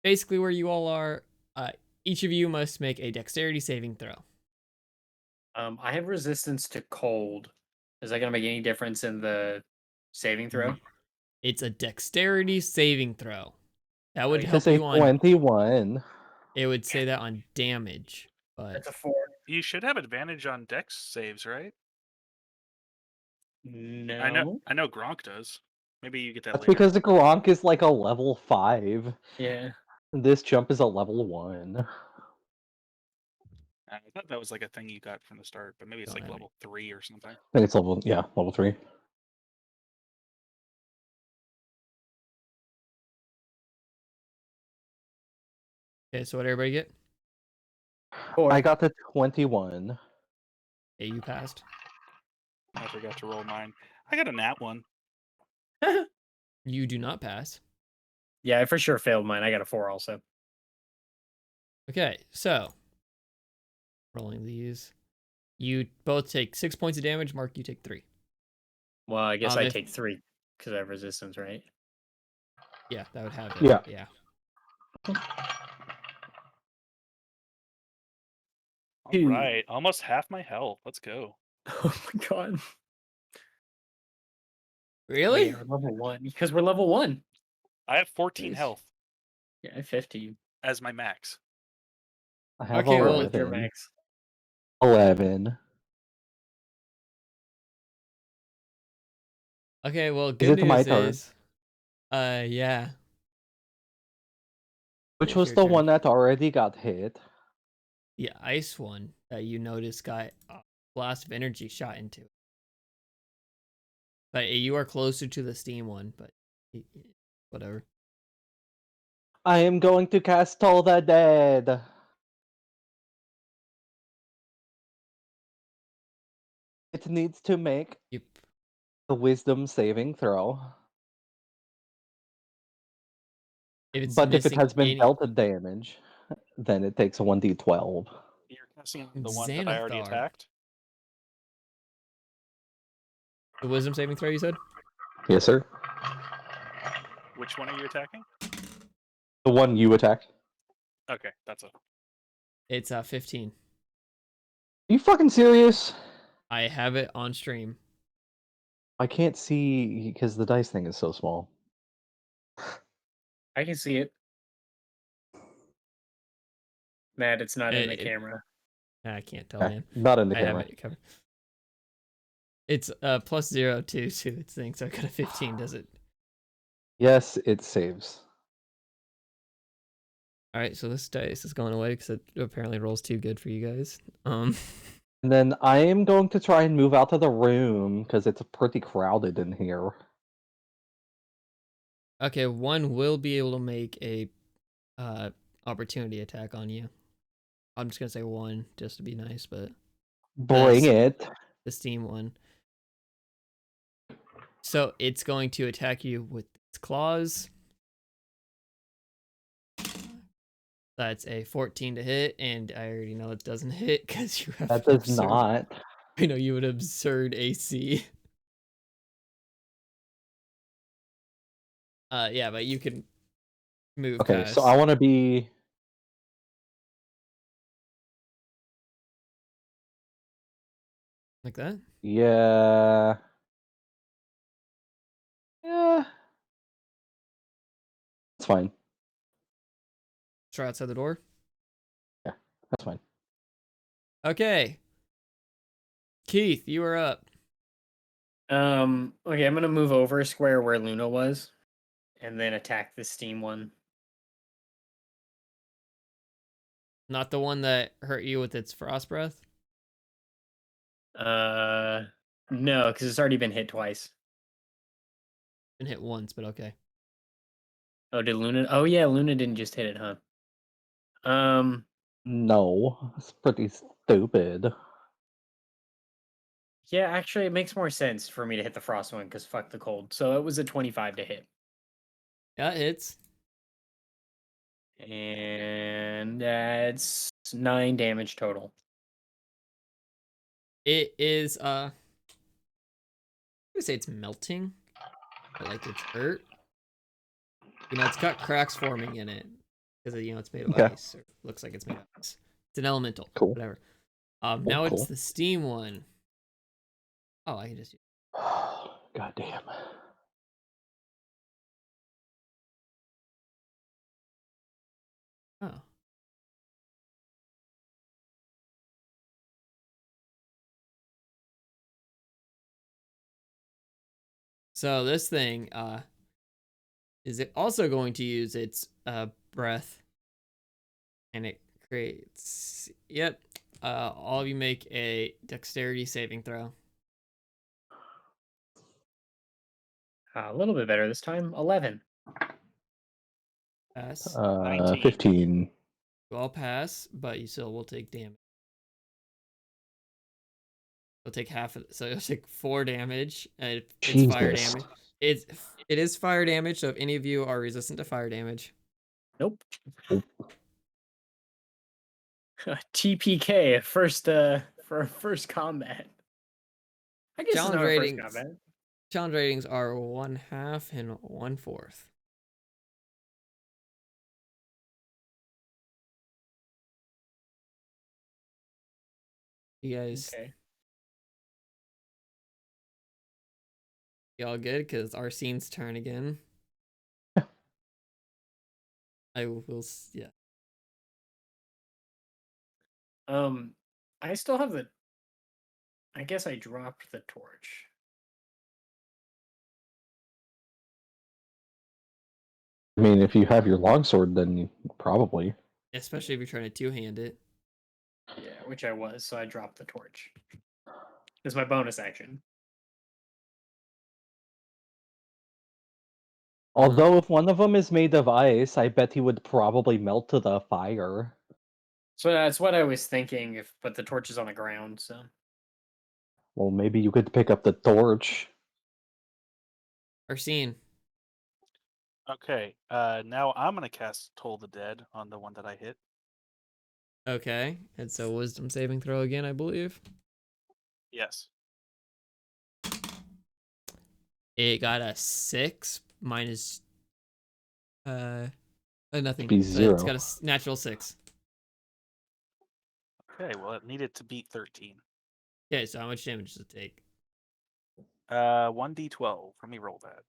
Basically, where you all are, each of you must make a dexterity saving throw. I have resistance to cold. Is that gonna make any difference in the saving throw? It's a dexterity saving throw. That would yeah. help Just a you on. 21. It would say that on damage, but That's a 4. You should have advantage on dex saves, right? No. I know Gronk does. Maybe you get that That's later. because the Gronk is like a level 5. Yeah. This jump is a level 1. I thought that was like a thing you got from the start, but maybe it's Don't like have level 3 or something. I think it's level 3. okay. So what everybody get? 4. I got the 21. Yeah, you passed. I forgot to roll mine. I got a nat one. You do not pass. Yeah, I for sure failed mine. I got a 4 also. Okay, so rolling these. You both take 6 points of damage. Mark, you take 3. Well, I guess I if- take 3 because I have resistance, right? Yeah, that would have it. Yeah. Yeah. All Dude. right, almost half my health. Let's go. Oh my god. Really? We're level 1 because we're level 1. I have 14 Jeez. health Yeah, I have 50. as my max. I have Okay, well- With your 11. max. 11. Okay, well, good it my news turn? is, yeah. Which It's was your the turn. one that already got hit? The ice one that you noticed got a blast of energy shot into. But you are closer to the steam one, but whatever. I am going to cast Toll the Dead. It needs to make Yep. the wisdom saving throw. If it's But if it missing has been any dealt a damage, then it takes a 1d12. You're casting the one that I already Xanathar. attacked. the wisdom saving throw, you said? Yes, sir. Which one are you attacking? The one you attacked. Okay, that's a. It's 15. Are you fucking serious? I have it on stream. I can't see because the dice thing is so small. I can see it. Matt, it's not in the It- camera. I can't tell, Okay, man. not in the I have camera. it covered. It's +0 to its thing, so I got a 15. Does it? Yes, it saves. All right, so this dice is going away because it apparently rolls too good for you guys. And then I am going to try and move out of the room because it's pretty crowded in here. Okay, one will be able to make a opportunity attack on you. I'm just gonna say one just to be nice, but Bring That's- it. the steam one. So it's going to attack you with its claws. That's a 14 to hit, and I already know it doesn't hit because you have That an does not. I know you have an absurd AC. Yeah, but you can move Okay, past. so I want to be. Like that? Yeah. Yeah. It's fine. Try outside the door. That's fine. Okay. Keith, you are up. Okay, I'm gonna move over square where Luna was, and then attack the steam one. Not the one that hurt you with its frost breath? No, because it's already been hit twice. Been hit once, but okay. Oh, did Luna? Oh yeah, Luna didn't just hit it, huh? No, it's pretty stupid. Yeah, actually, it makes more sense for me to hit the frost one because fuck the cold. So it was a 25 to hit, Yeah, it hits. and that's 9 damage total. It is I would say it's melting. But like it's hurt. You know, it's got cracks forming in it. Because it's made of Okay. ice. Or looks like it's made of ice. It's an elemental. Cool. Whatever. Now cool. it's the steam one. Oh, I can just God damn. oh. So this thing is it also going to use its breath, and it creates all of you make a dexterity saving throw. A little bit better this time. 11. Pass. 19. 15. You all pass, but you still will take damage. You'll take half of it, so you'll take 4 damage. It's fire Jesus. damage. It is fire damage, so if any of you are resistant to fire damage, Nope. TPK first for first combat. I guess it's challenge not a first ratings combat. challenge ratings are 1/2 and 1/4. You guys, Okay. you all good? Because Arsene's turn again. I will, yeah. I still have the. I guess I dropped the torch. I mean, if you have your longsword, then probably. Especially if you're trying to two-hand it. Yeah, which I was, so I dropped the torch. It's my bonus action. Although if one of them is made of ice, I bet he would probably melt to the fire. So that's what I was thinking. But the torch is on the ground, so Well, maybe you could pick up the torch. Arsene. Okay, now I'm gonna cast Toll the Dead on the one that I hit. Okay, and so wisdom saving throw again, I believe. Yes. It got a 6 minus nothing. Be So it's 0. got a natural 6. Okay, well it needed to beat 13. Okay, so how much damage does it take? 1d12. Let me roll that.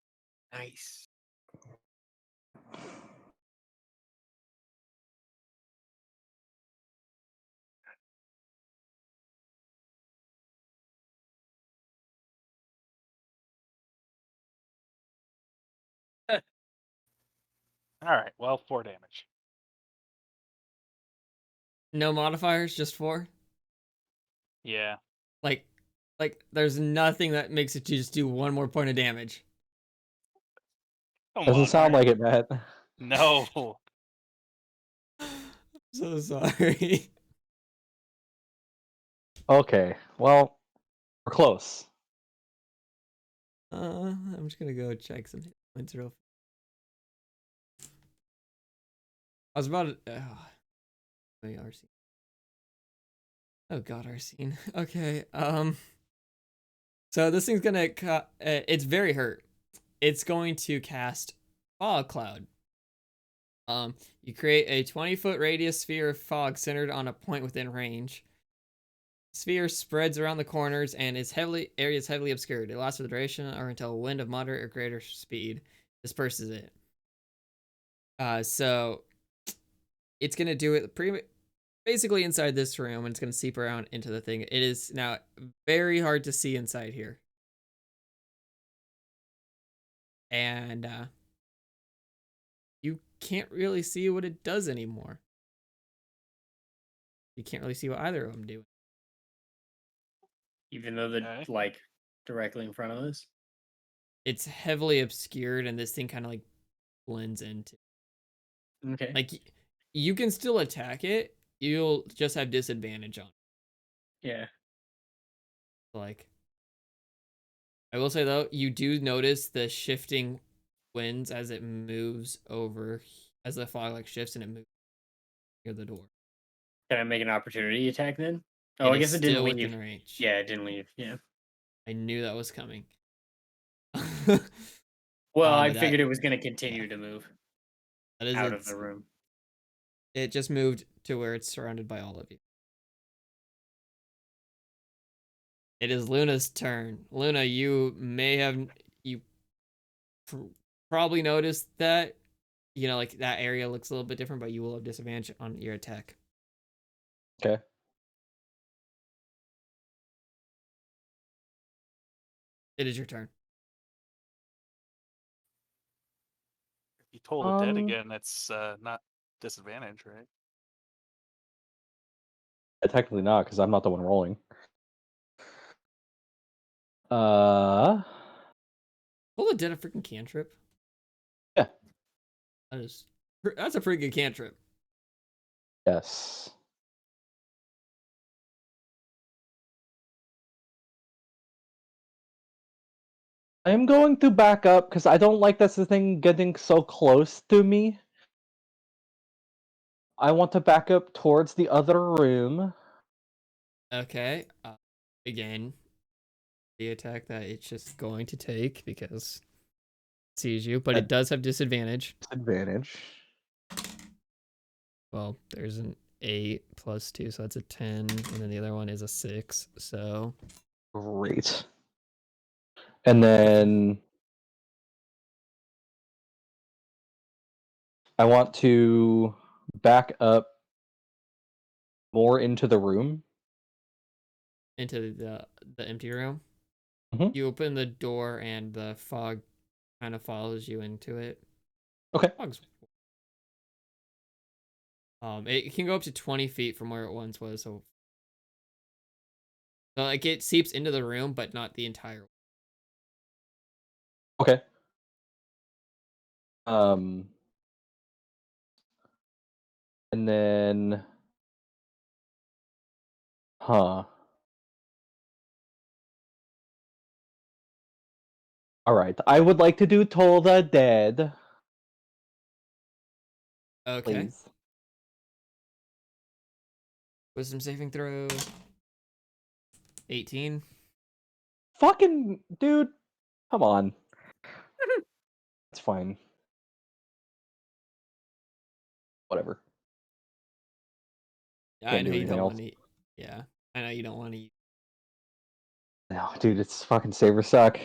nice. All right, well, 4 damage. No modifiers, just 4? Yeah. Like there's nothing that makes it just do 1 more point of damage. Come Doesn't on, sound man. like it, Matt. No. I'm so sorry. Okay, well, we're close. I'm just gonna go check some hit points real. I was about to. Wait, Arsene. Oh God, Arsene. Okay. So this thing's gonna. It's very hurt. It's going to cast Fog Cloud. You create a 20-foot radius sphere of fog centered on a point within range. Sphere spreads around the corners and area is heavily obscured. It lasts for the duration or until a wind of moderate or greater speed disperses it. So it's gonna do it basically inside this room, and it's gonna seep around into the thing. It is now very hard to see inside here, and you can't really see what it does anymore. You can't really see what either of them do. Even though they're Okay. like directly in front of us. It's heavily obscured, and this thing kind of like blends into. Okay. Like you can still attack it. You'll just have disadvantage on it. Yeah. Like, I will say though, you do notice the shifting winds as it moves over, as the fog like shifts and it moves near the door. Can I make an opportunity attack then? Oh, It I is guess it didn't still leave. within range. Yeah, it didn't leave. Yeah. I knew that was coming. Well, I But figured it was going to continue to move that is out of the room. It just moved to where it's surrounded by all of you. It is Luna's turn. Luna, you may have probably noticed that, like that area looks a little bit different, but you will have disadvantage on your attack. Okay. It is your turn. If you Toll the Dead Um, again, it's not disadvantage, right? Technically not, because I'm not the one rolling. Uh, Pull the dead a freaking cantrip. Yeah. That's a pretty good cantrip. yes. I am going to back up because I don't like this thing getting so close to me. I want to back up towards the other room. Okay. Again, the attack that it's just going to take because it sees you, but it does have disadvantage. Advantage. Well, there's an 8 plus 2, so that's a 10, and then the other one is a 6. So Great. And then I want to back up more into the room. into the empty room. Mhm. You open the door, and the fog kind of follows you into it. Okay. Fog's it can go up to 20 feet from where it once was, so like it seeps into the room, but not the entire. Okay. And then, huh. All right. I would like to do Toll the Dead, Okay. please. Wisdom saving throw. 18. Fucking dude, come on. It's fine. Whatever. Yeah, I Can't know do you anything don't else. want to. Yeah, I know you don't want to. No, dude, it's fucking save or suck.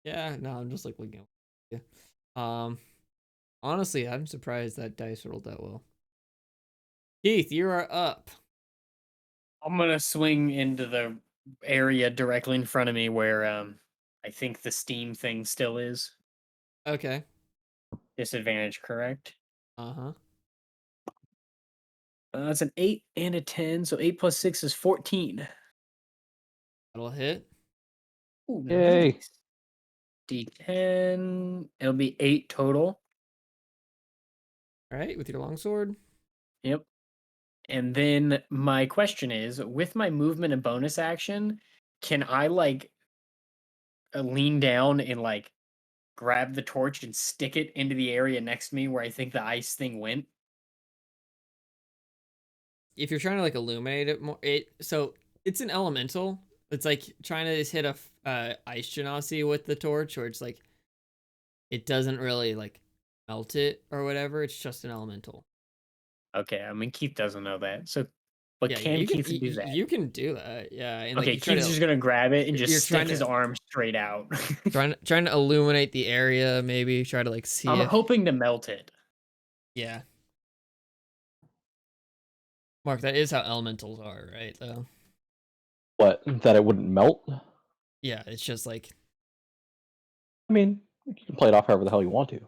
Yeah, no, I'm just like looking. Yeah. Honestly, I'm surprised that dice rolled that well. Keith, you are up. I'm gonna swing into the area directly in front of me where I think the steam thing still is. Okay. Disadvantage, correct? Uh-huh. That's an 8 and a 10, so 8 plus 6 is 14. That'll hit. Ooh, Yay. nice. D10. It'll be 8 total. All right, with your longsword. Yep. And then my question is, with my movement and bonus action, can I like lean down and like grab the torch and stick it into the area next to me where I think the ice thing went? If you're trying to like illuminate it more, so it's an elemental. It's like trying to just hit a ice genasi with the torch, or it's like it doesn't really like melt it or whatever. It's just an elemental. Okay, I mean Keith doesn't know that. So but Yeah, can you can Keith do that? you can do that. Yeah, and like Okay, you try Keith's to just gonna grab it and you're just trying stick his to arm straight out. trying to illuminate the area. Maybe try to like see I'm if hoping to melt it. yeah. Mark, that is how elementals are, right? Though. What? That it wouldn't melt? Yeah, it's just like I mean, you can play it off however the hell you want to.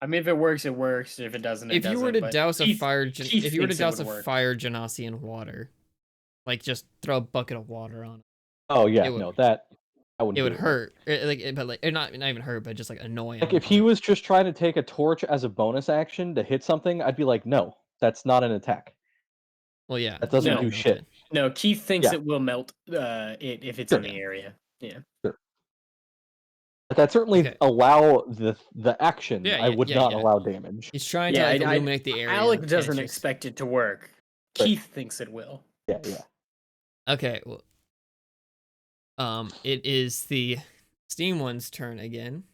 I mean, if it works, it works. If it doesn't, it if you doesn't. were to But douse a Keith, fire, Keith if you were to thinks it douse would a work. fire genasi in water, like just throw a bucket of water on it, Oh yeah, It would- no, that I wouldn't it do would it, no. hurt. But like, not even hurt, but just like annoying. Like if he was just trying to take a torch as a bonus action to hit something, I'd be like, no, that's not an attack. well, yeah, That doesn't No. do shit. No, Keith thinks Yeah. it will melt it if it's Sure. in the area. Yeah. But that certainly Okay. allow the action. Yeah, I would yeah, not yeah. allow damage. He's trying Yeah, to like illuminate the area. Alec and doesn't it's just- expect it to work. Right. Keith thinks it will. Yeah, yeah. Okay, well, it is the Steam one's turn again.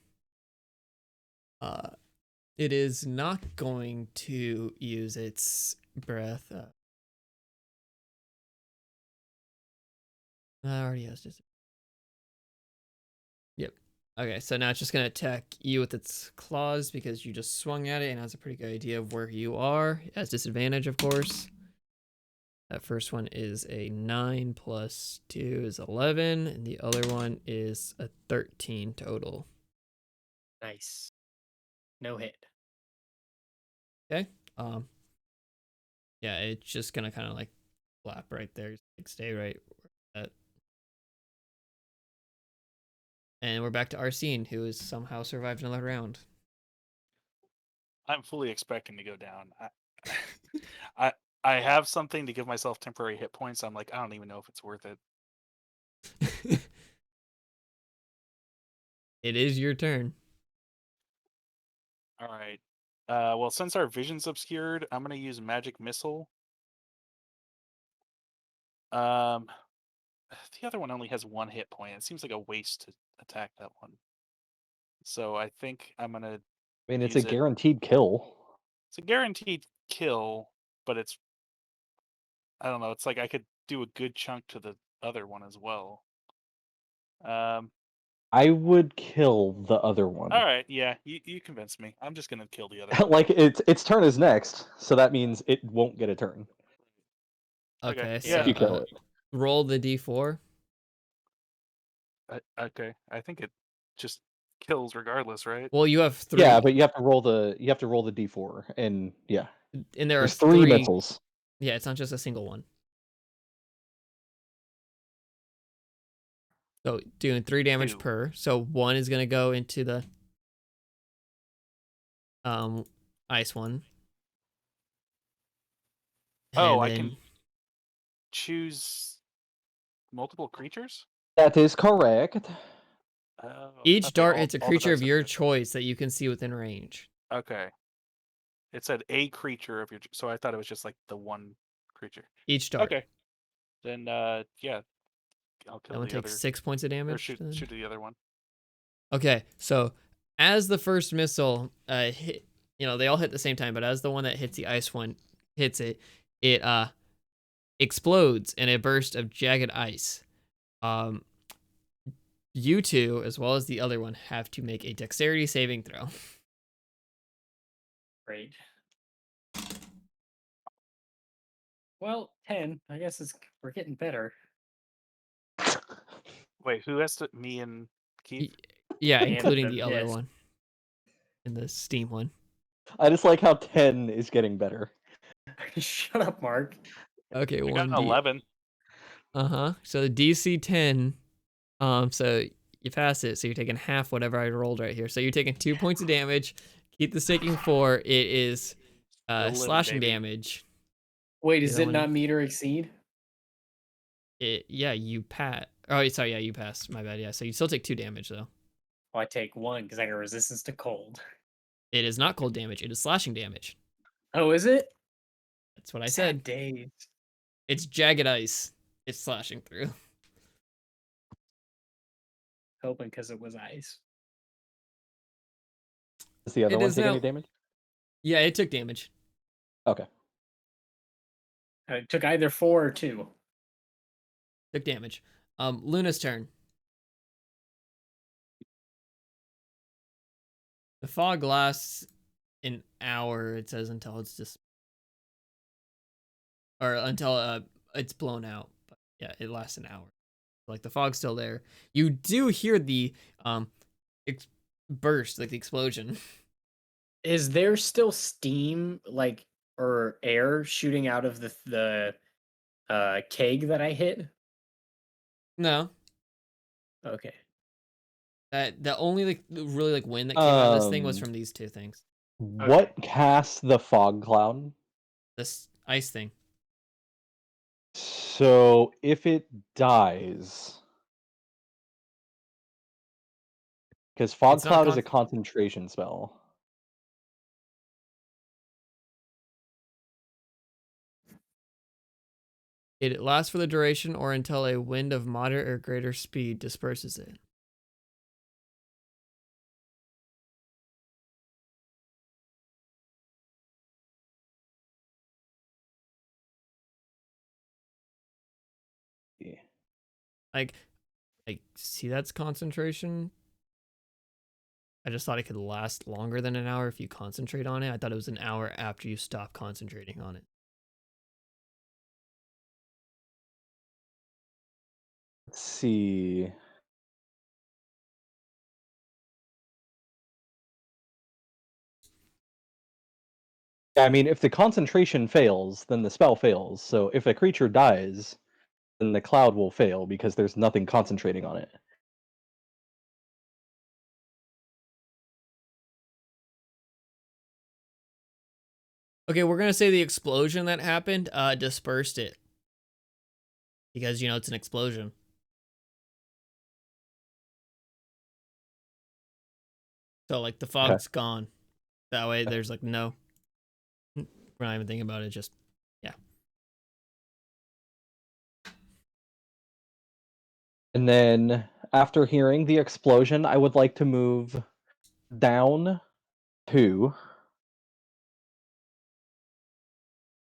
It is not going to use its breath. I already has this. Yep. Okay, so now it's just gonna attack you with its claws because you just swung at it and has a pretty good idea of where you are. It has disadvantage, of course. That first one is a 9 plus 2 is 11, and the other one is a 13 total. Nice. No hit. Okay. Yeah, it's just gonna kind of like flap right there. Like stay right where it's at. And we're back to Arsene, who has somehow survived another round. I'm fully expecting to go down. I have something to give myself temporary hit points. I'm like, I don't even know if it's worth it. It is your turn. All right. Well, since our vision's obscured, I'm gonna use magic missile. Um, the other one only has 1 hit point. It seems like a waste to attack that one. So I think I'm gonna I mean, it's a use it. guaranteed kill. It's a guaranteed kill, but I don't know. It's like I could do a good chunk to the other one as well. I would kill the other one. All right, yeah, you convinced me. I'm just gonna kill the other one. Like its turn is next, so that means it won't get a turn. Okay, Okay, so yeah. If you kill it. roll the d4. Okay, I think it just kills regardless, right? Well, you have 3. Yeah, but you have to roll the d4, and yeah, and there are there's 3 3 missiles. Yeah, it's not just a single one. So doing 3 damage 2. per. So 1 is gonna go into the ice one. Oh, And I then can choose multiple creatures. That is correct. Oh, I each thought they dart all- hits a all the creature dice of had your different- choice that you can see within range. Okay. It said a creature of your, so I thought it was just like the one creature. Each dart. Okay. Then yeah, I'll That kill one the takes other, 6 points of or damage. shoot then. the other one. Okay, so as the first missile hit, they all hit at the same time, but as the one that hits the ice one hits it, it explodes in a burst of jagged ice. You two, as well as the other one, have to make a dexterity saving throw. Great. Well, 10. I guess we're getting better. Wait, who has to? Me and Keith. Yeah, And including the other yes. one. And the Steam one. I just like how 10 is getting better. Shut up, Mark. Okay, I got an 1d. 11. So the DC 10. So you pass it, so you're taking half whatever I rolled right here. So you're taking 2 points of damage. Keep the sticking 4. It is Still living, slashing baby. damage. Wait, You is know it when- not meet or exceed? Yeah, you pass. Oh, sorry, yeah, you passed. My bad. Yeah, so you still take 2 damage though. Oh, I take 1 because I got resistance to cold. It is not cold damage. It is slashing damage. Oh, is it? That's what I Sad said. days. It's jagged ice. It's slashing through. Hoping because it was ice. Does the other It one is take any now- damage? Yeah, it took damage. Okay. It took either 4 or 2. Took damage. Luna's turn. The fog lasts an hour, it says, until it's just, or until it's blown out. But yeah, it lasts an hour. Like the fog's still there. You do hear the burst, like the explosion. Is there still steam, like, or air shooting out of the keg that I hit? No, Okay. the only really wind that came out of this thing was Um, from these 2 things. What casts the fog cloud? This ice thing. So if it dies, because fog It's not cloud is a concentration spell. It lasts for the duration or until a wind of moderate or greater speed disperses it. Yeah. Like, see, that's concentration. I just thought it could last longer than an hour if you concentrate on it. I thought it was an hour after you stop concentrating on it. Let's see. Yeah, I mean, if the concentration fails, then the spell fails. So if a creature dies, then the cloud will fail because there's nothing concentrating on it. Okay, we're gonna say the explosion that happened dispersed it because it's an explosion. So like the fog's gone. That way, there's like no. We're not even thinking about it. Just yeah. And then after hearing the explosion, I would like to move down 2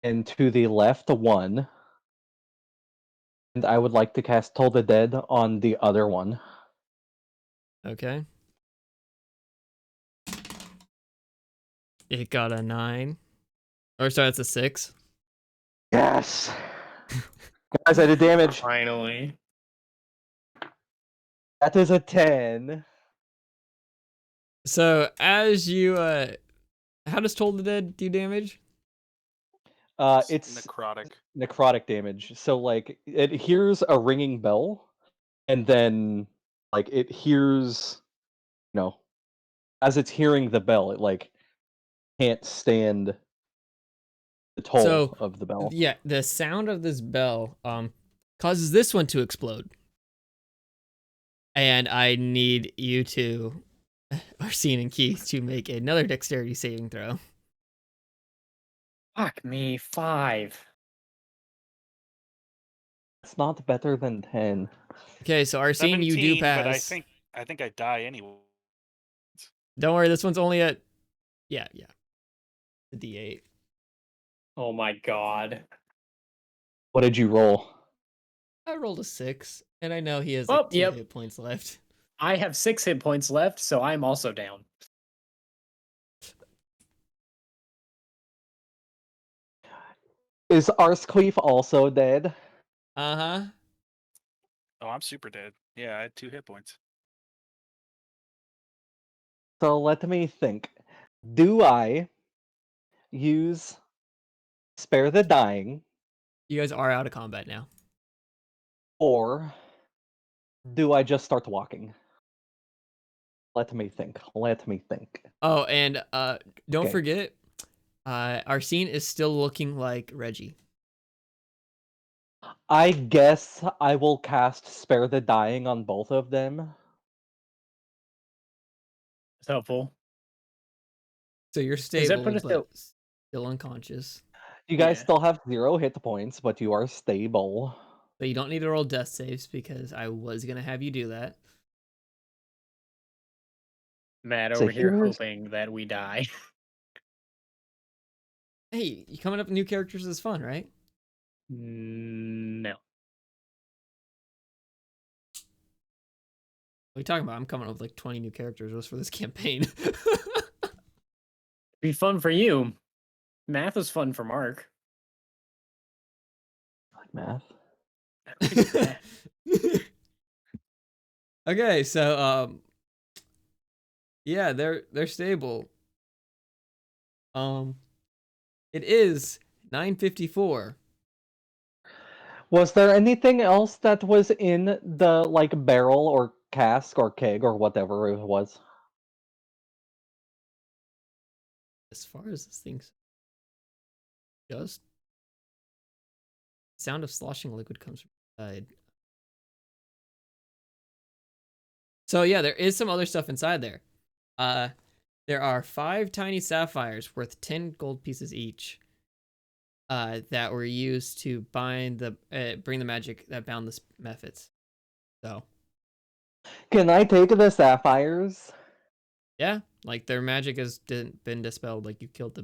and to the left 1. And I would like to cast Toll the Dead on the other one. Okay. It got a 9. Or sorry, it's a 6. Yes! Guys, I did damage. Finally. That is a 10. So as you how does Toll the Dead do damage? It's necrotic. necrotic damage. So like it hears a ringing bell, and then like it hears, as it's hearing the bell, it like can't stand the toll So of the bell. yeah, the sound of this bell causes this one to explode. And I need you to, Arsene and Keith, to make another dexterity saving throw. Fuck me, 5. It's not better than 10. Okay, so Arsene, you do 17, pass. but I think I die anyway. Don't worry, this one's only at yeah. The D8. Oh my god. What did you roll? I rolled a 6, and I know he has Oh, like 2 yep. hit points left. I have 6 hit points left, so I'm also down. Is Arscleaf also dead? Uh-huh. Oh, I'm super dead. Yeah, I had 2 hit points. So let me think. Do I use Spare the Dying, You guys are out of combat now. or do I just start walking? Let me think. Oh, and don't Okay. forget, Arsene is still looking like Reggie. I guess I will cast Spare the Dying on both of them. It's helpful. So you're Does that stable, put us but still unconscious. You guys Yeah. still have 0 hit points, but you are stable. But you don't need to roll death saves because I was gonna have you do that. Matt So over here here's- hoping that we die. Hey, you coming up with new characters is fun, right? No. What are you talking about? I'm coming up with like 20 new characters just for this campaign. Be fun for you. Math was fun for Mark. Like math. Okay, so yeah, they're stable. It is 9:54. Was there anything else that was in the like barrel or cask or keg or whatever it was? As far as this thing's just sound of sloshing liquid comes from inside. So yeah, there is some other stuff inside there. There are 5 tiny sapphires worth 10 gold pieces each. That were used to bind bring the magic that bound the methods. So Can I take the sapphires? yeah, like their magic has been dispelled. Like you killed the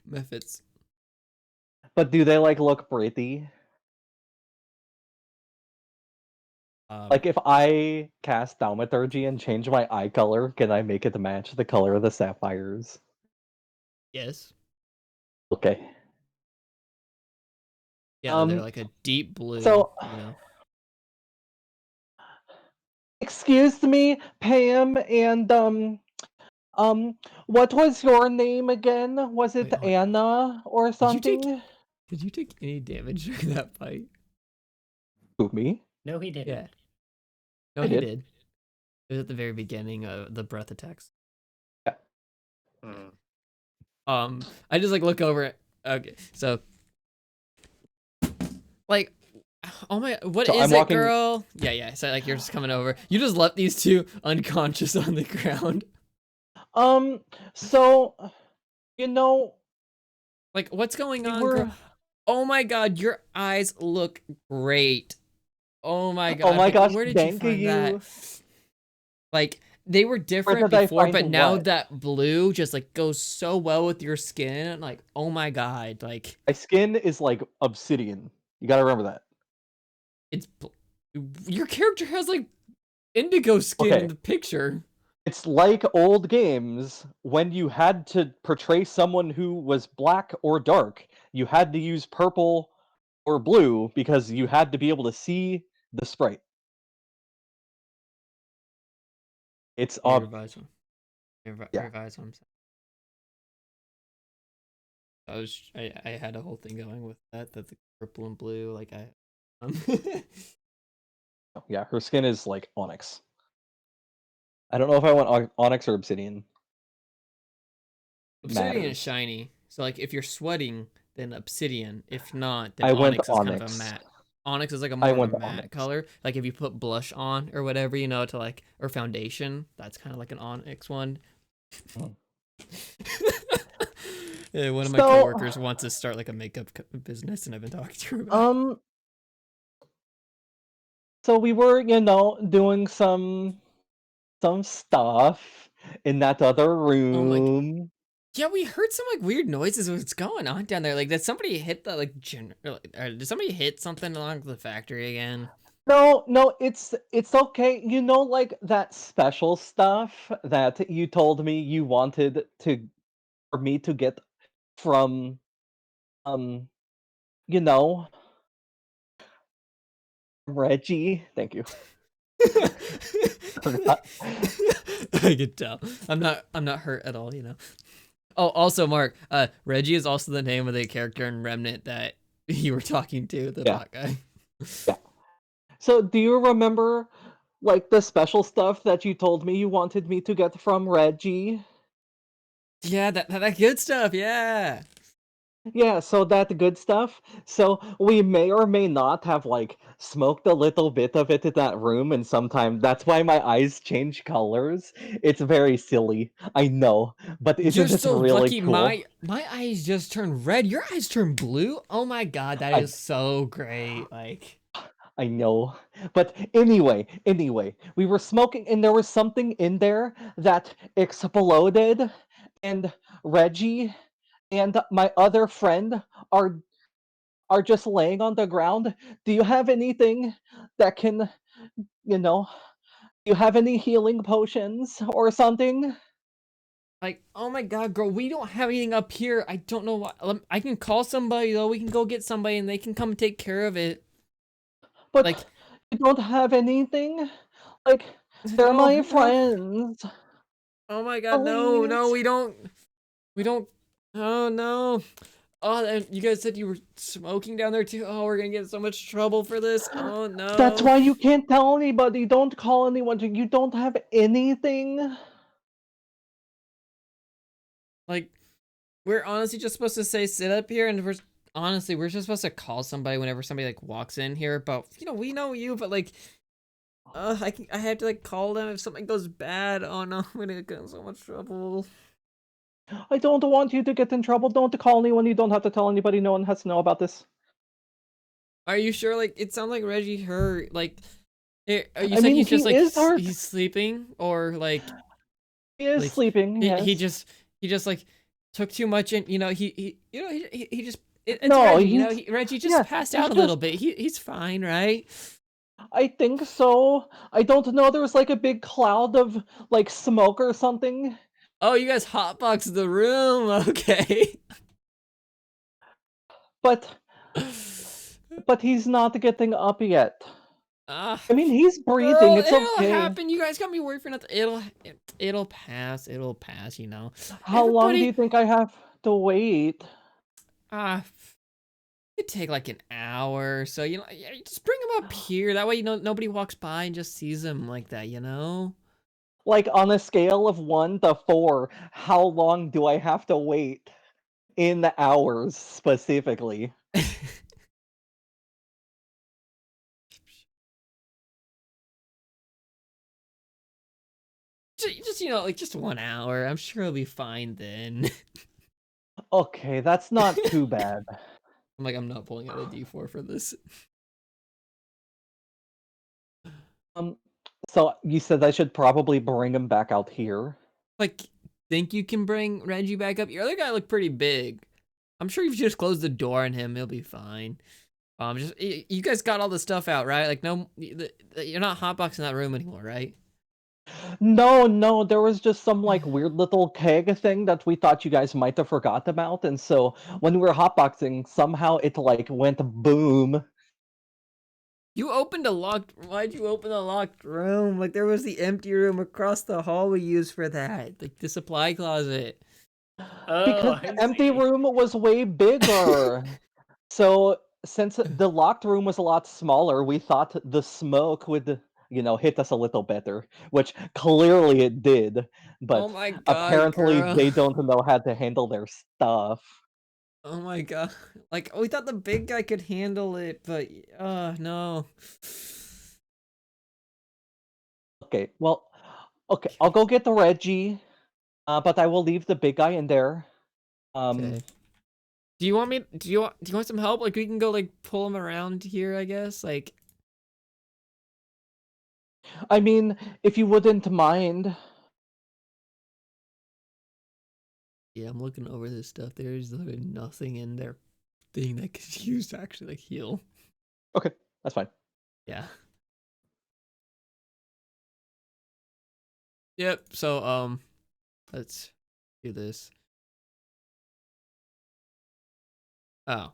methods. But do they like look pretty? Like if I cast Thaumaturgy and change my eye color, can I make it match the color of the sapphires? Yes. Okay. Yeah, they're like a deep blue. So, excuse me, Pam, and what was your name again? Was it Wait, hold on. Anna or something? Did you take any damage during that fight? Who, me? No, he didn't. Yeah. No, I he did. did. It was at the very beginning of the breath attacks. Hmm. I just like look over it. Okay, so like, oh my, what So is I'm it, walking- girl? Yeah. So like you're just coming over. You just left these two unconscious on the ground. So you know, Like, what's going we on, girl? were. Oh my god, your eyes look great. Oh my Oh god, my gosh, where did you thank find that? you. Like, they were different did I before, find but now what? that blue just like goes so well with your skin. Like, oh my god, like My skin is like obsidian. You gotta remember that. it's your character has like indigo skin in Okay. the picture. It's like old games when you had to portray someone who was black or dark. You had to use purple or blue because you had to be able to see the sprite. It's You ob revise one. Yeah. Revise one. I had a whole thing going with that the purple and blue like Yeah, her skin is like onyx. I don't know if I want onyx or obsidian. Obsidian Matters. is shiny, so like if you're sweating, then obsidian. If not, then I went onyx is kind of a onyx. matte. Onyx is like a I more of went a matte onyx. color. Like if you put blush on or whatever, you know, to like or foundation, that's kind of like an onyx one. Mm. Yeah, one of my So- coworkers wants to start like a makeup business, and I've been talking to her about. it. So we were, doing some stuff in that other Oh my room. Yeah, we heard some like weird noises. What's going on down there? Like, did somebody hit the like did somebody hit something along the factory again? No, it's okay. Like that special stuff that you told me you wanted for me to get from, um, you know, Reggie. Thank you. Forgot. I could tell. I'm not hurt at all, you know. Oh, also, Mark, Reggie is also the name of the character in Remnant that you were talking to, the Yeah. bot guy. Yeah. So, do you remember, like, the special stuff that you told me you wanted me to get from Reggie? Yeah, that good stuff. Yeah. Yeah, so that good stuff. So we may or may not have like smoked a little bit of it in that room, and sometimes that's why my eyes change colors. It's very silly, I know, but You're isn't it so really lucky. cool? My eyes just turned red. Your eyes turned blue. Oh my god, that I is so great. Like. I know, but anyway, we were smoking, and there was something in there that exploded, and Reggie and my other friend are just laying on the ground. Do you have anything that can, you know, do you have any healing potions or something? Like, oh my god, girl, we don't have anything up here. I don't know what. I can call somebody though. We can go get somebody, and they can come take care of it. But Like, you don't have anything? Like, they're no, my no. friends. Oh my god, no, Please. we don't. We don't. Oh no. Oh, and you guys said you were smoking down there too. Oh, we're gonna get in so much trouble for this. Oh no. That's why you can't tell anybody. Don't call anyone. You don't have anything? Like, we're honestly just supposed to say sit up here, and we're just supposed to call somebody whenever somebody like walks in here. But we know you, but like. I have to like call them if something goes bad. Oh no, I'm gonna get in so much trouble. I don't want you to get in trouble. Don't call anyone. You don't have to tell anybody. No one has to know about this. Are you sure? Like, it sounds like Reggie hurt. Like, you I said mean, he's just he like is hurt. he's sleeping, or like He is like sleeping, yes. he just like took too much, and he just it's No, Reggie. Reggie just yeah, passed he's out a little just- bit. He's fine, right? I think so. I don't know. There was like a big cloud of like smoke or something. Oh, you guys hotboxed the room. Okay. But he's not getting up yet. Ah. I mean, he's breathing. Girl, It's it'll okay. happen. You guys got me worried for nothing. It'll pass. It'll pass. You know. How long do Everybody- you think I have to wait? It'd take like an hour. So yeah, just bring him up here. That way, nobody walks by and just sees him like that. You know. Like on a scale of 1 to 4, how long do I have to wait in hours specifically? Just like just 1 hour. I'm sure it'll be fine then. Okay, that's not too bad. I'm not pulling out a D4 for this. Um, so you said I should probably bring him back out here. Like, think you can bring Reggie back up? Your other guy looked pretty big. I'm sure if you just close the door on him, he'll be fine. Just you guys got all the stuff out, right? Like, no, you're not hotboxing that room anymore, right? No, there was just some like weird little keg thing that we thought you guys might have forgot about, and so when we were hotboxing, somehow it like went boom. You opened a locked. Why'd you open a locked room? Like, there was the empty room across the hall we used for that, like the supply closet. Oh, Because I the empty see. room was way bigger. So since the locked room was a lot smaller, we thought the smoke would, hit us a little better, which clearly it did. Oh But my god, apparently girl. they don't know how to handle their stuff. Oh my god. Like, we thought the big guy could handle it, but no. Okay, well, okay, I'll go get the Reggie, but I will leave the big guy in there. Okay. Do you want some help? Like, we can go like pull him around here, I guess. Like, I mean, if you wouldn't mind. yeah, I'm looking over this stuff. There's literally nothing in their thing that could use to actually like heal. Okay, that's fine. Yeah. Yep. So let's do this. Oh.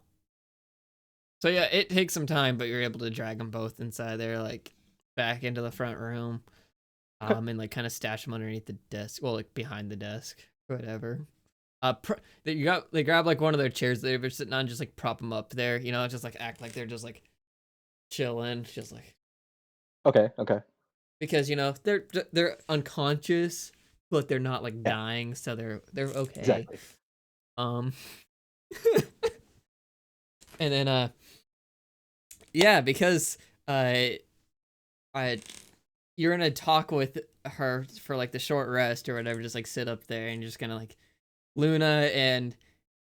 So yeah, it takes some time, but you're able to drag them both inside there, like back into the front room, and like kind of stash them underneath the desk, well, like behind the desk, whatever. They grab like one of their chairs that they're sitting on, just like prop them up there, just like act like they're just like chilling, just like Okay. because they're unconscious, but they're not like Yeah. dying, so they're okay. Exactly. And then yeah, because you're gonna talk with her for like the short rest or whatever, just like sit up there and just kind of like Luna, and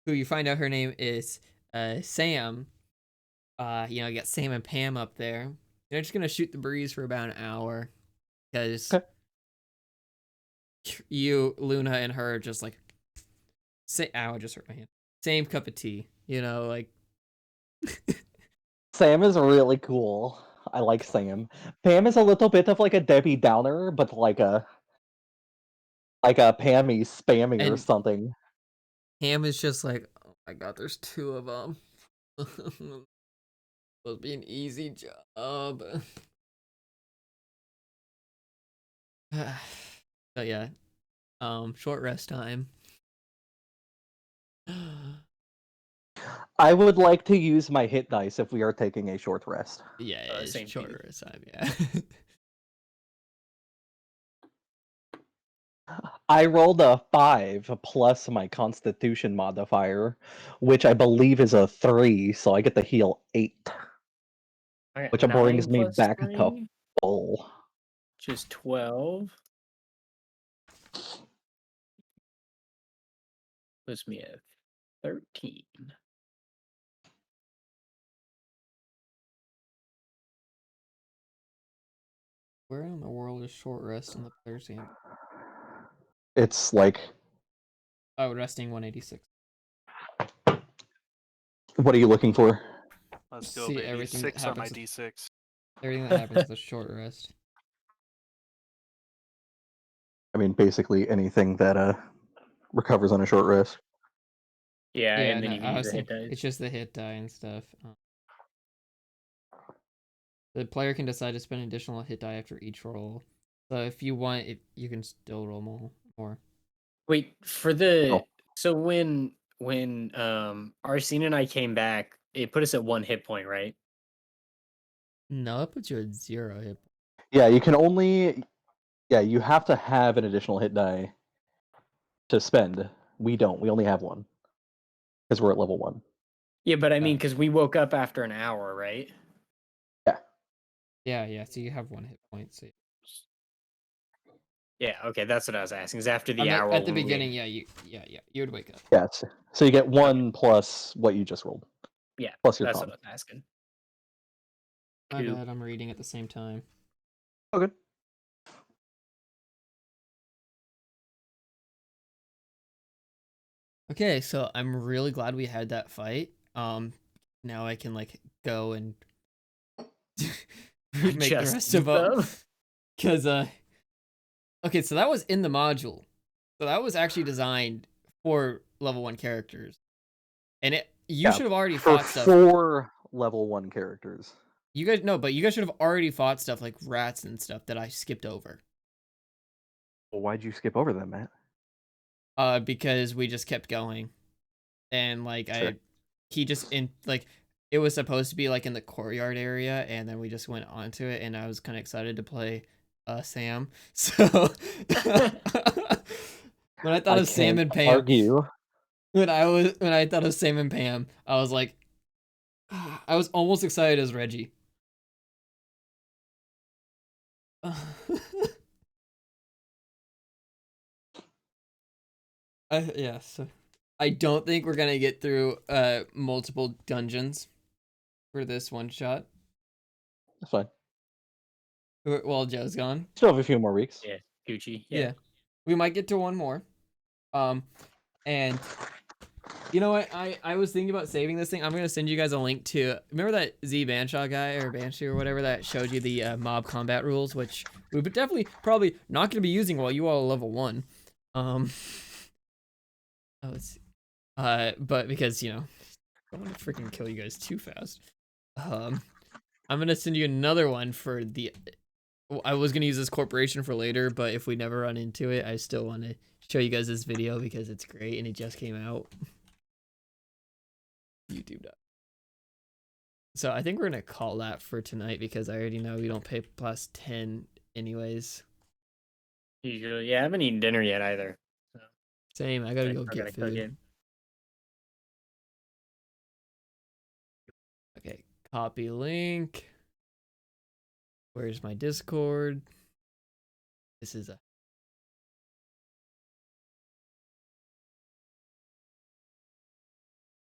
who you find out her name is Sam. You got Sam and Pam up there. They're just gonna shoot the breeze for about an hour because you, Luna, and her are just like ow, I just hurt my hand. Same cup of tea, like Sam is really cool. I like Sam. Pam is a little bit of like a Debbie Downer, but like a Pammy spammy or And something. Pam is just like, oh my god, there's two of them. It'll be an easy job. So yeah, short rest time. I would like to use my hit dice if we are taking a short rest. Yeah, it's Same short thing. rest time. Yeah. I rolled a 5 plus my Constitution modifier, which I believe is a 3, so I get to heal 8, I got which brings 9 me plus back to 3, full. which is 12. Puts me at 13. Where in the world is short rest in the player's game? It's like, Oh, resting 186. what are you looking for? Let's go, See baby. everything that 6 on my happens D6. Everything that happens with a short rest. I mean, basically anything that recovers on a short rest. Yeah, Yeah, and then no, you can I use was the hit thinking dice. it's just the hit die and stuff. The player can decide to spend additional hit die after each roll. So if you want, you can still roll more. Wait, for the Oh. so when Arsene and I came back, it put us at 1 hit point, right? No, that puts you at 0 hit. Yeah, you can only Yeah, you have to have an additional hit die to spend. We don't. We only have one because we're at level 1. Yeah, but I mean, Uh, because we woke up after an hour, right? yeah. So you have 1 hit point. So Yeah, okay, that's what I was asking. Is after the on hour at the when we- beginning, you would wake up. Yes. So you get 1 plus what you just rolled. Yeah, Plus your that's con. what I was asking. My Cool. bad. I'm reading at the same time. Okay. Okay, so I'm really glad we had that fight. Now I can like go and make the Just rest of eat them. them? Cause okay, so that was in the module. So that was actually designed for level 1 characters. And you Yeah, should have already For fought stuff. 4 level 1 characters. You guys but you guys should have already fought stuff like rats and stuff that I skipped over. Well, why'd you skip over them, Matt? Because we just kept going. And like Sure. he just in like it was supposed to be like in the courtyard area, and then we just went onto it, and I was kind of excited to play Sam. So when I thought of Sam and Pam, Argue. when I thought of Sam and Pam, I was like, I was almost excited as Reggie. Yeah, so I don't think we're gonna get through multiple dungeons for this one shot. That's fine. While Joe's gone. Still have a few more weeks. Yeah, Gucci. Yeah. We might get to one more. And you know what? I was thinking about saving this thing. I'm gonna send you guys a link to remember that Z Banshaw guy or Banshee or whatever that showed you the mob combat rules, which we would definitely probably not gonna be using while you all are level 1. Let's see. But because I don't want to freaking kill you guys too fast. I'm gonna send you another one for the. I was gonna use this corporation for later, but if we never run into it, I still want to show you guys this video because it's great and it just came out. YouTube. So I think we're gonna call that for tonight because I already know we don't pay plus 10 anyways. Usually, yeah, I haven't eaten dinner yet either. Same. I gotta I go gotta get cook it. food. Okay, copy link. Where's my Discord? This is a.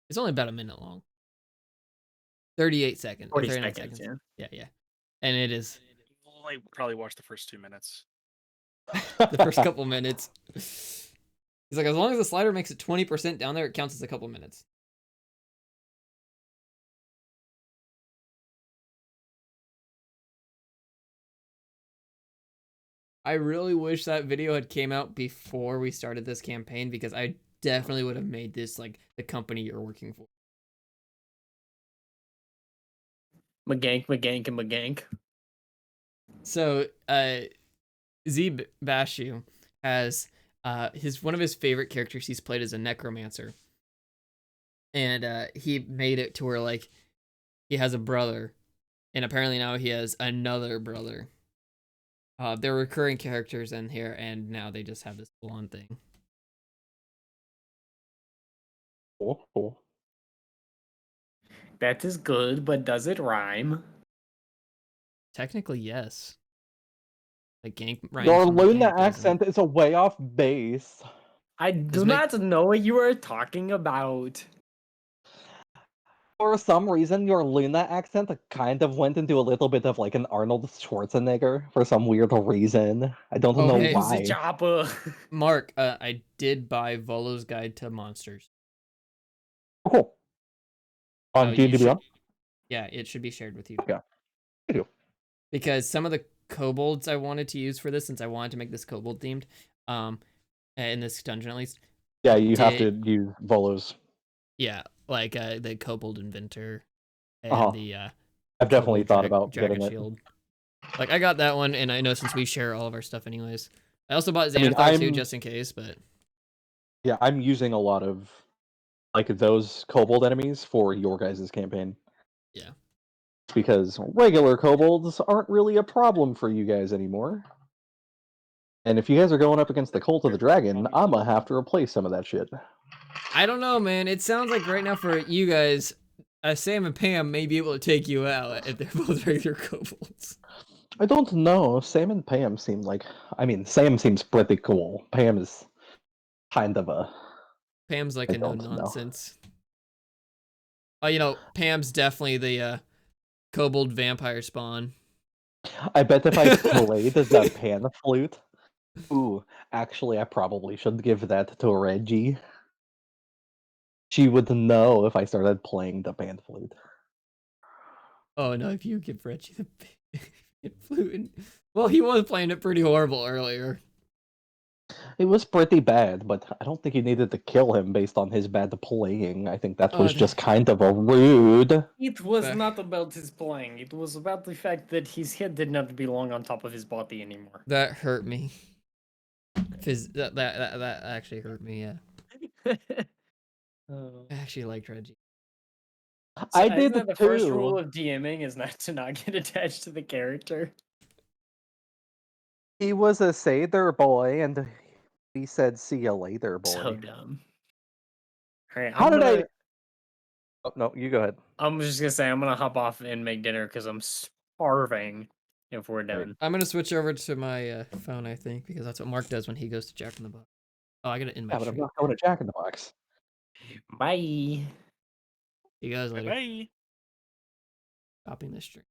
It's only about a minute long. 38 seconds. 40 39 seconds, seconds. Yeah. And it is We'll only probably watch the first 2 minutes. the first couple minutes. He's like, as long as the slider makes it 20% down there, it counts as a couple minutes. I really wish that video had came out before we started this campaign because I definitely would have made this like the company you're working for. Magank, and Magank. So, Z Bashu has one of his favorite characters he's played as a necromancer. And he made it to where like he has a brother, and apparently now he has another brother. They're recurring characters in here, and now they just have this full-on thing. Cool. That is good, but does it rhyme? Technically, yes. Like Gank rhymes Your from Luna Gank, doesn't accent is a way off base. I do Does not know what you are talking about. For some reason, your Luna accent kind of went into a little bit of like an Arnold Schwarzenegger for some weird reason. I don't know Okay. why. The chopper. Mark, I did buy Volo's Guide to Monsters. Cool. On So you D&D Beyond? Yeah, it should be shared with you. Okay. I do. Because some of the kobolds I wanted to use for this, since I wanted to make this kobold themed, in this dungeon at least. Yeah, you have to use Volos. Yeah, like the kobold inventor and Uh-huh. the I've definitely kobold thought about dragon getting it. shield. Like I got that one, and I know since we share all of our stuff anyways. I also bought I mean, Xanathar too, I'm- just in case. But Yeah, I'm using a lot of like those kobold enemies for your guys' campaign. Yeah. Because regular kobolds aren't really a problem for you guys anymore. And if you guys are going up against the Cult of the Dragon, I'm gonna have to replace some of that shit. I don't know, man. It sounds like right now for you guys, Sam and Pam may be able to take you out if they're both regular kobolds. I don't know. Sam and Pam seem like. I mean, Sam seems pretty cool. Pam is kind of a. Pam's like I a no don't know. nonsense. Oh, you know, Pam's definitely the kobold vampire spawn. I bet if I played the pan flute. Ooh, actually, I probably should give that to Reggie. She would know if I started playing the pan flute. Oh no, if you give Reggie the flute. Well, he was playing it pretty horrible earlier. It was pretty bad, but I don't think you needed to kill him based on his bad playing. I think that was just kind of a rude. It was Back. not about his playing. It was about the fact that his head did not belong on top of his body anymore. That hurt me. That actually hurt me, yeah. Oh. I actually liked Reggie. I Isn't did that the first too. rule of DMing is not to not get attached to the character? He was a Sather boy, and he said, "See you later, boy." So dumb. Alright, How did I? Oh no, you go ahead. I'm just gonna say I'm gonna hop off and make dinner because I'm starving. If we're done, I'm gonna switch over to my phone, I think, because that's what Mark does when he goes to Jack in the Box. Oh, I got it in my Yeah, but I'm stream. not going to Jack in the Box. bye. You guys later. Bye. Stopping this stream.